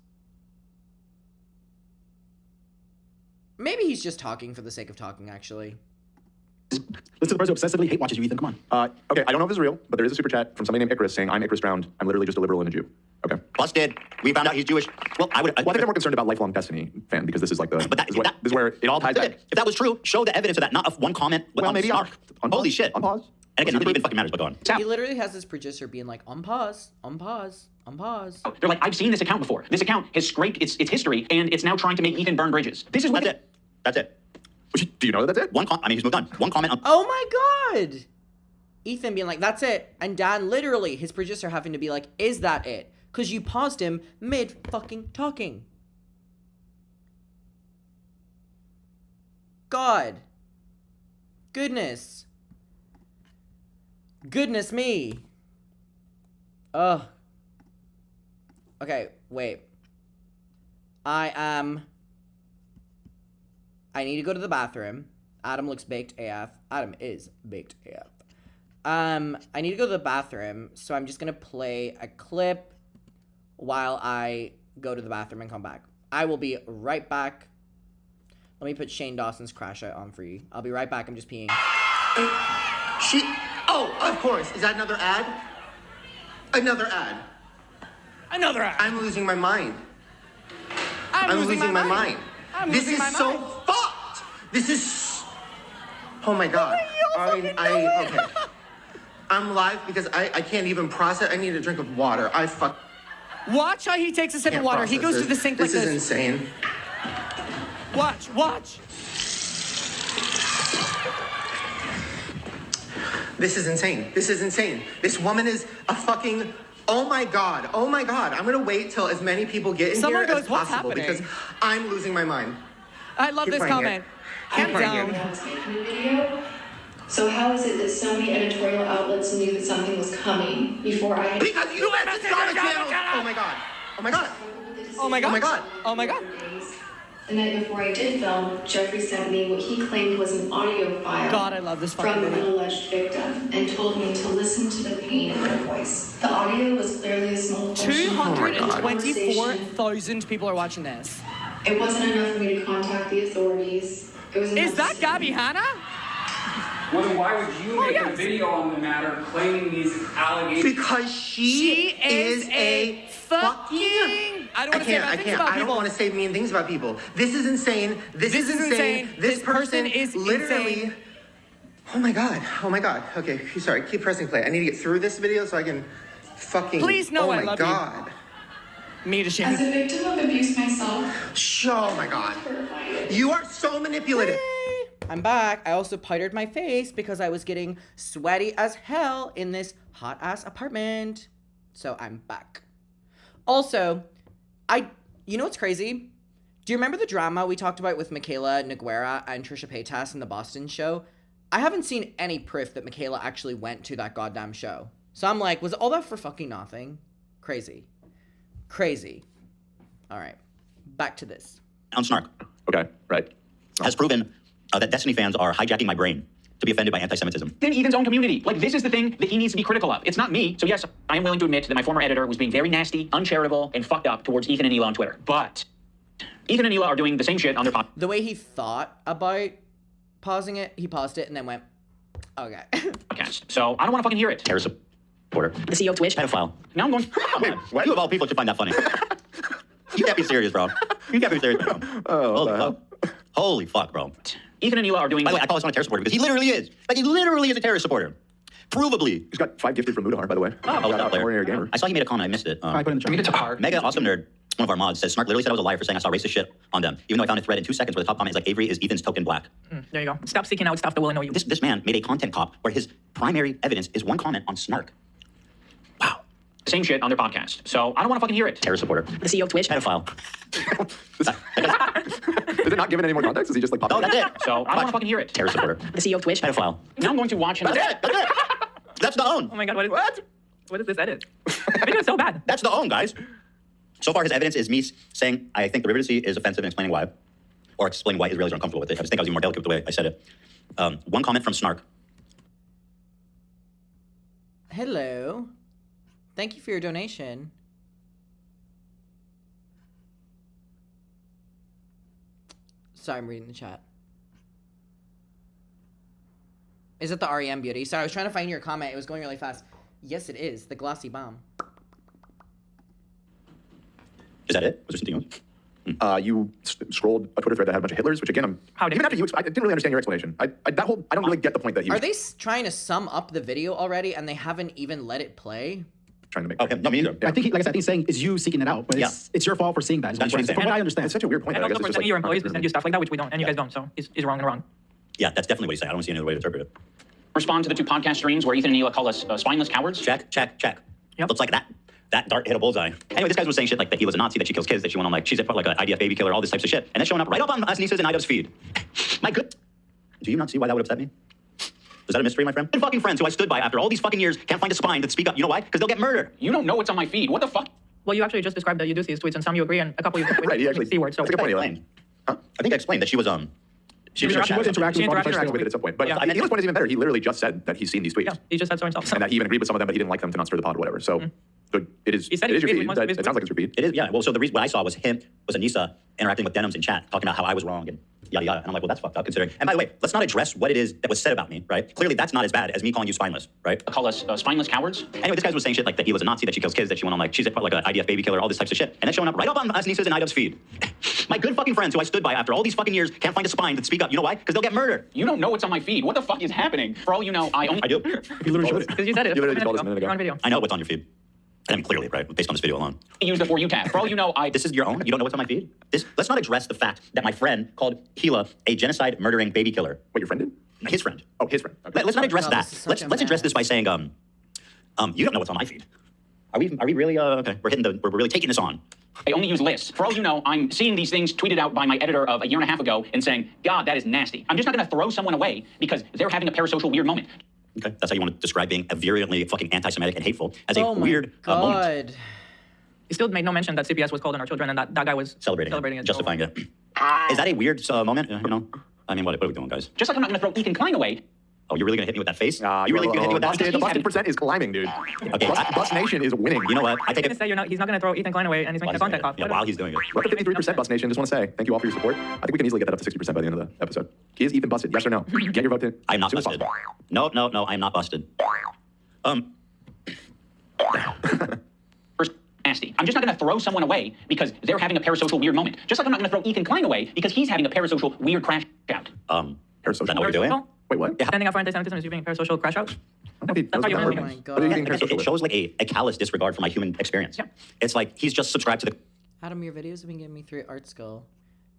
Maybe he's just talking for the sake of talking, actually. Listen to the person who obsessively hate watches you, Ethan. Come on. Okay, I don't know if this is real, but there is a super chat from somebody named Icarus saying, I'm Icarus drowned. I'm literally just a liberal and a Jew. Okay. Busted. We found out he's Jewish. Well, I think they're more concerned about lifelong Destiny fan because this is like the... This is where it all ties back. If that was true, show the evidence of that, not one comment. Well, maybe Snark. Holy shit. On pause. And again, none of it even fucking matters, but go on. He literally has his producer being like, on pause, on pause, on pause. They're like, I've seen this account before. This account has scraped its history, and it's now trying to make Ethan burn bridges. This is what... That's it. Do you know that that's it? He's moved on. One comment on... Oh my god! Ethan being like, that's it. And Dan literally, his producer having to be like, is that it? Because you paused him mid-fucking talking. God. Goodness. Goodness me. Ugh. Okay, wait. I need to go to the bathroom. Adam looks baked AF. Adam is baked AF. I need to go to the bathroom, so I'm just gonna play a clip while I go to the bathroom and come back. I will be right back. Let me put Shane Dawson's Crash Out on for you. I'll be right back. I'm just peeing. Oh, of course. Is that another ad? Another ad. Another ad. I'm losing my mind. I'm losing my mind. This is so fucked. This is... Oh my god. Okay. I'm live because I can't even process. I need a drink of water. Watch how he takes a sip of water. He goes to the sink like this. This is insane. Watch. This is insane. This is insane. This woman is a fucking... Oh my god. Oh my god. I'm gonna wait till as many people get in Someone here goes, as "What's possible happening?" because I'm losing my mind. I love Keep this playing comment. it. Calm Keep playing down. Video. So how is it that so many editorial outlets knew that something was coming before I... Because you let the drama channel... Oh my god. Oh my god. Oh my god. Oh my god. Oh my god. The night before I did film, Jeffrey sent me what he claimed was an audio file God, I love this fucking from an video. alleged victim and told me to listen to the pain in her voice. The audio was clearly a small portion of the conversation. 224,000 people are watching this. It wasn't enough for me to contact the authorities. It was enough Is that Gabby Hanna? Well, then why would you make a video on the matter claiming these allegations? Because she is a fucking... I don't want to say bad things about I don't people. want to say mean things about people. This is insane. This is insane. This person is literally insane. Oh my god. Oh my god. Okay, sorry. Keep pressing play. I need to get through this video so I can fucking. Please, no, oh I my love god. Me to shame. As a victim of abuse myself. Oh my god. You are so manipulative. Yay! I'm back. I also powdered my face because I was getting sweaty as hell in this hot ass apartment. So I'm back. Also, you know what's crazy? Do you remember the drama we talked about with Michaela Noguera and Trisha Paytas in the Boston show? I haven't seen any proof that Michaela actually went to that goddamn show. So I'm like, was all that for fucking nothing? Crazy. Crazy. All right. Back to this. On Snark. Okay, right. Has proven that Destiny fans are hijacking my brain to be offended by anti-Semitism. In Ethan's own community. Like, this is the thing that he needs to be critical of. It's not me. So yes, I am willing to admit that my former editor was being very nasty, uncharitable, and fucked up towards Ethan and Hila on Twitter. But Ethan and Hila are doing the same shit on their The way he thought about pausing it, he paused it and then went, okay. podcast. So I don't want to fucking hear it. Terror supporter. The CEO of Twitch. Pedophile. Now I'm going, Wait, why you of all people should find that funny? You can't be serious, bro. You can't be serious, bro. Holy fuck. Holy fuck, bro. Ethan and Hila are doing... By the way, I call this one a terror supporter because he literally is. Like, he literally is a terror supporter. Provably. He's got 5 gifted from Mudahar, by the way. Oh, Gamer. I saw he made a comment. I missed it. I put in the chat. Mega Awesome Nerd, one of our mods, says Snark literally said I was a liar for saying I saw racist shit on them, even though I found a thread in 2 seconds where the top comment is like, Avery is Ethan's token black. There you go. Stop seeking out stuff that will annoy you. This man made a content cop where his primary evidence is one comment on Snark. Wow. Same shit on their podcast. So I don't want to fucking hear it. Terror supporter. The CEO of Twitch. Pedophile. Is it not given any more context? Is he just like popping? Oh, that's it. So I don't want to fucking hear it. Terror supporter. The CEO of Twitch. Pedophile. Now I'm going to watch him. That's it. That's it. That's the own. Oh my god, what is this edit? I think it's so bad. That's the own, guys. So far, his evidence is me saying I think the River to Sea is offensive and explaining why, or explaining why Israelis are uncomfortable with it. I just think I was even more delicate with the way I said it. One comment from Snark. Hello. Thank you for your donation. Sorry, I'm reading the chat. Is it the REM beauty? Sorry, I was trying to find your comment. It was going really fast. Yes, it is. The glossy bomb. Is that it? Was there something else? You scrolled a Twitter thread that had a bunch of Hitlers, which again, even after you, I didn't really understand your explanation. I don't really get the point that he was Are they trying to sum up the video already and they haven't even let it play? trying to make. Okay, no, me neither. I think, like I said, I think he's saying is you seeking it out, but it's your fault for seeing that. That's what he's saying. From what I understand. It's such a weird point. And I guess also it's for just sending like, your employees to send you stuff like that, which we don't, and you guys don't, so he's wrong and wrong. Yeah, that's definitely what he's saying. I don't see any other way to interpret it. Respond to the 2 podcast streams where Ethan and Hila call us spineless cowards. Check. Yep. Looks like that dart hit a bullseye. Anyway, this guy was saying shit like that he was a Nazi, that she kills kids, that she went on like, she's like an IDF baby killer, all this types of shit. And that's showing up right up on us Nisa's and idubbbz feed. My good. Do you not see why that would upset me? Is that a mystery, my friend? And fucking friends who I stood by after all these fucking years can't find a spine to speak up. You know why? Because they'll get murdered. You don't know what's on my feed. What the fuck? Well, you actually just described that you do see his tweets, and some you agree, and a couple you right, he actually, C-word. So that's a good point, Eli. Huh? I think I explained that she was She was interacting with it at some point. But yeah. I mean, Eli's point is even better. He literally just said that he's seen these tweets. Yeah, he just said so himself. And that he even agreed with some of them, but he didn't like them to not stir the pot or whatever. So it is, He said it is your he feed. wants to It sounds like it's your feed. It is, yeah. Well, so the reason what I saw was Anissa interacting with Denims in chat, talking about how I was wrong and yada yada. And I'm like, well, that's fucked up considering. And by the way, let's not address what it is that was said about me, right? Clearly, that's not as bad as me calling you spineless, right? Call us spineless cowards. Anyway, this guy was saying shit like that he was a Nazi, that she kills kids, that she went on like, she's like an IDF baby killer, all this types of shit. And that's showing up right up on us Nisa's and idubbbz feed. My good fucking friends who I stood by after all these fucking years can't find a spine to speak up. You know why? Because they'll get murdered. You don't know what's on my feed. What the fuck is happening? For all you know, I do. You literally showed it. Because you said it. You literally told us a minute ago. You're on video. I know what's on your feed. I mean, clearly, right? Based on this video alone. use the For You tab. For all you know, This is your own? You don't know what's on my feed? Let's not address the fact that my friend called Hila a genocide murdering baby killer. What, your friend did? His friend. Oh, his friend. Okay. Let's not address God, that. this is such a Let's address mess. this by saying, you don't know what's on my feed. Are we really, okay, we're really taking this on. I only use lists. For all you know, I'm seeing these things tweeted out by my editor of a year and a half ago and saying, God, that is nasty. I'm just not going to throw someone away because they're having a parasocial weird moment. Okay, that's how you want to describe being a virulently fucking anti-Semitic and hateful as a Oh my weird moment. God. He still made no mention that CPS was called on our children, and that guy was Celebrating it. justifying it. Is that a weird moment? You know? I mean, what are we doing, guys? Just like I'm not going to throw Ethan Klein away. Oh, you're really going to hit me with that face? You You're really going to hit me with that The busted percent is climbing, dude. Okay, Bus Nation is winning. You know what? I He's take going to say he's not going to throw Ethan Klein away, and he's making a contact off. Yeah, while he's doing it. What the 53% Bus Nation? Just want to say thank you all for your support. I think we can easily get that up to 60% by the end of the episode. Is Ethan busted? Yes or no? Get your vote in. I'm not as soon as busted. possible. No, I'm not busted. First, nasty. I'm just not going to throw someone away because they're having a parasocial weird moment. Just like I'm not going to throw Ethan Klein away because he's having a parasocial weird crash out. Is that what we're doing? Wait, what? Yeah. Standing up for anti-Semitism is you being a parasocial crash out? That's how you Oh my God. It shows like a callous disregard for my human experience. Yeah. It's like he's just subscribed to the. Adam, your videos have been getting me through art school.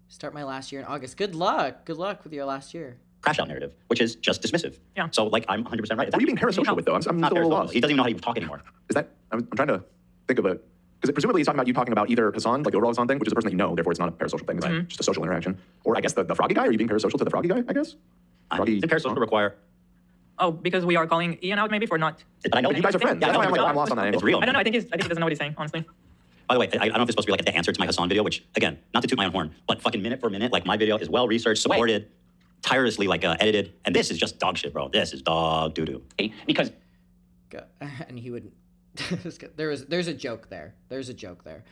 Start my last year in August. Good luck. Good luck with your last year. Crash out narrative, which is just dismissive. Yeah. So like I'm 100% right. What are you being parasocial with though? I'm not still parasocial. lost. He doesn't even know how to talk anymore. Is that? I'm trying to think of it. Because presumably he's talking about you talking about either Hassan, like the overall Hassan thing, which is the person that you know, therefore it's not a parasocial thing, it's just a social interaction. Or I guess the froggy guy. Are you being parasocial to the froggy guy? I guess. Froggy. The parasocial require. Oh, because we are calling Ian out maybe for not. But I know you guys are friends. Yeah, That's why I'm lost on that angle. It's real. I don't know. I think he doesn't know what he's saying, honestly. By the way, I don't know if it's supposed to be like the answer to my Hassan video, which again, not to toot my own horn, but fucking minute for minute, like my video is well researched, supported, tirelessly like edited, and this is just dog shit, bro. This is dog doo doo. Because. And he would. There's a joke there. There's a joke there.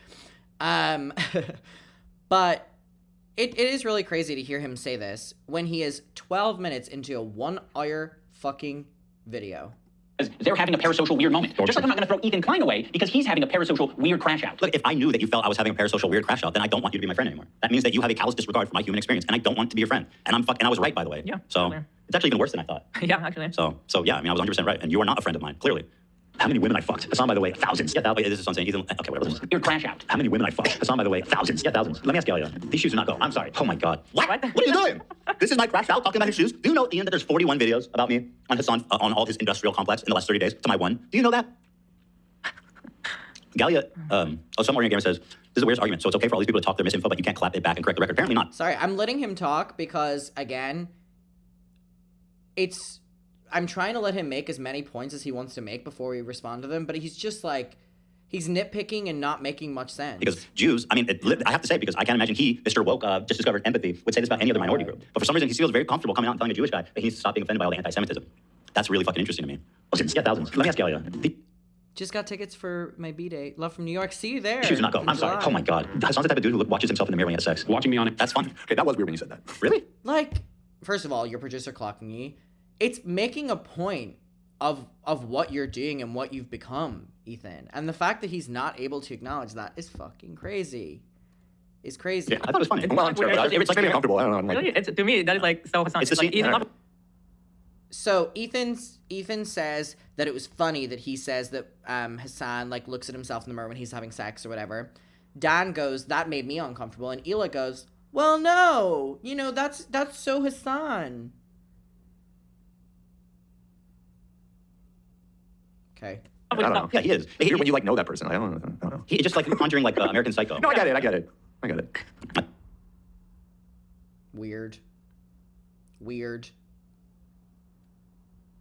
But it is really crazy to hear him say this when he is 12 minutes into a 1 hour fucking video. They're having a parasocial weird moment. Just like I'm not going to throw Ethan Klein away because he's having a parasocial weird crash out. Look, if I knew that you felt I was having a parasocial weird crash out, then I don't want you to be my friend anymore. That means that you have a callous disregard for my human experience, and I don't want to be your friend. And I was right, by the way. Yeah. So Clear. it's actually even worse than I thought. Yeah, actually. So yeah, I mean, I was 100% right, and you are not a friend of mine, clearly. How many women I fucked? Hassan, by the way, thousands. Yeah, this is what I'm saying. Ethan, okay, whatever. Your crash out. How many women I fucked? Hassan, by the way, thousands. Yeah, thousands. Let me ask you, these shoes do not go. I'm sorry. Oh my God. What? What are you doing? This is my crash out talking about his shoes. Do you know, Ian, that there's 41 videos about me on Hassan, on all his industrial complex in the last 30 days to my one? Do you know that? Galia, some Orient Gamer says, this is the weirdest argument. So it's okay for all these people to talk their misinfo, but you can't clap it back and correct the record. Apparently not. Sorry, I'm letting him talk because, again, I'm trying to let him make as many points as he wants to make before we respond to them, but he's just like, he's nitpicking and not making much sense. Because Jews, I mean, I have to say, because I can't imagine he, Mr. Woke, just discovered empathy, would say this about any other minority group. But for some reason, he feels very comfortable coming out and telling a Jewish guy that he needs to stop being offended by all the anti-Semitism. That's really fucking interesting to me. Listen, yeah, thousands. Let me ask Galia. Just got tickets for my B-Day. Love from New York. See you there. Shoes do not go. I'm sorry. Oh my God. Hassan's the type of dude who watches himself in the mirror when he has sex. Watching me on it. That's fun. Okay, that was weird when you said that. Really? Like, first of all, your producer clocking you. It's making a point of what you're doing and what you've become, Ethan. And the fact that he's not able to acknowledge that is fucking crazy. It's crazy. Yeah, I thought it was funny. Well, I'm sure, but it's like uncomfortable. I don't know. Really? To me, that is like so Hassan. It's the like, scene. Ethan, So Ethan says that it was funny that he says that Hassan like looks at himself in the mirror when he's having sex or whatever. Dan goes, that made me uncomfortable, and Hila goes, well, no, you know, that's so Hassan. Okay. I don't know. Yeah, he is. It's weird when you like know that person. I don't know. He just like conjuring like American Psycho. No, I get it. Weird.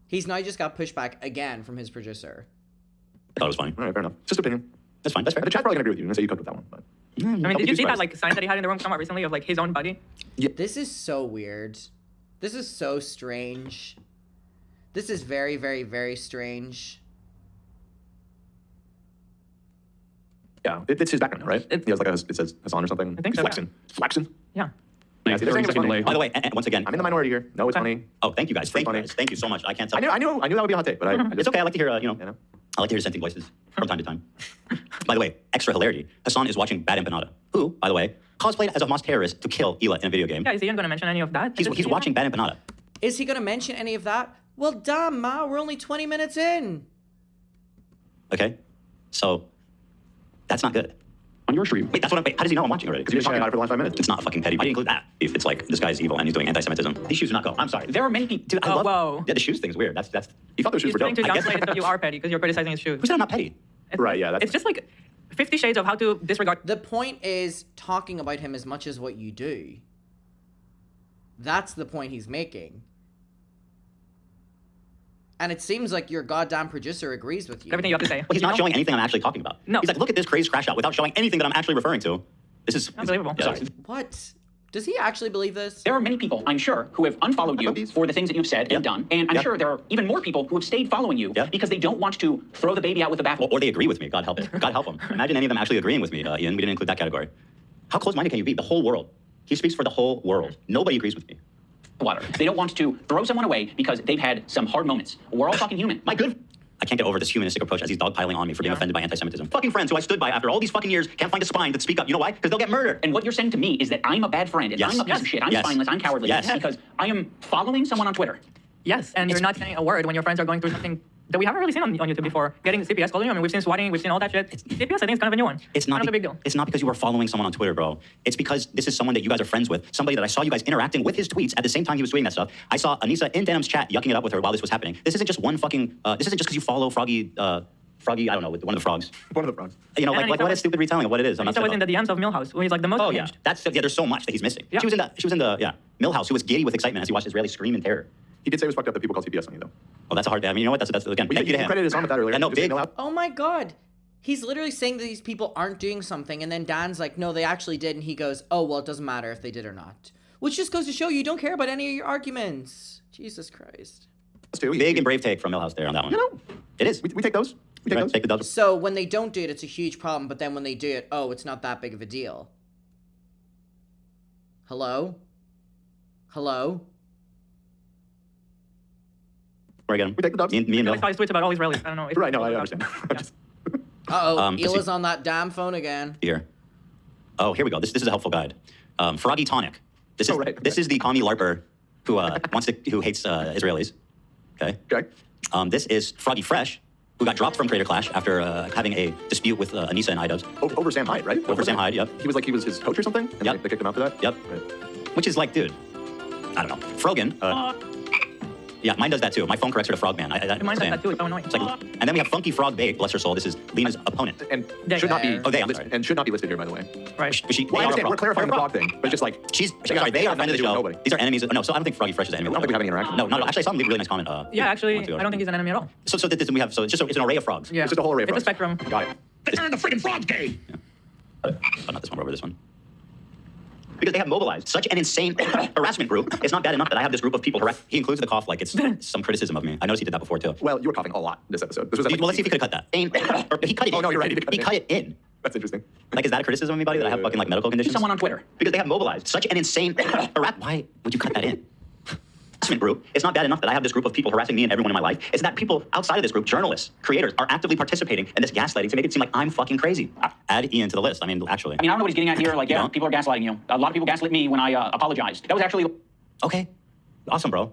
He's now just got pushback again from his producer. I thought it was funny. All right, fair enough. It's just opinion. That's fine. That's fair. The chat's probably gonna agree with you and say you cooked with that one. But I mean, did you see that like sign that he had in the room somewhat recently of like his own body? Yeah. This is so weird. This is so strange. This is very, very, very strange. Yeah, it's his background, right? He has like it says Hassan or something. I think so. Flexing. Flexing? Yeah. Nice. They're saying it's funny. By the way, and once again, I'm in the minority here. No, it's funny. Oh, thank you guys. Thank you guys. Thank you so much. I can't tell. I knew that would be a hot take, but I it's okay. I like to hear, I like to hear dissenting voices from time to time. By the way, extra hilarity. Hassan is watching Bad Empanada, who, by the way, cosplayed as a Hamas terrorist to kill Hila in a video game. Yeah, is Ian going to mention any of that? He's watching Bad Empanada. Is he going to mention any of that? Well, damn, Ma, we're only 20 minutes in. Okay, so that's not good. On your stream. Wait, how does he know I'm watching already? Because you've been talking about it for the last 5 minutes. It's not fucking petty. Why do you include that? If it's like, this guy's evil and he's doing anti-Semitism. These shoes do not go. I'm sorry. There are many people. Dude, I love. Whoa. Yeah, the shoes thing's weird. That's. He thought those shoes He's were trying dope. to downplay it that you are petty because you're criticizing his shoes. Who said I'm not petty? Right, yeah. It's just like 50 shades of how to disregard. The point is talking about him as much as what you do. That's the point he's making. And it seems like your goddamn producer agrees with you. Everything you have to say. Well, he's not showing anything I'm actually talking about. No. He's like, look at this crazy crash out without showing anything that I'm actually referring to. This is unbelievable. Yeah, What? Does he actually believe this? There are many people, I'm sure, who have unfollowed you for the things that you've said and done. And I'm sure there are even more people who have stayed following you because they don't want to throw the baby out with the bathwater. Or they agree with me. God help it. God help them. Imagine any of them actually agreeing with me, Ian. We didn't include that category. How close-minded can you be? The whole world. He speaks for the whole world. Nobody agrees with me. Water. They don't want to throw someone away because they've had some hard moments. We're all fucking human. My good. I can't get over this humanistic approach as he's dogpiling on me for being offended by anti-Semitism. Fucking friends who I stood by after all these fucking years can't find a spine to speak up. You know why? Because they'll get murdered. And what you're saying to me is that I'm a bad friend, and I'm a piece of shit, I'm spineless, I'm cowardly. Yes. Because I am following someone on Twitter Yes, and you're not saying a word when your friends are going through something that we haven't really seen on YouTube before. Getting CPS calling you. I mean, we've seen swatting, we've seen all that shit. CPS, I think, is kind of a new one. It's not kind of a big deal. It's not because you were following someone on Twitter, bro. It's because this is someone that you guys are friends with, somebody that I saw you guys interacting with his tweets at the same time he was tweeting that stuff. I saw Anissa in Denim's chat yucking it up with her while this was happening. This isn't just one fucking, this isn't just because you follow Froggy, I don't know, one of the frogs. One of the frogs. You know, like what a stupid retelling of what it is. Anissa was in the DMs of Millhouse, who he's like the most yeah. There's so much that he's missing. Yeah. She was in the Millhouse, who was giddy with excitement as he watched Israelis scream in terror. He did say it was fucked up that people call CPS on you, though. Oh, that's a hard day. I mean, you know what? That's again, thank you to him. Credited Hassan with that earlier. No, big. Oh my God. He's literally saying that these people aren't doing something, and then Dan's like, no, they actually did, and he goes, oh, well, it doesn't matter if they did or not. Which just goes to show you don't care about any of your arguments. Jesus Christ. Big and brave take from Millhouse there on that one. You know, it is. We take those. We take those. Take the dubs. So when they don't do it, it's a huge problem, but then when they do it, oh, it's not that big of a deal. Hello? Hello? Where again? We take the dubs. Me and I Bill. saw his tweets about all Israelis. I don't know. If Right, no, I understand. Uh-oh, Hila's on that damn phone again. Here. Oh, here we go. This is a helpful guide. Froggy Tonic. This is the commie LARPer who who hates Israelis. Okay. Okay. This is Froggy Fresh, who got dropped from Creator Clash after having a dispute with Anissa and idubbbz. Over Sam Hyde, right? Over Sam Hyde, yep. He was his coach or something? And Yep. They kicked him out for that? Yep. Right. Which is like, dude, I don't know. Frogan. Yeah, mine does that too. My phone corrects her to Frogman. Mine does that too. It's so annoying. It's like, and then we have Funky Frog Bait, bless her soul. This is Lena's opponent. And should not be and should not be listed here, by the way. Right. Well, I understand. We're clarifying the frog thing, but just like sorry, they are friends of the show. Nobody. These are enemies. No, so I don't think Froggy Fresh is an enemy. I don't think we have any interaction. No, not at all. Actually, I saw him leave a really nice comment. Yeah, actually, I don't think he's an enemy at all. So it's an array of frogs. Yeah. It's just a whole array of It's a frogs. spectrum. Got it. They're the freaking frog game. Oh, not this one. Over this one. Because they have mobilized such an insane harassment group. It's not bad enough that I have this group of people harass. He includes the cough like it's some criticism of me. I noticed he did that before too. Well, you were coughing a lot this episode. This was Well, let's see if he could have cut that. Or he cut it in. Oh, no, you're right. He cut it in. That's interesting. Like, is that a criticism of anybody that I have fucking like medical conditions? Someone on Twitter. Because they have mobilized such an insane Why would you cut that in? Group. It's not bad enough that I have this group of people harassing me and everyone in my life. It's that people outside of this group, journalists, creators, are actively participating in this gaslighting to make it seem like I'm fucking crazy. Add Ian to the list. I mean, actually. I don't know what he's getting at here. Like, yeah, people are gaslighting you. A lot of people gaslit me when I apologized. That was actually... Okay. Awesome, bro.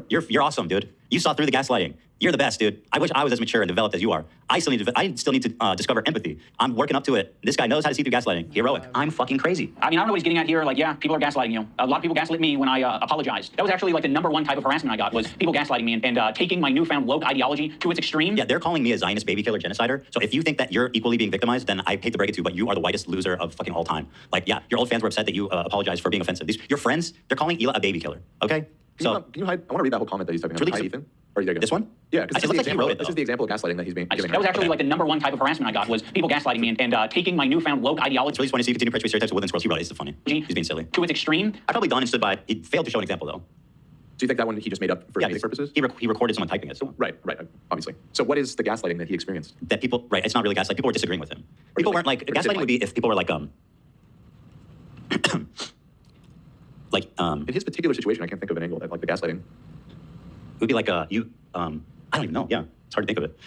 You're awesome, dude. You saw through the gaslighting. You're the best, dude. I wish I was as mature and developed as you are. I still need to discover empathy. I'm working up to it. This guy knows how to see through gaslighting. Heroic. I'm fucking crazy. I don't know what he's getting at here. Like, yeah, people are gaslighting you. A lot of people gaslit me when I apologized. That was actually like the #1 type of harassment I got was people gaslighting me and taking my newfound woke ideology to its extreme. Yeah, they're calling me a Zionist baby killer genocider. So if you think that you're equally being victimized, then I hate to break it to you, but you are the whitest loser of fucking all time. Like, yeah, your old fans were upset that you apologized for being offensive. Your friends, they're calling Hila a baby killer. Okay? Can you hide? I want to read that whole comment that he's typing. Hi, Ethan. Or you this one? Yeah, because it looks like he wrote it. This is the example of gaslighting that he's being giving. That was actually like the #1 type of harassment I got was people gaslighting me and taking my newfound woke ideology. It's really funny to see you continue to perpetuate stereotypes of within squirrels. He wrote it. It's funny. He's being silly. To its extreme. I probably done and stood by. He failed to show an example though. Do you think that one he just made up for comedic purposes? He recorded someone typing it. So. Right, obviously. So what is the gaslighting that he experienced? That people, right? It's not really gaslighting. People were disagreeing with him. People weren't like gaslighting would be if people were like in his particular situation, I can't think of an angle that like the gaslighting. It would be like I don't even know. Yeah, it's hard to think of it.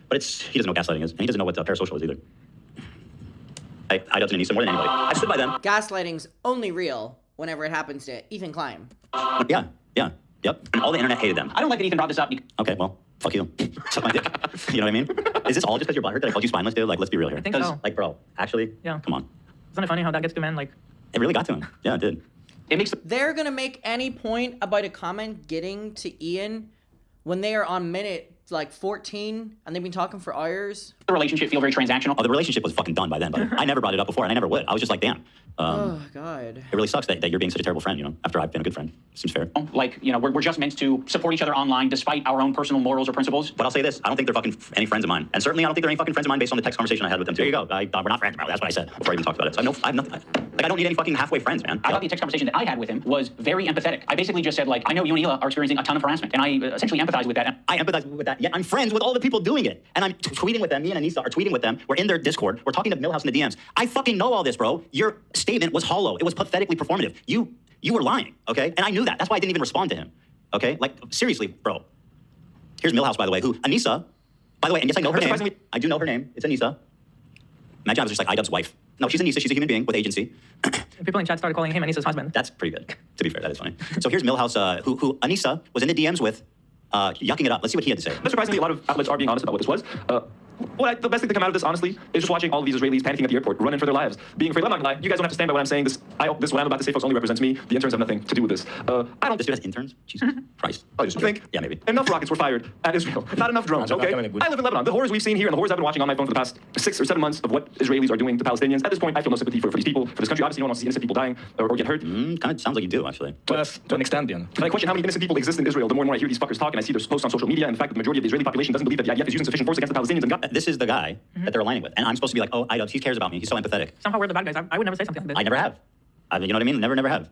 But he doesn't know what gaslighting is, and he doesn't know what parasocial is either. I don't need some more than anybody. I stood by them. Gaslighting's only real whenever it happens to Ethan Klein. Yeah, yep. And all the internet hated them. I don't like that Ethan brought this up. Okay, well, fuck you. Suck my dick. You know what I mean? Is this all just because you're butthurt that I called you spineless, dude? Like, let's be real here. I think so. Like, bro, actually, yeah. Come on. Isn't it funny how that gets to men? Like, it really got to him. Yeah, it did. It makes. They're gonna make any point about a comment getting to Ian when they are on minute like 14 and they've been talking for hours. The relationship feel very transactional. Oh, the relationship was fucking done by then, but I never brought it up before, and I never would. I was just like, damn. Oh God. It really sucks that you're being such a terrible friend, you know, after I've been a good friend. Seems fair. Like, you know, we're just meant to support each other online despite our own personal morals or principles. But I'll say this, I don't think they're fucking any friends of mine. And certainly I don't think they're any fucking friends of mine based on the text conversation I had with them too. There you go. We're not friends, bro. That's what I said before I even talked about it. So I have nothing. Like, I don't need any fucking halfway friends, man. I thought the text conversation that I had with him was very empathetic. I basically just said, like, I know you and Hila are experiencing a ton of harassment, and I essentially empathize with that. I empathize with that, yet I'm friends with all the people doing it. And I'm tweeting with them, me and Anissa are tweeting with them. We're in their Discord. We're talking to Millhouse in the DMs. I fucking know all this, bro. Your statement was hollow. It was pathetically performative. You were lying, okay? And I knew that. That's why I didn't even respond to him, okay? Like, seriously, bro. Here's Millhouse, by the way, who, Anissa, by the way, and yes, I know her name. I do know her name. It's Anissa. Imagine I was just like idubbbz wife. No, she's Anissa. She's a human being with agency. People in chat started calling him Anissa's husband. That's pretty good. To be fair, that is funny. So here's Millhouse, who Anissa was in the DMs with yucking it up. Let's see what he had to say. But surprisingly, a lot of outlets are being honest about what this was. The best thing to come out of this, honestly, is just watching all of these Israelis panicking at the airport, running for their lives, being afraid. I'm not gonna lie. You guys don't have to stand by what I'm saying. This what I'm about to say, folks, only represents me. The interns have nothing to do with this. I don't. This dude has interns? Jesus Christ. I just think. Yeah, maybe. Enough rockets were fired at Israel. Not enough drones, okay? I live in Lebanon. The horrors we've seen here and the horrors I've been watching on my phone for the past 6 or 7 months of what Israelis are doing to Palestinians. At this point, I feel no sympathy for these people, for this country. Obviously, no one wants to see innocent people dying or get hurt. Kind of sounds like you do, actually. To an extent, yeah. And I question how many innocent people exist in Israel. The more and more I hear these fuckers talk and I see their posts on social media, and the fact that the majority of the Israeli population doesn't believe that the IDF is using sufficient force against the Palestinians. And this is the guy that they're aligning with. And I'm supposed to be like, oh, idubbbz, he cares about me. He's so empathetic. Somehow we're the bad guys. I would never say something like this. I never have. You know what I mean? Never have.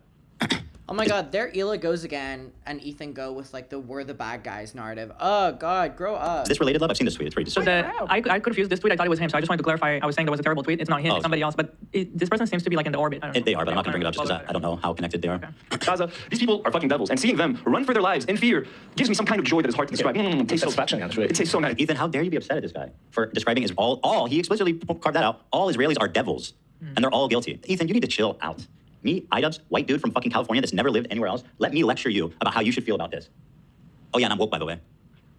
Oh my god, there Hila goes again, and Ethan go with like the we're the bad guys narrative. Oh god, grow up. Is this related, love? I've seen this tweet. It's pretty I confused this tweet. I thought it was him, so I just wanted to clarify. I was saying that was a terrible tweet. It's not him, it's somebody else. But this person seems to be like in the orbit. I don't know. They are, but I'm not going to bring it up just because I don't know how connected they are. Okay. Gaza, these people are fucking devils, and seeing them run for their lives in fear gives me some kind of joy that is hard to describe. It tastes satisfaction. It tastes so nice. Ethan, how dare you be upset at this guy for describing all he explicitly carved that out. All Israelis are devils, and they're all guilty. Ethan, you need to chill out. Me, idubbbz, white dude from fucking California that's never lived anywhere else, let me lecture you about how you should feel about this. Oh yeah, and I'm woke, by the way.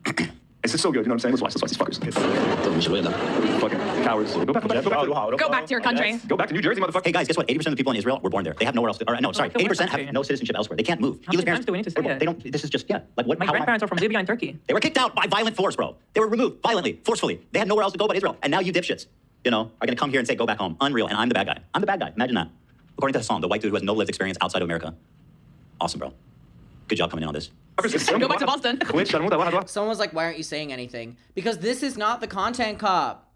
It's just so good, you know what I'm saying? Let's watch these fuckers. Fucking cowards. Go back to your country. Go back to New Jersey, motherfucker. Hey guys, guess what? 80% of the people in Israel were born there. They have nowhere else to, or no, sorry, 80% have no citizenship elsewhere. They can't move. How many times do we need to say it? They don't, this is just, like what? My grandparents are from Libya and Turkey. They were kicked out by violent force, bro. They were removed violently, forcefully. They had nowhere else to go but Israel. And now you dipshits, are gonna come here and say, go back home. Unreal, and I'm the bad guy. I'm the bad guy, imagine that. According to Hassan, the white dude who has no lived experience outside of America. Awesome, bro. Good job coming in on this. Go back to Boston. Someone was like, why aren't you saying anything? Because this is not the content cop.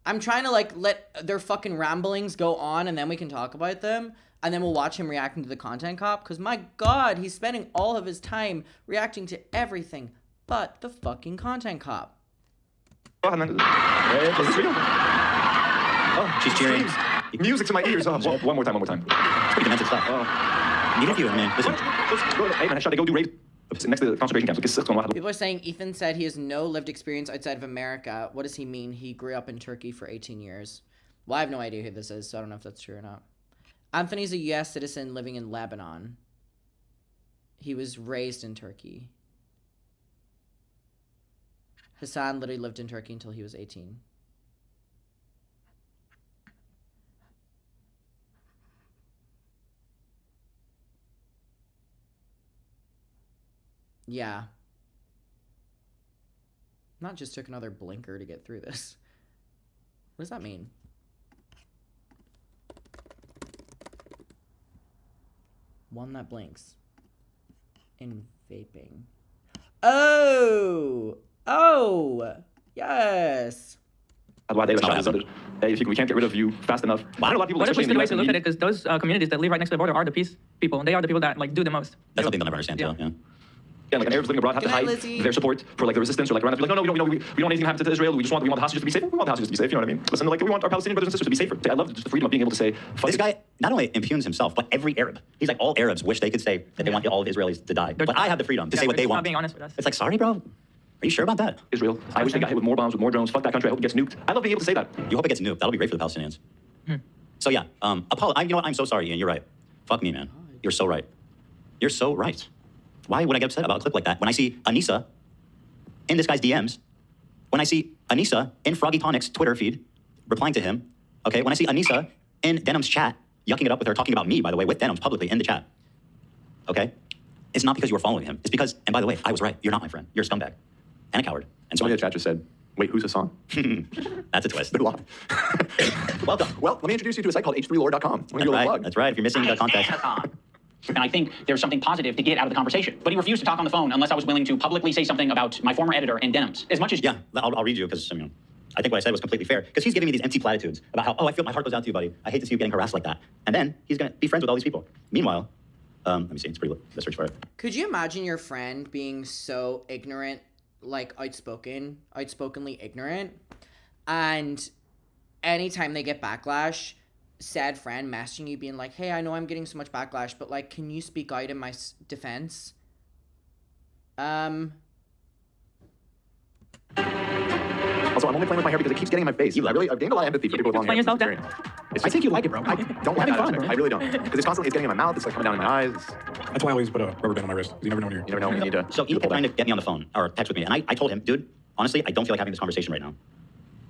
I'm trying to like let their fucking ramblings go on and then we can talk about them. And then we'll watch him reacting to the content cop. Because my god, he's spending all of his time reacting to everything but the fucking content cop. Oh, she's cheering. Music to my ears. Oh, one more time. It's pretty demented stuff. Neither of you, man. Listen. Hey, man, I shot to go do rape next to the concentration camps. People are saying Ethan said he has no lived experience outside of America. What does he mean? He grew up in Turkey for 18 years. Well, I have no idea who this is, so I don't know if that's true or not. Anthony's a U.S. citizen living in Lebanon. He was raised in Turkey. Hassan literally lived in Turkey until he was 18. Yeah. Not just took another blinker to get through this. What does that mean? One that blinks. In vaping. Oh! Yes! Why they hey, if we can't get rid of you fast enough. But a lot of people, what a twisted way to look at it, because those communities that live right next to the border are the peace people. They are the people that like do the most. That's something they'll never understand, too. Yeah. Yeah, like Arabs living abroad have to hide their support for like the resistance or like around. Like, no, we don't anything to happen to Israel. We want the hostages to be safe. We want the hostages to be safe. You know what I mean? Listen, like we want our Palestinian brothers and sisters to be safer. I love just the freedom of being able to say. This guy not only impugns himself, but every Arab. He's like, all Arabs wish they could say that they want all of Israelis to die, but I have the freedom to say what they want. Not being honest with us. It's like, sorry, bro. Are you sure about that? Israel. I wish they got hit with more bombs, with more drones. Fuck that country. I hope it gets nuked. I love being able to say that. You hope it gets nuked. That'll be great for the Palestinians. So yeah, you know what? I'm so sorry, Ian. You're right. Fuck me, man. You're so right. You're so right. Why would I get upset about a clip like that when I see Anissa in this guy's DMs, when I see Anissa in Froggy Tonic's Twitter feed replying to him, okay? When I see Anissa in Denim's chat, yucking it up with her, talking about me, by the way, with Denim's publicly in the chat, okay? It's not because you were following him. It's because, and by the way, I was right. You're not my friend. You're a scumbag and a coward. And so somebody in the chat just said, wait, who's Hassan? That's a twist. They're live. Welcome. Well, let me introduce you to a site called h3lore.com. That's right. If you're missing the context. And I think there's something positive to get out of the conversation. But he refused to talk on the phone unless I was willing to publicly say something about my former editor and Denims. As much as... Yeah, I'll read you because, I think what I said was completely fair. Because he's giving me these empty platitudes about how, I feel my heart goes out to you, buddy. I hate to see you getting harassed like that. And then he's going to be friends with all these people. Meanwhile, let me see. It's pretty lit. Let's search for it. Could you imagine your friend being so ignorant, like outspokenly ignorant, and anytime they get backlash, said friend messaging you being like, hey, I know I'm getting so much backlash, but like, can you speak out in my defense? Also, So I'm only playing with my hair because it keeps getting in my face. I've gained a lot of empathy for people with long hair. Explain yourself, Dan. I think you like it, bro. I don't like that. I really don't. Because it's constantly getting in my mouth. It's like coming down in my eyes. That's why I always put a rubber band on my wrist. You never know when You never know when you need to. So he kept trying to get me on the phone or text with me, and I told him, dude, honestly, I don't feel like having this conversation right now.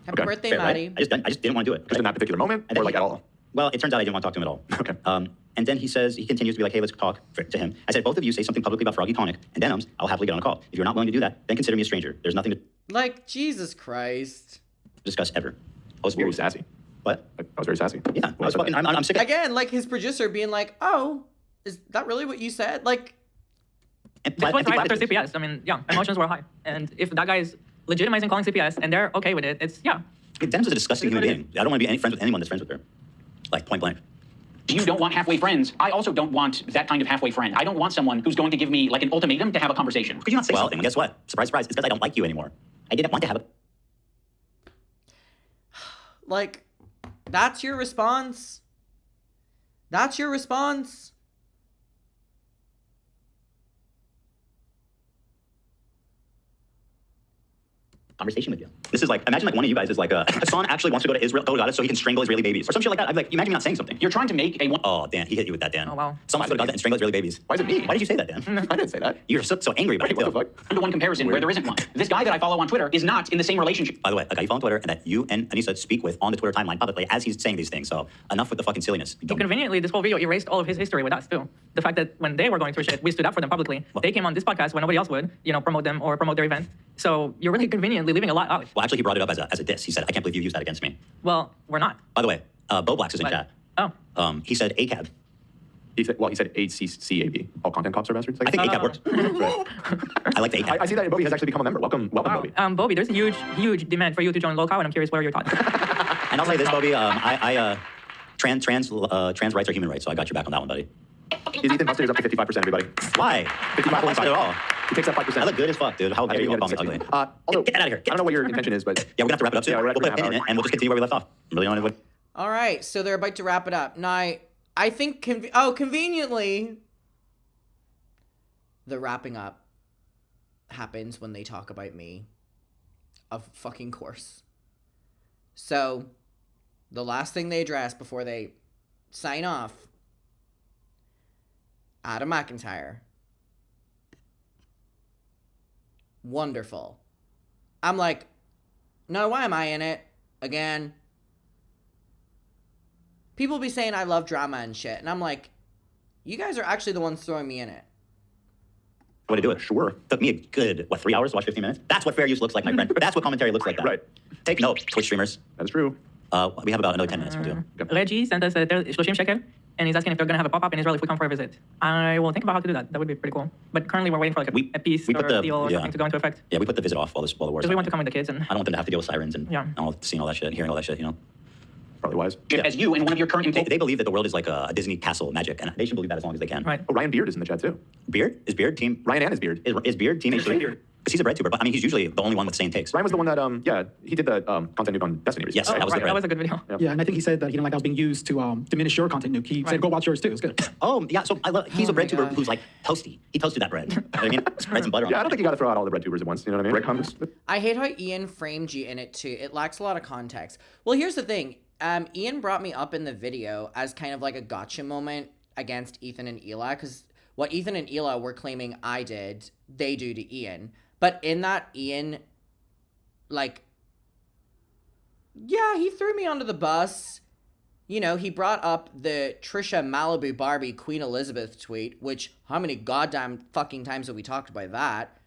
Happy birthday, Fair, Maddie. right? I just didn't want to do it. Just in that particular moment, or like at all? Well, it turns out I didn't want to talk to him at all. Okay. And then he continues to be like, hey, let's talk to him. I said, both of you say something publicly about Froggy Tonic and Denims, I'll happily get on a call. If you're not willing to do that, then consider me a stranger. There's nothing to Like, Jesus Christ. discuss ever. I was very sassy. What? I was very sassy. Yeah, I was fucking, I'm sick of Again, like his producer being like, oh, is that really what you said? Like, This was right after CPS. I mean, yeah, emotions were high. And if that guy is legitimizing calling CPS and they're okay with it, it's, yeah. Denims is a disgusting human being. I don't want to be any friends with anyone that's friends with her. Like, point blank. You don't want halfway friends. I also don't want that kind of halfway friend. I don't want someone who's going to give me like an ultimatum to have a conversation. Could you not say something? Guess what? Surprise, surprise. It's because I don't like you anymore. I didn't want to have a... like, that's your response? That's your response? conversation with you. This is like, imagine like one of you guys is like, Hassan actually wants to go to Israel, Gaza, so he can strangle Israeli babies. Or some shit like that. I'd be like, imagine me not saying something. You're trying to make a... Oh, Dan, he hit you with that, Dan. Oh, wow. Someone wants to go to Gaza and strangle Israeli babies. Why is it me? Why did you say that, Dan? I didn't say that. You're so angry about it, though. One-to-one comparison where there isn't one. This guy that I follow on Twitter is not in the same relationship. By the way, a guy you follow on Twitter and that you and Anissa speak with on the Twitter timeline publicly as he's saying these things. So enough with the fucking silliness. Conveniently, this whole video erased all of his history with us, too. The fact that when they were going through shit, we stood up for them publicly. They came on this podcast when nobody else would, promote them or promote their event. So you're really conveniently leaving a lot out. Well, actually, he brought it up as a diss. He said, I can't believe you used that against me. Well, we're not. By the way, Bo Blacks is in chat. Oh. He said ACAB. He said ACCAB. All content cops are bastards. I think ACAB works. Right. I like the ACAB. I see that Bobby has actually become a member. Welcome, Bobby. Bobby, there's a huge demand for you to join local, and I'm curious where you're taught. And I'll say this, Bobby. Trans rights are human rights, so I got your back on that one, buddy. His Ethan Buster is up to 55%, everybody. Why? 55.5 at all. He takes up 5%. I look good as fuck, dude. How dare you call me ugly? Also, get out of here. I don't know what your intention is, but... Yeah, we're going to have to wrap it up soon. Yeah, we'll put a pin in it, and we'll just continue where we left off. I'm really on it. All right, so they're about to wrap it up. Now, I think, conveniently, the wrapping up happens when they talk about me. Of fucking course. So, the last thing they address before they sign off, Adam McIntyre. Wonderful. I'm like, no, why am I in it? Again. People be saying I love drama and shit, and I'm like, you guys are actually the ones throwing me in it. Way to do it. Sure. Took me a good, 3 hours to watch 15 minutes? That's what fair use looks like, my friend. That's what commentary looks like that. Right. Take note, Twitch streamers. That is true. We have about another 10 minutes or two. Reggie sent us 30 shekel, and he's asking if they're going to have a pop-up in Israel if we come for a visit. I will think about how to do that. That would be pretty cool. But currently we're waiting for a peace or a deal or something to go into effect. Yeah, we put the visit off while the war Because we want to come with the kids. And I don't want them to have to deal with sirens and seeing all that shit, hearing all that shit, Probably wise. As you and one of your current... They believe that the world is like a Disney castle magic, and they should believe that as long as they can. Right. Oh, Ryan Beard is in the chat, too. Beard? Is Beard team... Ryan and his Beard. Is Beard team HD? Because he's a bread tuber, but I mean, he's usually the only one with sane takes. Ryan was the one that, he did the content nuke on Destiny recently. Yes, that was a good video. Yeah, and I think he said that he didn't like that was being used to diminish your content nuke. He said, go watch yours too. It's good. Oh, yeah, so he's a bread tuber who's like toasty. He toasted that bread. You know what I mean? Spread some butter on it. I don't think you got to throw out all the bread tubers at once. You know what I mean? Breadcrumbs. I hate how Ian framed you in it too. It lacks a lot of context. Well, here's the thing. Ian brought me up in the video as kind of like a gotcha moment against Ethan and Eli, because what Ethan and Eli were claiming I did, they do to Ian. But in that, Ian, he threw me under the bus. He brought up the Trisha Malibu Barbie Queen Elizabeth tweet, which, how many goddamn fucking times have we talked about that?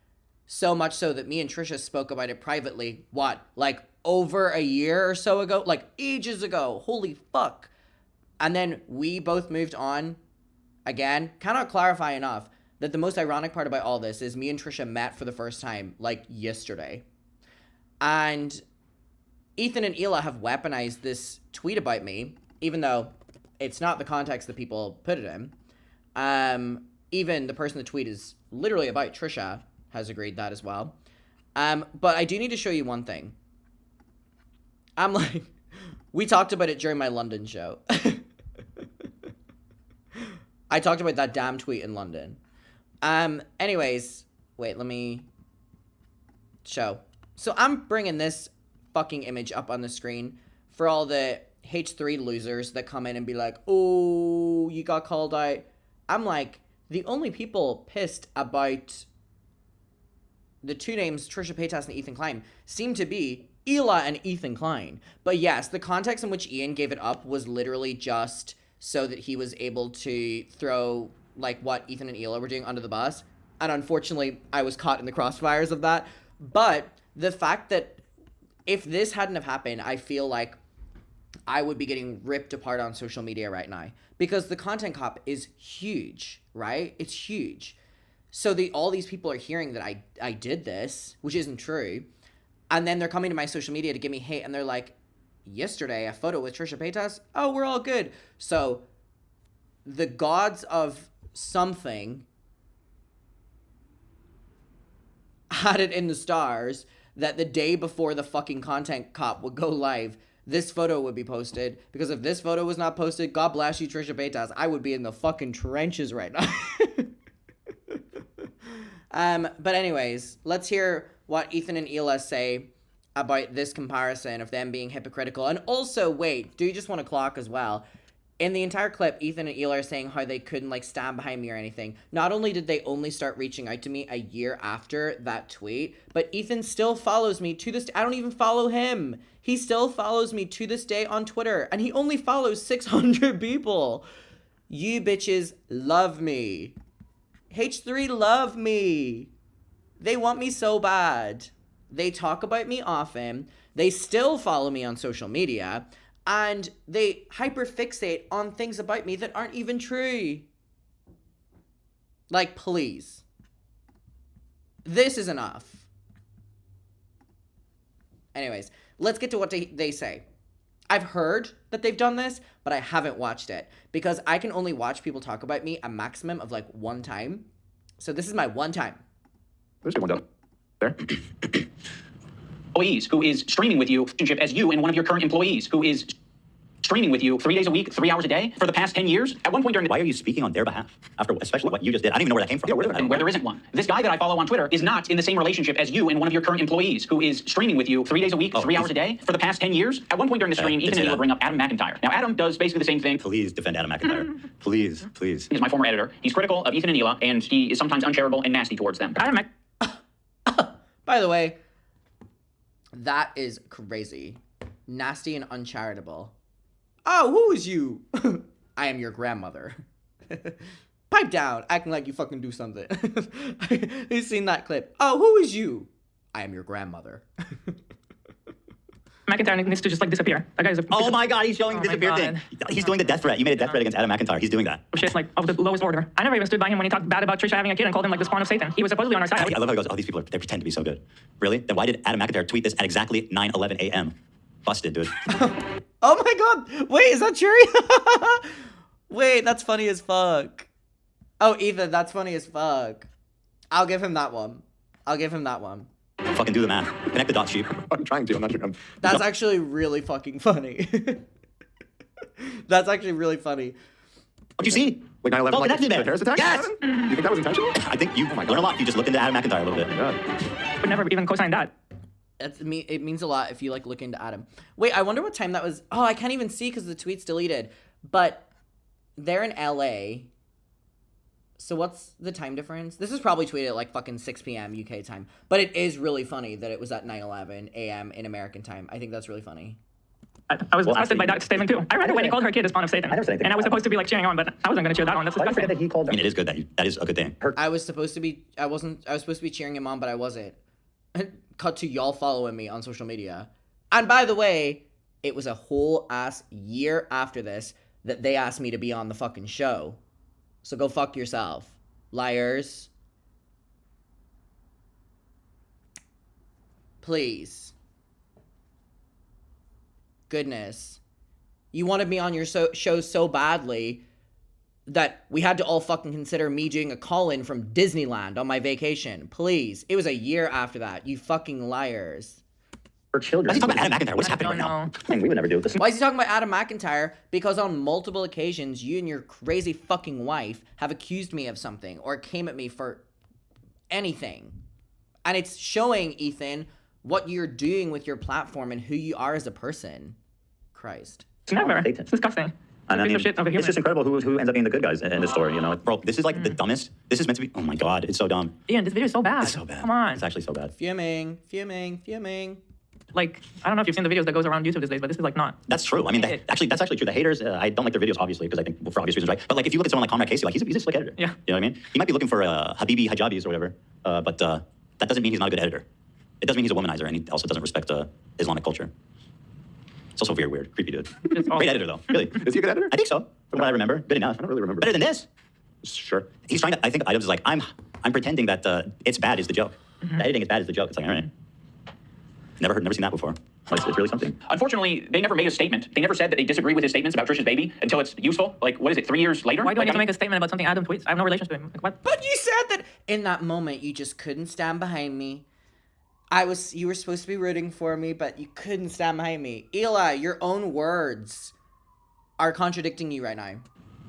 So much so that me and Trisha spoke about it privately, over a year or so ago? Ages ago. Holy fuck. And then we both moved on. Again, cannot clarify enough that the most ironic part about all this is me and Trisha met for the first time, yesterday. And Ethan and Ela have weaponized this tweet about me, even though it's not the context that people put it in. Even the person the tweet is literally about, Trisha, has agreed that as well. But I do need to show you one thing. We talked about it during my London show. I talked about that damn tweet in London. Anyways, wait, let me show. So I'm bringing this fucking image up on the screen for all the H3 losers that come in and be like, oh, you got called out. I'm like, the only people pissed about the two names, Trisha Paytas and Ethan Klein, seem to be Hila and Ethan Klein. But yes, the context in which Ian gave it up was literally just so that he was able to throw, like, what Ethan and Hila were doing under the bus. And unfortunately, I was caught in the crossfires of that. But the fact that if this hadn't have happened, I feel like I would be getting ripped apart on social media right now. Because the content cop is huge, right? It's huge. So all these people are hearing that I did this, which isn't true. And then they're coming to my social media to give me hate. And they're like, yesterday, a photo with Trisha Paytas? Oh, we're all good. So the gods of something had it in the stars that the day before the fucking content cop would go live, this photo would be posted. Because if this photo was not posted, God bless you, Trisha Paytas, I would be in the fucking trenches right now. But anyways, let's hear what Ethan and Hila say about this comparison of them being hypocritical. And also, wait, do you just want to clock as well? In the entire clip, Ethan and Hila are saying how they couldn't, like, stand behind me or anything. Not only did they only start reaching out to me a year after that tweet, but Ethan still follows me to this day. I don't even follow him. He still follows me to this day on Twitter, and he only follows 600 people. You bitches love me. H3 love me. They want me so bad. They talk about me often. They still follow me on social media. And they hyperfixate on things about me that aren't even true. Like, please. This is enough. Anyways, let's get to what they say. I've heard that they've done this, but I haven't watched it. Because I can only watch people talk about me a maximum of, like, one time. So this is my one time. There's one down there. Employees who is streaming with you as you and one of your current employees who is streaming with you 3 days a week, 3 hours a day for the past 10 years. At one point during the— Why are you speaking on their behalf? After, especially what you just did. I don't even know where that came from. Yeah, and where there isn't one. This guy that I follow on Twitter is not in the same relationship as you and one of your current employees who is streaming with you 3 days a week, 3 hours a day for the past 10 years. At one point during the stream, Ethan and Hila bring up Adam McIntyre. Now, Adam does basically the same thing. Please defend Adam McIntyre. Please, please. He's my former editor. He's critical of Ethan and Hila, and he is sometimes uncharitable and nasty towards them. By the way, that is crazy. Nasty and uncharitable. Oh, who is you? I am your grandmother. Pipe down, acting like you fucking do something. You've seen that clip. Oh, who is you? I am your grandmother. McIntyre needs to just, like, disappear. That guy is a— Oh my God, he's showing the disappear thing. He's doing the death threat. You made a death threat against Adam McIntyre. He's doing that. Shit, like, of the lowest order. I never even stood by him when he talked bad about Trisha having a kid and called him, like, the spawn of Satan. He was supposedly on our side. I love how he goes, oh, these people, they pretend to be so good. Really? Then why did Adam McIntyre tweet this at exactly 9:11 a.m.? Busted, dude. Oh my God. Wait, is that true? Wait, that's funny as fuck. Oh, Ethan, that's funny as fuck. I'll give him that one. I'll give him that one. Fucking do the math. Connect the dots, sheep. I'm trying to. I'm not sure. That's actually really fucking funny. That's actually really funny. What'd you see? Like 9/11, well, like the terrorist attack? Yes! You think that was intentional? I think you learn a lot if you just look into Adam McIntyre a little bit. Would never even co-sign that. It means a lot if you, like, look into Adam. Wait, I wonder what time that was. Oh, I can't even see because the tweet's deleted. But they're in LA. So what's the time difference? This is probably tweeted at, like, fucking 6 p.m. UK time. But it is really funny that it was at 9:11 a.m. in American time. I think that's really funny. I was disgusted by that statement too. I read it when he called her kid a spawn of Satan. And I was supposed to be, like, cheering on, but I wasn't going to cheer that on. That's disgusting. That he called her. I mean, it is good that is a good thing. I was supposed to be cheering him on, but I wasn't. Cut to y'all following me on social media. And by the way, it was a whole ass year after this that they asked me to be on the fucking show. So go fuck yourself, liars. Please. Goodness. You wanted me on your show so badly that we had to all fucking consider me doing a call-in from Disneyland on my vacation. Please. It was a year after that. You fucking liars. For children. Why is he talking about Adam McIntyre? What's happening right now? I mean, we would never do this. Why is he talking about Adam McIntyre? Because on multiple occasions, you and your crazy fucking wife have accused me of something or came at me for anything. And it's showing, Ethan, what you're doing with your platform and who you are as a person. Christ. Never. It's disgusting. And I mean, shit of a it's just incredible who ends up being the good guys in the story, you know? Bro, this is like the dumbest. This is meant to be, oh my God, it's so dumb. Ian, this video is so bad. It's so bad. Come on. It's actually so bad. Fuming, fuming, fuming. Like, I don't know if you've seen the videos that goes around YouTube these days, but this is like not. That's true. I mean, that's actually true. The haters, I don't like their videos, obviously, because I think for obvious reasons, right? But like, if you look at someone like Conrad Casey, like he's a slick editor. Yeah. You know what I mean? He might be looking for Habibi hijabis or whatever, but that doesn't mean he's not a good editor. It doesn't mean he's a womanizer, and he also doesn't respect Islamic culture. It's also weird, creepy dude. Great editor, though. Really. Is he a good editor? I think so, from what I remember. Good enough. I don't really remember. Better than this. Sure. He's trying to, I think idubbbz is like, I'm pretending that it's bad is the joke. The editing is bad is the joke. It's like, all right. Never seen that before. It's really something. Unfortunately, they never made a statement. They never said that they disagree with his statements about Trish's baby until it's useful. Like, what is it, 3 years later? Why do I need to make a statement about something Adam tweets? I have no relation to him. Like, what? But you said that in that moment you just couldn't stand behind me. You were supposed to be rooting for me, but you couldn't stand behind me. Eli, your own words are contradicting you right now.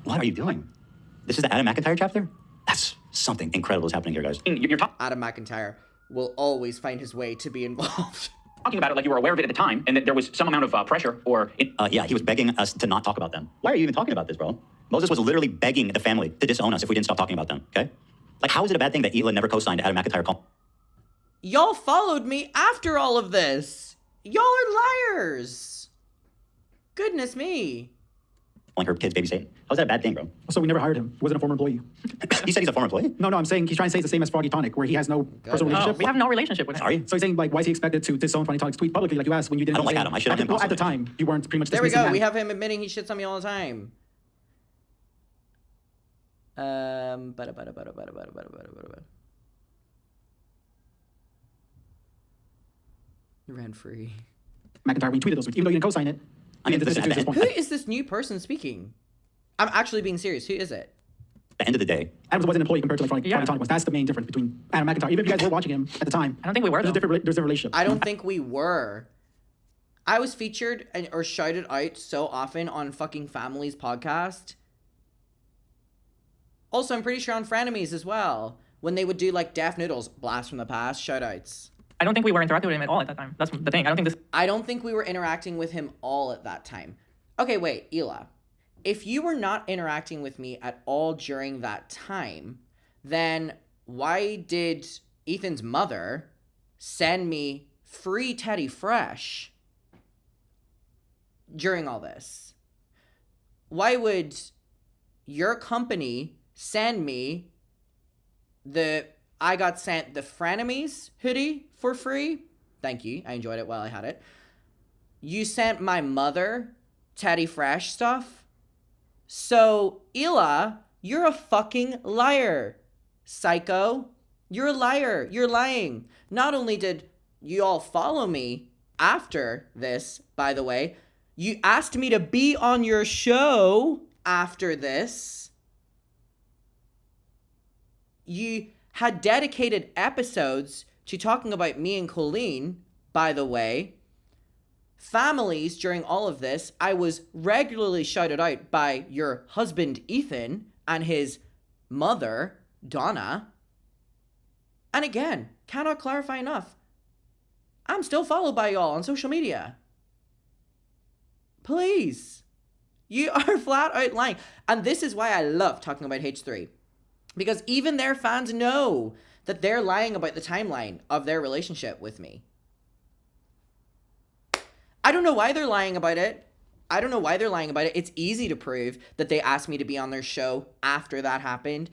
What are you doing? This is the Adam McIntyre chapter? That's something incredible is happening here, guys. Adam McIntyre will always find his way to be involved. Talking about it like you were aware of it at the time, and that there was some amount of pressure or... Yeah, he was begging us to not talk about them. Why are you even talking about this, bro? Moses was literally begging the family to disown us if we didn't stop talking about them, okay? Like, how is it a bad thing that Elon never co-signed Adam McIntyre? Y'all followed me after all of this. Y'all are liars. Goodness me. Calling her kids babysitting. How's that a bad thing, bro? So we never hired him. He wasn't a former employee. He said he's a former employee? No, I'm saying he's trying to say it's the same as Froggy Tonic, where he has no personal relationship. We have no relationship with him. Sorry? So he's saying, like, why is he expected to disown Funny Tonic's tweet publicly, like you asked when you didn't I don't like say Adam. I should have him well, at the possibly. time, you weren't pretty much There we dismissing go. him. We have him admitting he shits on me all the time. Rent free. McIntyre, when you tweeted those tweets, even though you didn't co-sign it. I mean, Who is this new person speaking? I'm actually being serious. Who is it? At the end of the day. Adams was an employee compared to like Funny Tonic was. That's the main difference between Adam McIntyre. Even if you guys were watching him at the time. I don't think we were. There's a different relationship. I don't think we were. I was featured or shouted out so often on fucking Family's podcast. Also, I'm pretty sure on Frenemies as well. When they would do like Daft Noodles, Blast from the Past, shoutouts. I don't think we were interacting with him at all at that time. That's the thing. I don't think we were interacting with him all at that time. Okay, wait, Ela. If you were not interacting with me at all during that time, then why did Ethan's mother send me free Teddy Fresh during all this? Why would your company send me I got sent the Frenemies hoodie for free? Thank you. I enjoyed it while I had it. You sent my mother Teddy Fresh stuff? So, Ela, you're a fucking liar. Psycho. You're a liar. You're lying. Not only did you all follow me after this, by the way, you asked me to be on your show after this. You had dedicated episodes to talking about me and Colleen, by the way. Families, during all of this, I was regularly shouted out by your husband, Ethan, and his mother, Donna. And again, cannot clarify enough. I'm still followed by y'all on social media. Please. You are flat out lying. And this is why I love talking about H3. Because even their fans know that they're lying about the timeline of their relationship with me. I don't know why they're lying about it. It's easy to prove that they asked me to be on their show after that happened.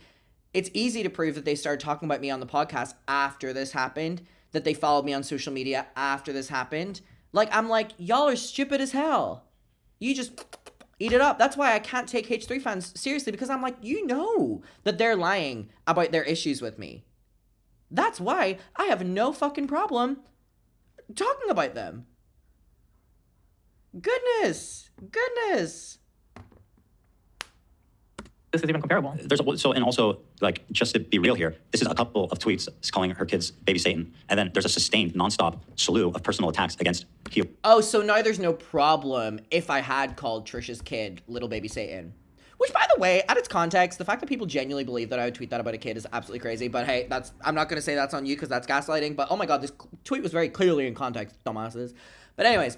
It's easy to prove that they started talking about me on the podcast after this happened, that they followed me on social media after this happened. Like, I'm like, y'all are stupid as hell. You just eat it up. That's why I can't take H3 fans seriously, because I'm like, you know that they're lying about their issues with me. That's why I have no fucking problem talking about them. Goodness. This is even comparable. And also, like, just to be real here, this is a couple of tweets calling her kids baby Satan, and then there's a sustained, nonstop slew of personal attacks against Q. Oh, so now there's no problem if I had called Trisha's kid little baby Satan. Which, by the way, at its context, the fact that people genuinely believe that I would tweet that about a kid is absolutely crazy. But hey, I'm not going to say that's on you because that's gaslighting. But oh my god, this tweet was very clearly in context, dumbasses. But anyways,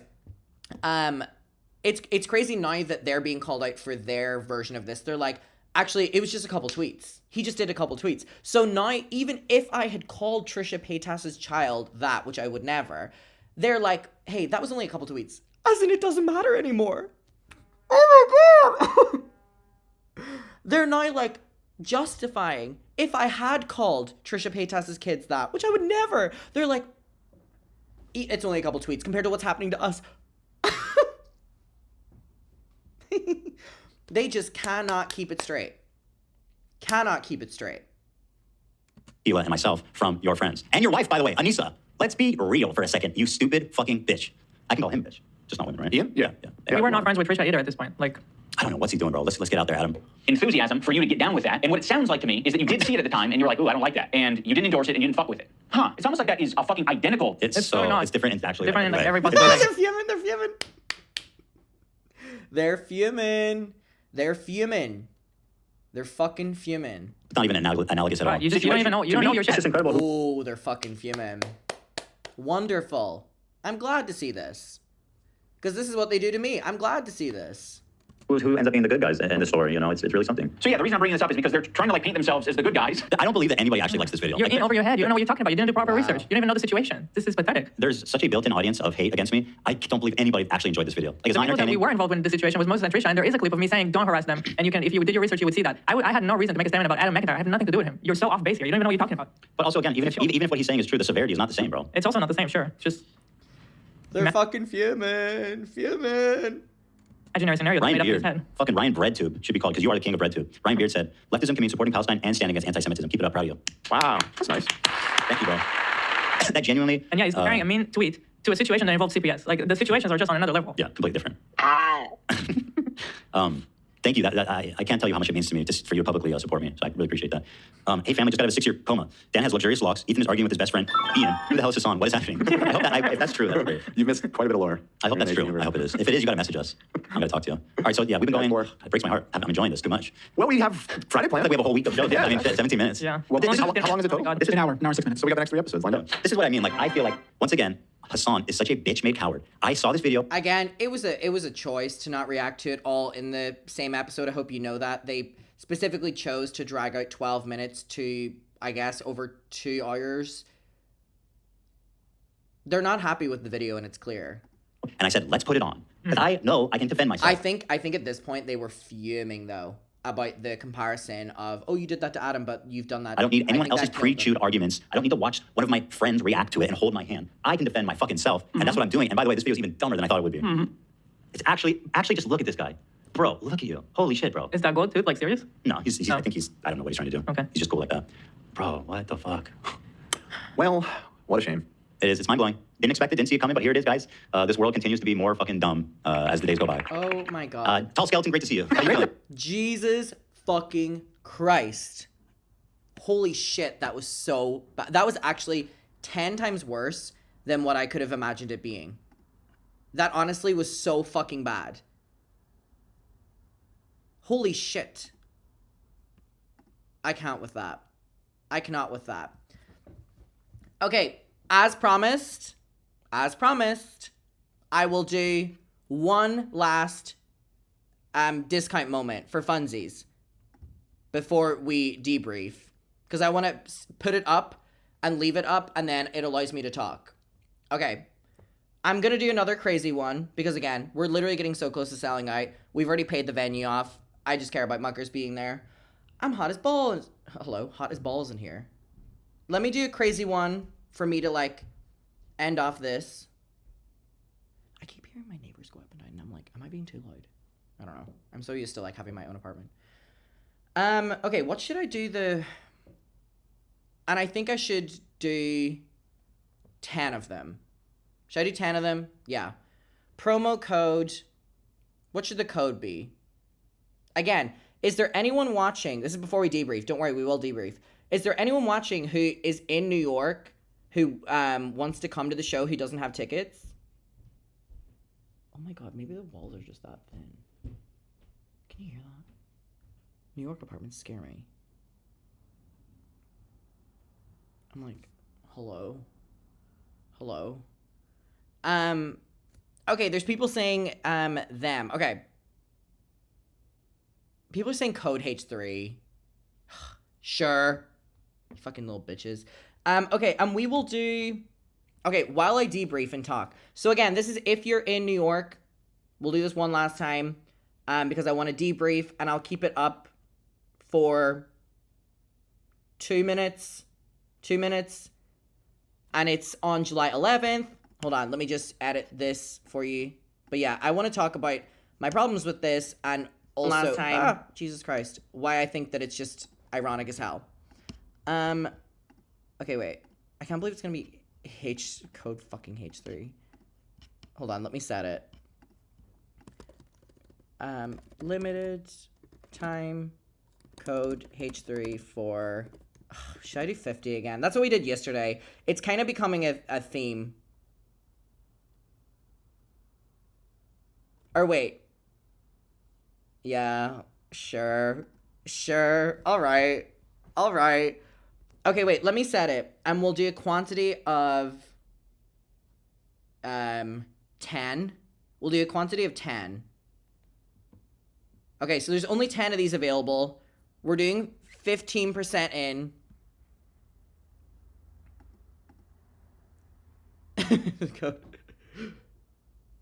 it's crazy now that they're being called out for their version of this. They're like, actually, it was just a couple tweets. He just did a couple tweets. So now, even if I had called Trisha Paytas's child that, which I would never, they're like, hey, that was only a couple tweets. As in, it doesn't matter anymore. Oh my god! They're now, like, justifying, if I had called Trisha Paytas's kids that, which I would never, they're like, it's only a couple tweets compared to what's happening to us. They just cannot keep it straight. Cannot keep it straight. Hila and myself from your friends. And your wife, by the way, Anissa. Let's be real for a second, you stupid fucking bitch. I can call him bitch, just not women, right? Ian? Yeah. We were not friends with Trisha either at this point. Like, I don't know, what's he doing, bro? Let's get out there, Adam. Enthusiasm for you to get down with that. And what it sounds like to me is that you did see it at the time and you're like, ooh, I don't like that. And you didn't endorse it and you didn't fuck with it. Huh. It's almost like that is a fucking identical. It's so, it's different. It's actually different in like right. every No, possible way. they're fuming. They're fuming. They're fuming. They're fuming. They're fucking fuming. It's not even analogous at all. You don't even know. You don't know your shit. It's incredible. Oh, they're fucking fuming. Wonderful. I'm glad to see this. Because this is what they do to me. I'm glad to see this. Who ends up being the good guys in the story, you know? It's really something. So yeah, the reason I'm bringing this up is because they're trying to like paint themselves as the good guys. I don't believe that anybody actually likes this video. You're in over your head. You don't know what you're talking about. You didn't do proper research. You don't even know the situation. This is pathetic. There's such a built-in audience of hate against me. I don't believe anybody actually enjoyed this video. Like, it's The not people that we entertaining. were involved in this situation was Moses and Trisha, and there is a clip of me saying, don't harass them. And you can, if you did your research, you would see that. I had no reason to make a statement about Adam McIntyre. I had nothing to do with him. You're so off base here. You don't even know what you're talking about. But also, again, even if what he's saying is true, the severity is not the same, bro. It's also not the same, sure. It's just... They're fucking fuming. Fuming. Imaginary scenario that's Ryan made up in his Beard, head. fucking Ryan Breadtube should be called, because you are the king of Breadtube. Ryan Beard said, leftism can mean supporting Palestine and standing against anti-Semitism. Keep it up, proud of you. Wow, that's nice. Thank you, bro. That genuinely... And yeah, he's comparing a mean tweet to a situation that involves CPS. Like, the situations are just on another level. Yeah, completely different. Thank you. I can't tell you how much it means to me just for you to publicly support me. So I really appreciate that. Hey, family, just got out of a 6-year coma. Dan has luxurious locks. Ethan is arguing with his best friend, Ian. Who the hell is Hassan? What is happening? I hope that, if that's true, that's great. You missed quite a bit of lore. I hope that's true. I hope it is. If it is, you got to message us. I'm going to talk to you. All right, so yeah, we've been going. It breaks my heart. I'm enjoying this too much. Well, we have Friday I planned. think we have a whole week of shows. Yeah, I mean, 17 minutes. Yeah. Well, This is- how long is it total? It's an hour and 6 minutes. So we got the next 3 episodes lined up. This is what I mean. Like, I feel like, once again, Hassan is such a bitch-made coward. I saw this video. Again, it was a choice to not react to it all in the same episode. I hope you know that. They specifically chose to drag out 12 minutes to, I guess, over 2 hours. They're not happy with the video, and it's clear. And I said, let's put it on. Because I know I can defend myself. I think at this point they were fuming though about the comparison of, oh, you did that to Adam, but you've done that. I don't need anyone think else's that killed pre-chewed them. arguments. I don't need to watch one of my friends react to it and hold my hand. I can defend my fucking self, and that's what I'm doing. And by the way, this video is even dumber than I thought it would be. It's actually just look at this guy. Bro, look at you. Holy shit, bro. Is that gold tooth? Like, serious? No, I think I don't know what he's trying to do. Okay. He's just cool like that. Bro, what the fuck? Well, what a shame. It's mind-blowing. Didn't expect it, didn't see it coming, but here it is, guys. This world continues to be more fucking dumb as the days go by. Oh my god. Tall Skeleton, great to see you. How you feeling? Jesus fucking Christ. Holy shit, that was so bad. That was actually 10 times worse than what I could have imagined it being. That honestly was so fucking bad. Holy shit. I can't with that. I cannot with that. Okay, as promised, I will do one last discount moment for funsies before we debrief, because I want to put it up and leave it up, and then it allows me to talk. Okay, I'm going to do another crazy one, because again, we're literally getting so close to selling out. We've already paid the venue off. I just care about muckers being there. I'm hot as balls. Hello, hot as balls in here. Let me do a crazy one for me to, like, end off this. I keep hearing my neighbors go up and down, and I'm like, am I being too loud? I don't know. I'm so used to, like, having my own apartment. Okay, what should I do and I think I should do 10 of them. Should I do 10 of them? Yeah. Promo code. What should the code be? Again, is there anyone watching? This is before we debrief. Don't worry, we will debrief. Is there anyone watching who is in New York who wants to come to the show who doesn't have tickets? Oh my god, maybe the walls are just that thin. Can you hear that? New York apartments scare me. I'm like, hello? Hello? Okay, there's people saying, them. Okay. People are saying code H3. Sure. You fucking little bitches. Okay, we will do... Okay, while I debrief and talk. So again, this is if you're in New York. We'll do this one last time. Because I want to debrief, and I'll keep it up for 2 minutes. 2 minutes. And it's on July 11th. Hold on, let me just edit this for you. But yeah, I want to talk about my problems with this, and also, last time, Jesus Christ, why I think that it's just ironic as hell. Okay, wait. I can't believe it's gonna be code fucking H3. Hold on, let me set it. Limited time code H3 for... should I do 50 again? That's what we did yesterday. It's kind of becoming a theme. Or wait. Yeah, sure. Sure. Alright. Alright. Okay, wait, let me set it. And we'll do a quantity of 10. We'll do a quantity of 10. Okay, so there's only 10 of these available. We're doing 15% in. Code.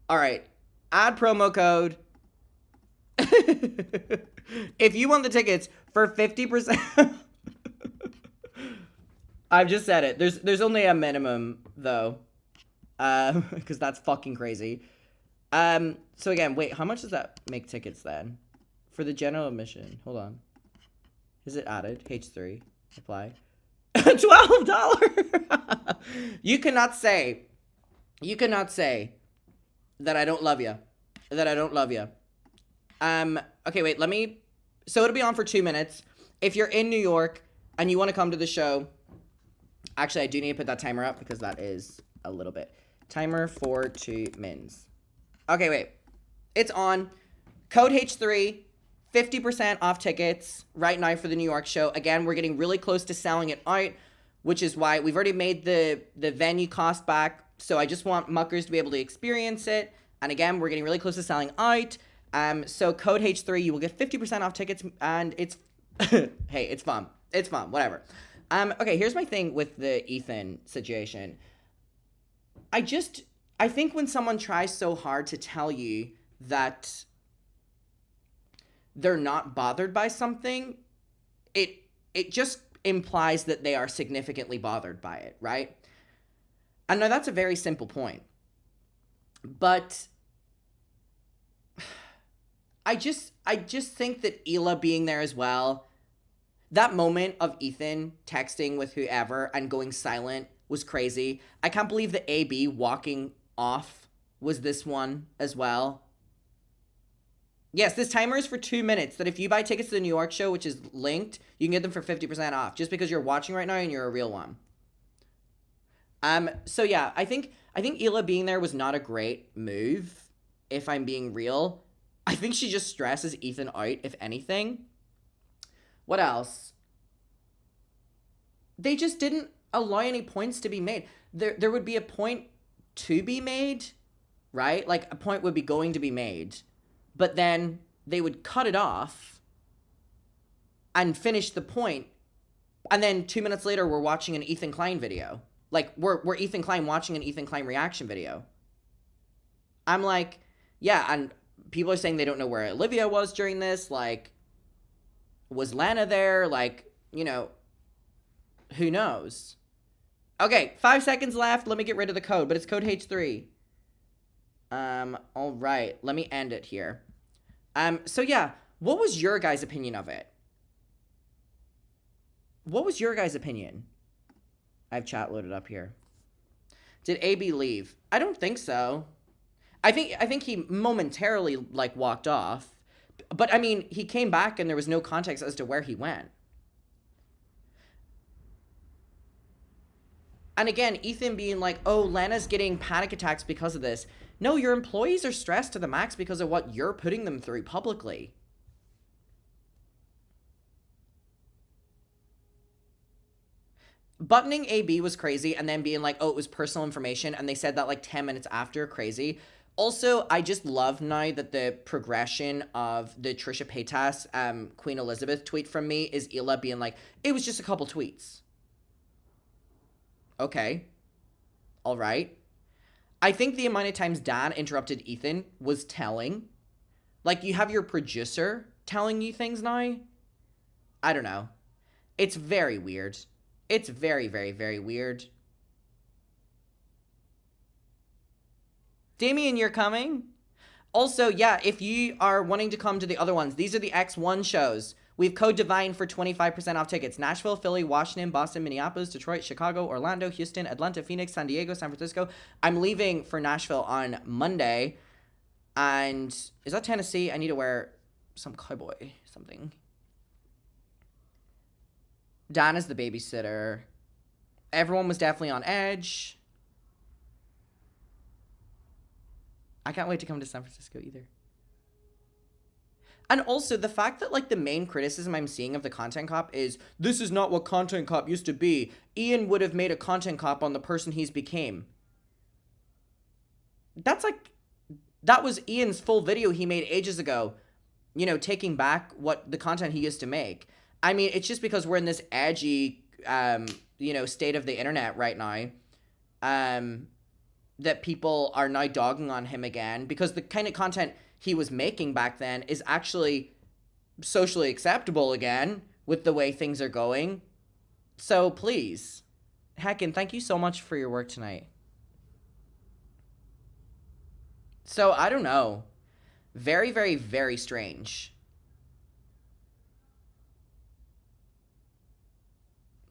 All right. Add promo code. If you want the tickets for 50%. I've just said it. There's only a minimum though. Because that's fucking crazy. So again, wait, how much does that make tickets then? For the general admission. Hold on. Is it added? H3. Apply. $12! You cannot say that I don't love you. That I don't love you. Okay, wait, let me... So it'll be on for 2 minutes. If you're in New York and you want to come to the show... Actually, I do need to put that timer up because that is a little bit. Timer for 2 mins. Okay, wait. It's on. Code H3. 50% off tickets right now for the New York show. Again, we're getting really close to selling it out, which is why we've already made the venue cost back. So I just want muckers to be able to experience it. And again, we're getting really close to selling out. So code H3, you will get 50% off tickets, and it's, hey, it's fun. It's fun, whatever. Okay, here's my thing with the Ethan situation. I think when someone tries so hard to tell you that they're not bothered by something, it just implies that they are significantly bothered by it, right? And now that's a very simple point. But I just think that Hila being there as well, that moment of Ethan texting with whoever and going silent was crazy. I can't believe the AB walking off was this one as well. Yes, this timer is for 2 minutes, that if you buy tickets to the New York show, which is linked, you can get them for 50% off, just because you're watching right now and you're a real one. So yeah, I think Hila being there was not a great move, if I'm being real. I think she just stresses Ethan out, if anything. What else? They just didn't allow any points to be made. There would be a point to be made, right? Like, a point would be going to be made. But then they would cut it off and finish the point. And then 2 minutes later, we're watching an Ethan Klein video. Like, we're Ethan Klein watching an Ethan Klein reaction video. I'm like, yeah, and people are saying they don't know where Olivia was during this. Like, was Lana there? Like, you know, who knows? Okay, 5 seconds left. Let me get rid of the code, but it's code H3. All right, let me end it here. So yeah, what was your guys' opinion of it? What was your guys' opinion? I have chat loaded up here. Did AB leave? I don't think so. I think he momentarily, like, walked off. But, I mean, he came back and there was no context as to where he went. And again, Ethan being like, oh, Lana's getting panic attacks because of this. No, your employees are stressed to the max because of what you're putting them through publicly. buttoning AB was crazy, and then being like, oh, it was personal information, and they said that like 10 minutes after, crazy. Also, I just love now that the progression of the Trisha Paytas, Queen Elizabeth tweet from me is Hila being like, it was just a couple tweets. Okay. All right. I think the amount of times Dan interrupted Ethan was telling. Like, you have your producer telling you things now. I don't know. It's very weird. It's very, very, very weird. Damien, you're coming? Also, yeah, if you are wanting to come to the other ones, these are the X1 shows. We have code DIVINE for 25% off tickets. Nashville, Philly, Washington, Boston, Minneapolis, Detroit, Chicago, Orlando, Houston, Atlanta, Phoenix, San Diego, San Francisco. I'm leaving for Nashville on Monday. And is that Tennessee? I need to wear some cowboy something. Dan is the babysitter. Everyone was definitely on edge. I can't wait to come to San Francisco either. And also, the fact that, like, the main criticism I'm seeing of the Content Cop is, this is not what Content Cop used to be. Ian would have made a Content Cop on the person he's became. That's, like, that was Ian's full video he made ages ago. You know, taking back what the content he used to make. I mean, it's just because we're in this edgy, you know, state of the internet right now. That people are now dogging on him again. Because the kind of content he was making back then is actually socially acceptable again with the way things are going. So please, Heckin, thank you so much for your work tonight. So I don't know. Very, very, very strange.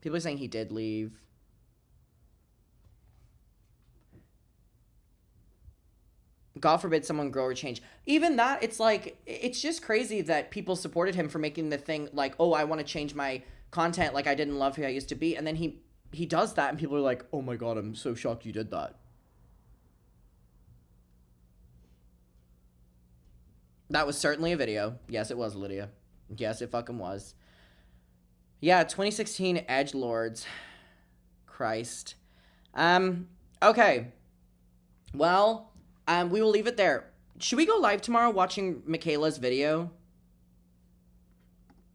People are saying he did leave. God forbid someone grow or change. Even that, it's like, it's just crazy that people supported him for making the thing like, oh, I want to change my content, like I didn't love who I used to be. And then he does that and people are like, oh my God, I'm so shocked you did that. That was certainly a video. Yes, it was, Lydia. Yes, it fucking was. Yeah, 2016 edgelords. Christ. Okay. Well, we will leave it there. Should we go live tomorrow watching Michaela's video?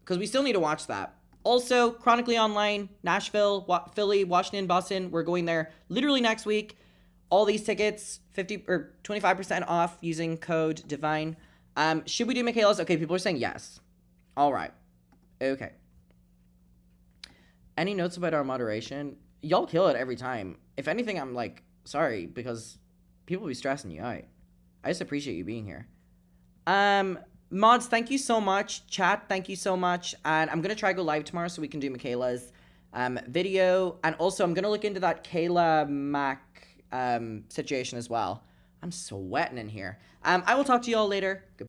Because we still need to watch that. Also, Chronically Online, Nashville, Philly, Washington, Boston. We're going there literally next week. All these tickets, 50 or 25% off using code DIVINE. Should we do Michaela's? Okay, people are saying yes. All right. Okay. Any notes about our moderation? Y'all kill it every time. If anything, I'm like, sorry, because people be stressing you out. I just appreciate you being here. Mods, thank you so much. Chat, thank you so much. And I'm going to try to go live tomorrow so we can do Michaela's video. And also, I'm going to look into that Kayla Mac situation as well. I'm sweating in here. I will talk to you all later. Goodbye.